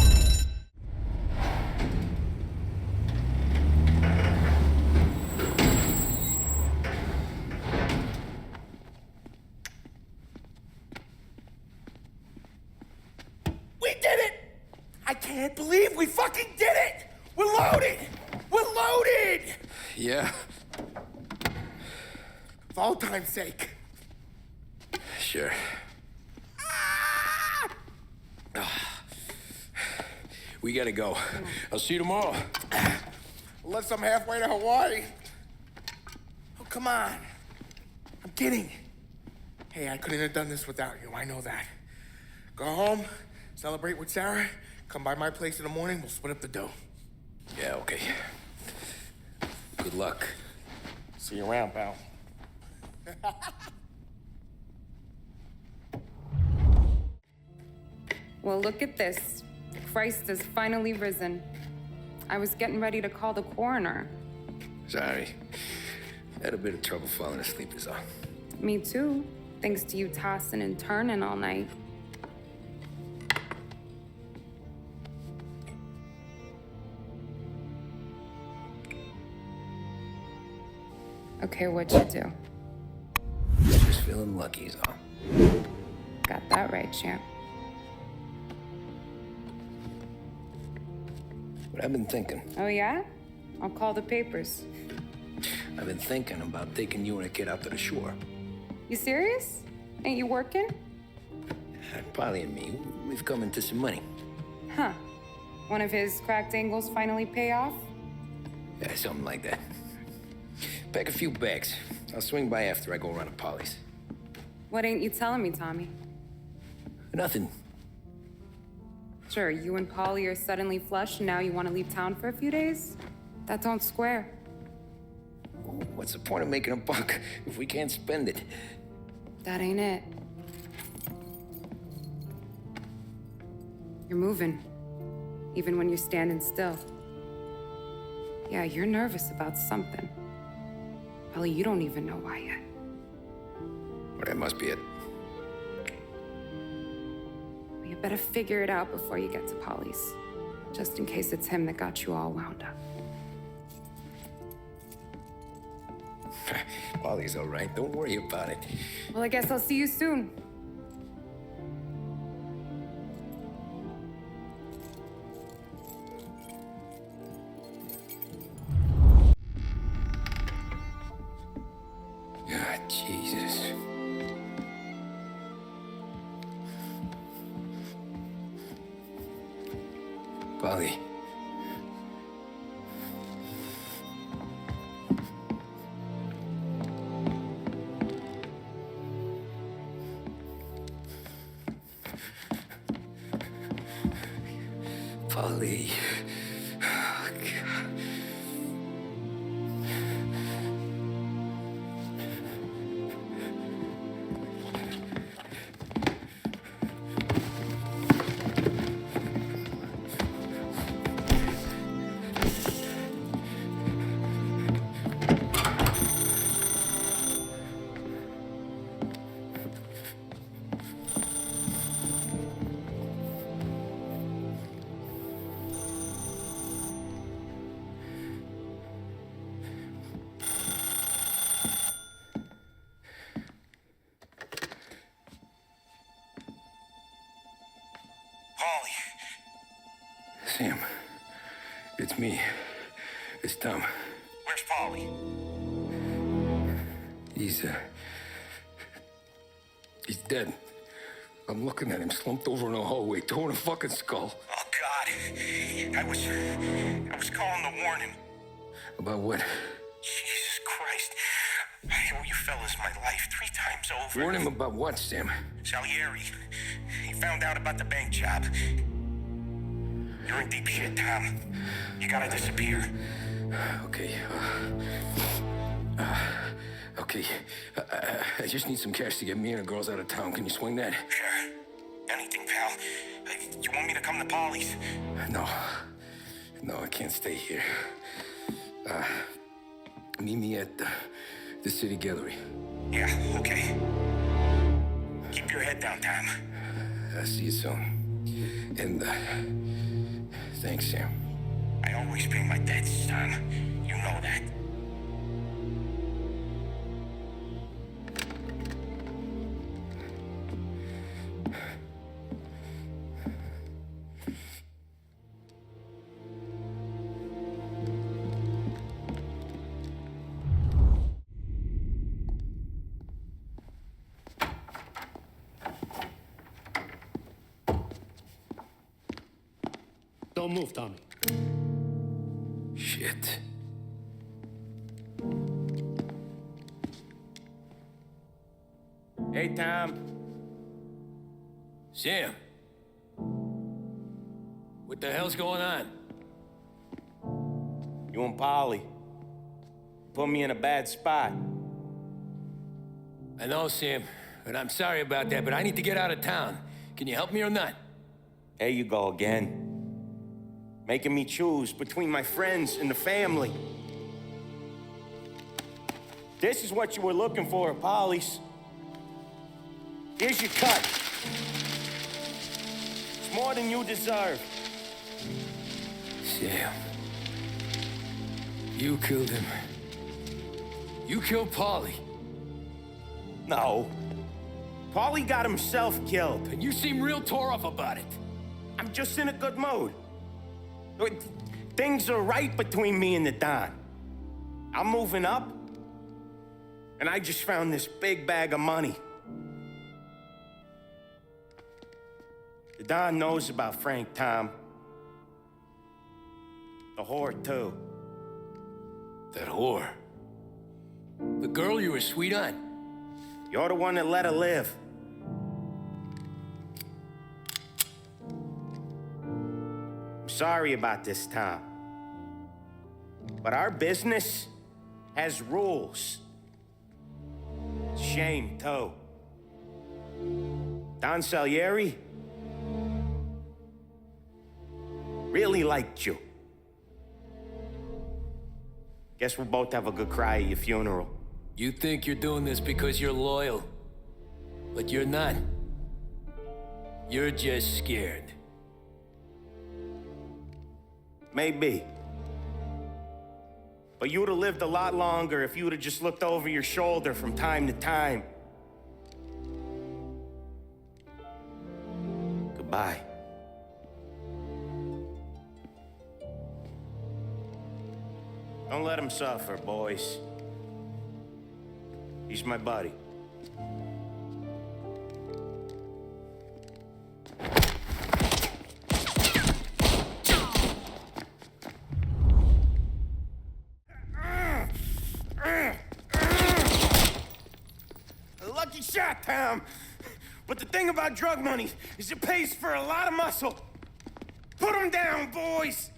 We did it! I can't believe we fucking did it! We're loaded! We're loaded! Yeah? For all time's sake. Sure. We gotta go. I'll see you tomorrow. Unless I'm halfway to Hawaii. Oh, come on. I'm kidding. Hey, I couldn't have done this without you. I know that. Go home, celebrate with Sarah, come by my place in the morning, we'll split up the dough. Yeah, okay. Good luck. See you around, pal. Well, look at this. Christ has finally risen. I was getting ready to call the coroner. Sorry. Had a bit of trouble falling asleep is all. Me too, thanks to you tossing and turning all night. Okay, what'd you do? Just feeling lucky is all. Got that right, champ. But I've been thinking. Oh, yeah? I'll call the papers. I've been thinking about taking you and a kid out to the shore. You serious? Ain't you working? Polly and me, we've come into some money. Huh. One of his cracked angles finally pay off? Yeah, something like that. Pack a few bags. I'll swing by after I go around to Polly's. What ain't you telling me, Tommy? Nothing. Sure, you and Polly are suddenly flush and now you want to leave town for a few days? That don't square. What's the point of making a buck if we can't spend it? That ain't it. You're moving, even when you're standing still. Yeah, you're nervous about something. Probably you don't even know why yet. Well, that must be it. Well, you better figure it out before you get to Polly's, just in case it's him that got you all wound up. Polly's all right. Don't worry about it. Well, I guess I'll see you soon. God, Jesus. Polly. Polly. Oh, God. Sam, it's me. It's Tom. Where's Polly? He's dead. I'm looking at him slumped over in the hallway, torn a fucking skull. Oh, God. I was calling to warn him. About what? Jesus Christ. I owe you fellas my life 3 times over. Warn him about what, Sam? Salieri. He found out about the bank job. You're in deep shit, Tom. You gotta disappear. Okay. Okay. I just need some cash to get me and the girls out of town. Can you swing that? Sure. Anything, pal. You want me to come to Polly's? No. No, I can't stay here. Meet me at the city gallery. Yeah, okay. Keep your head down, Tom. I'll see you soon. And, thanks, Sam. I always pay my debts, Tom. You know that. Don't move, Tommy. Shit. Hey, Tom. Sam. What the hell's going on? You and Polly put me in a bad spot. I know, Sam, and I'm sorry about that, but I need to get out of town. Can you help me or not? There you go again. Making me choose between my friends and the family. This is what you were looking for at Polly's. Here's your cut. It's more than you deserve. Sam. You killed him. You killed Polly. No. Polly got himself killed. And you seem real tore up about it. I'm just in a good mood. Things are right between me and the Don. I'm moving up, and I just found this big bag of money. The Don knows about Frank, Tom. The whore, too. That whore. The girl you were sweet on. You're the one that let her live. I'm sorry about this, Tom. But our business has rules. Shame, too. Don Salieri really liked you. Guess we'll both have a good cry at your funeral. You think you're doing this because you're loyal, but you're not. You're just scared. Maybe. But you would have lived a lot longer if you would have just looked over your shoulder from time to time. Goodbye. Don't let him suffer, boys. He's my buddy. Lucky shot, Tom. But the thing about drug money is it pays for a lot of muscle. Put him down, boys.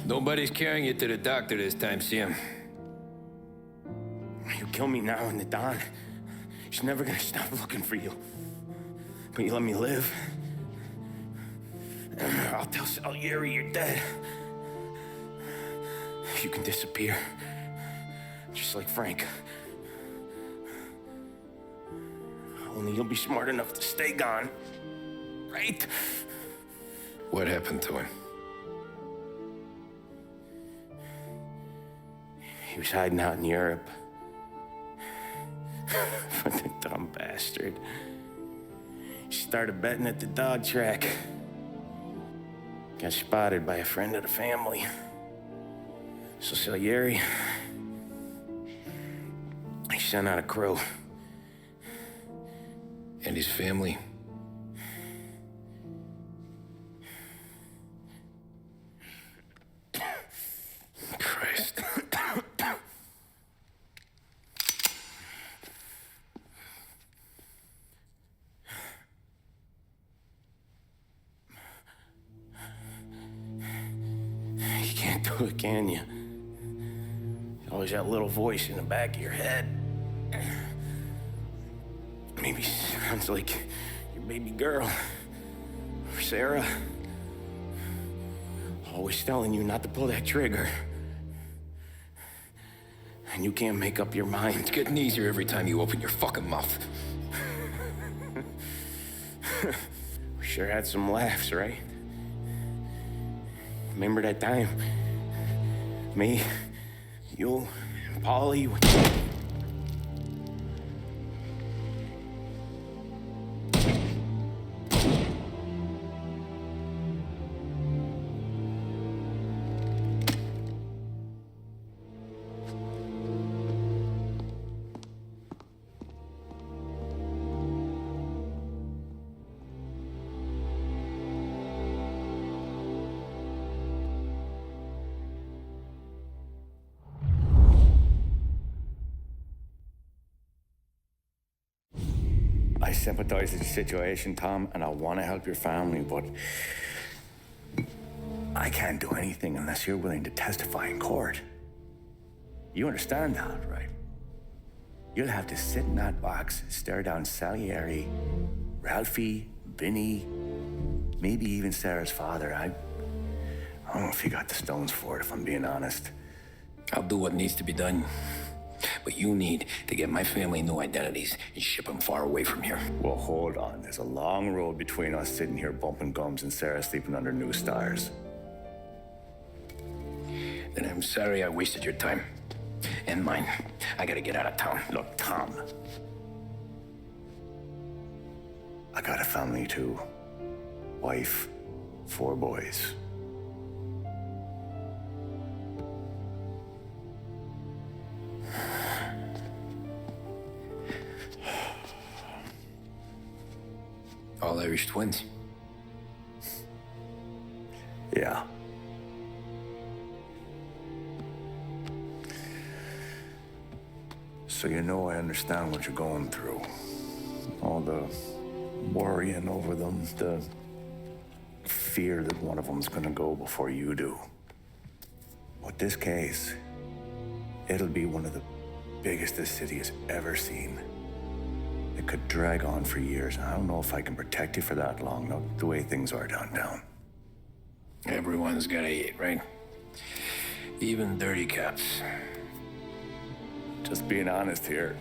Nobody's carrying you to the doctor this time, Sam. You kill me now and the Don. She's never gonna stop looking for you. But you let me live. I'll tell Salieri you're dead. You can disappear. Just like Frank. Only you'll be smart enough to stay gone. Right? What happened to him? He was hiding out in Europe. Fucking dumb bastard. He started betting at the dog track. Got spotted by a friend of the family. So Salieri, he sent out a crew. And his family? Christ. You can't do it, can you? Always that little voice in the back of your head. Maybe sounds like your baby girl. Or Sarah. Always telling you not to pull that trigger. And you can't make up your mind. It's getting easier every time you open your fucking mouth. We sure had some laughs, right? Remember that time? Me, you, and Polly. I sympathize with the situation, Tom, and I want to help your family, but I can't do anything unless you're willing to testify in court. You understand that, right? You'll have to sit in that box, stare down Salieri, Ralphie, Vinny, maybe even Sarah's father. I don't know if you got the stones for it, if I'm being honest. I'll do what needs to be done. But you need to get my family new identities and ship them far away from here. Well, hold on. There's a long road between us sitting here bumping gums and Sarah sleeping under new stars. Then I'm sorry I wasted your time. And mine. I gotta get out of town. Look, Tom. I got a family too. Wife, 4 boys. All Irish twins. Yeah. So you know I understand what you're going through. All the worrying over them, the fear that one of them's gonna go before you do. But this case, it'll be one of the biggest this city has ever seen. It could drag on for years. I don't know if I can protect you for that long, not the way things are downtown. Everyone's gotta eat, right? Even dirty cops. Just being honest here.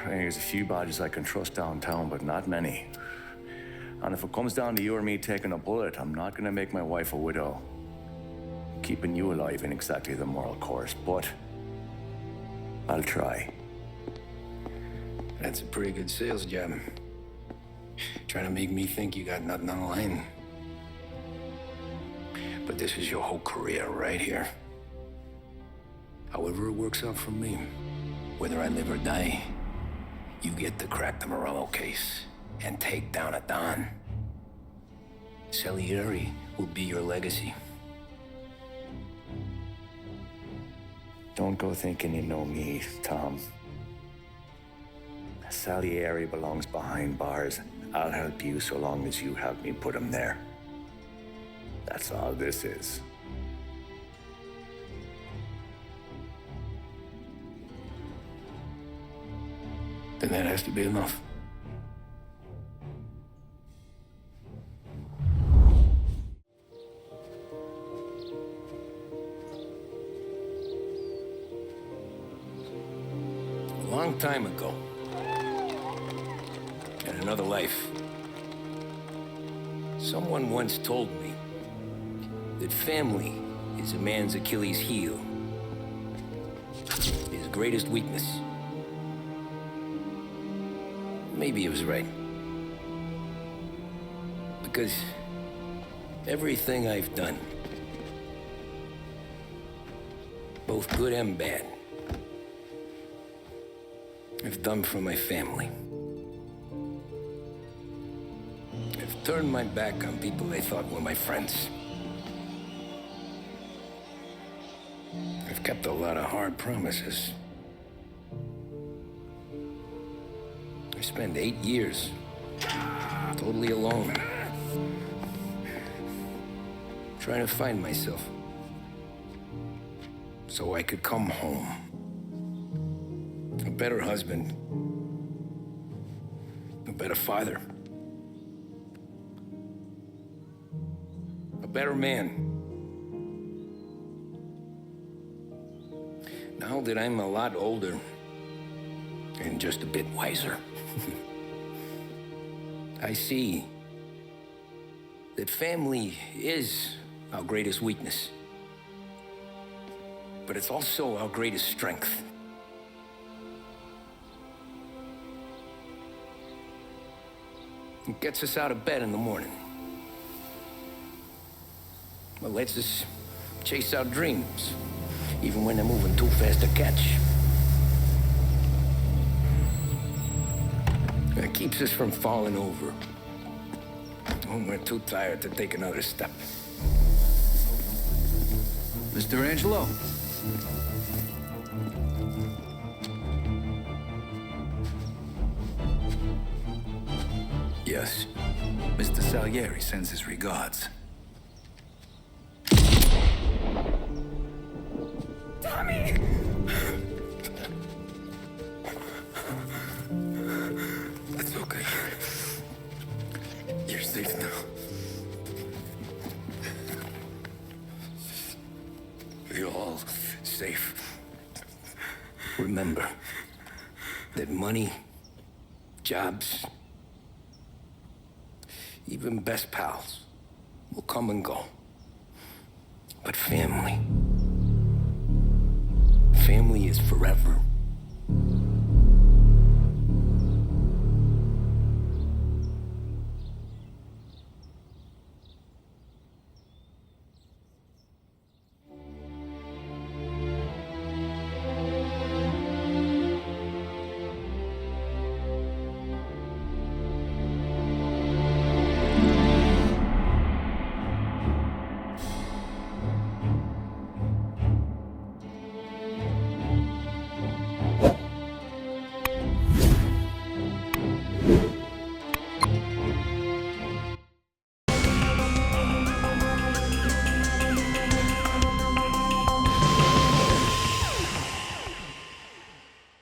There's a few bodies I can trust downtown, but not many. And if it comes down to you or me taking a bullet, I'm not gonna make my wife a widow. Keeping you alive ain't exactly the moral course, but I'll try. That's a pretty good sales job. Trying to make me think you got nothing on the line. But this is your whole career right here. However it works out for me, whether I live or die, you get to crack the Morello case and take down a Don. Salieri will be your legacy. Don't go thinking you know me, Tom. Salieri belongs behind bars. I'll help you so long as you help me put him there. That's all this is. Then that has to be enough. A long time ago, in another life, someone once told me that family is a man's Achilles heel, his greatest weakness. Maybe he was right. Because everything I've done, both good and bad, I've done for my family. I've turned my back on people I thought were my friends. I've kept a lot of hard promises. I spent 8 years totally alone, trying to find myself so I could come home. A better husband, a better father, a better man. Now that I'm a lot older and just a bit wiser, I see that family is our greatest weakness, but it's also our greatest strength. It gets us out of bed in the morning. It lets us chase our dreams, even when they're moving too fast to catch. It keeps us from falling over when we're too tired to take another step. Mr. Angelo. Yes. Mr. Salieri sends his regards. Tommy! That's okay. You're safe now. You're all safe. Remember that money, jobs, even best pals will come and go. But family is forever.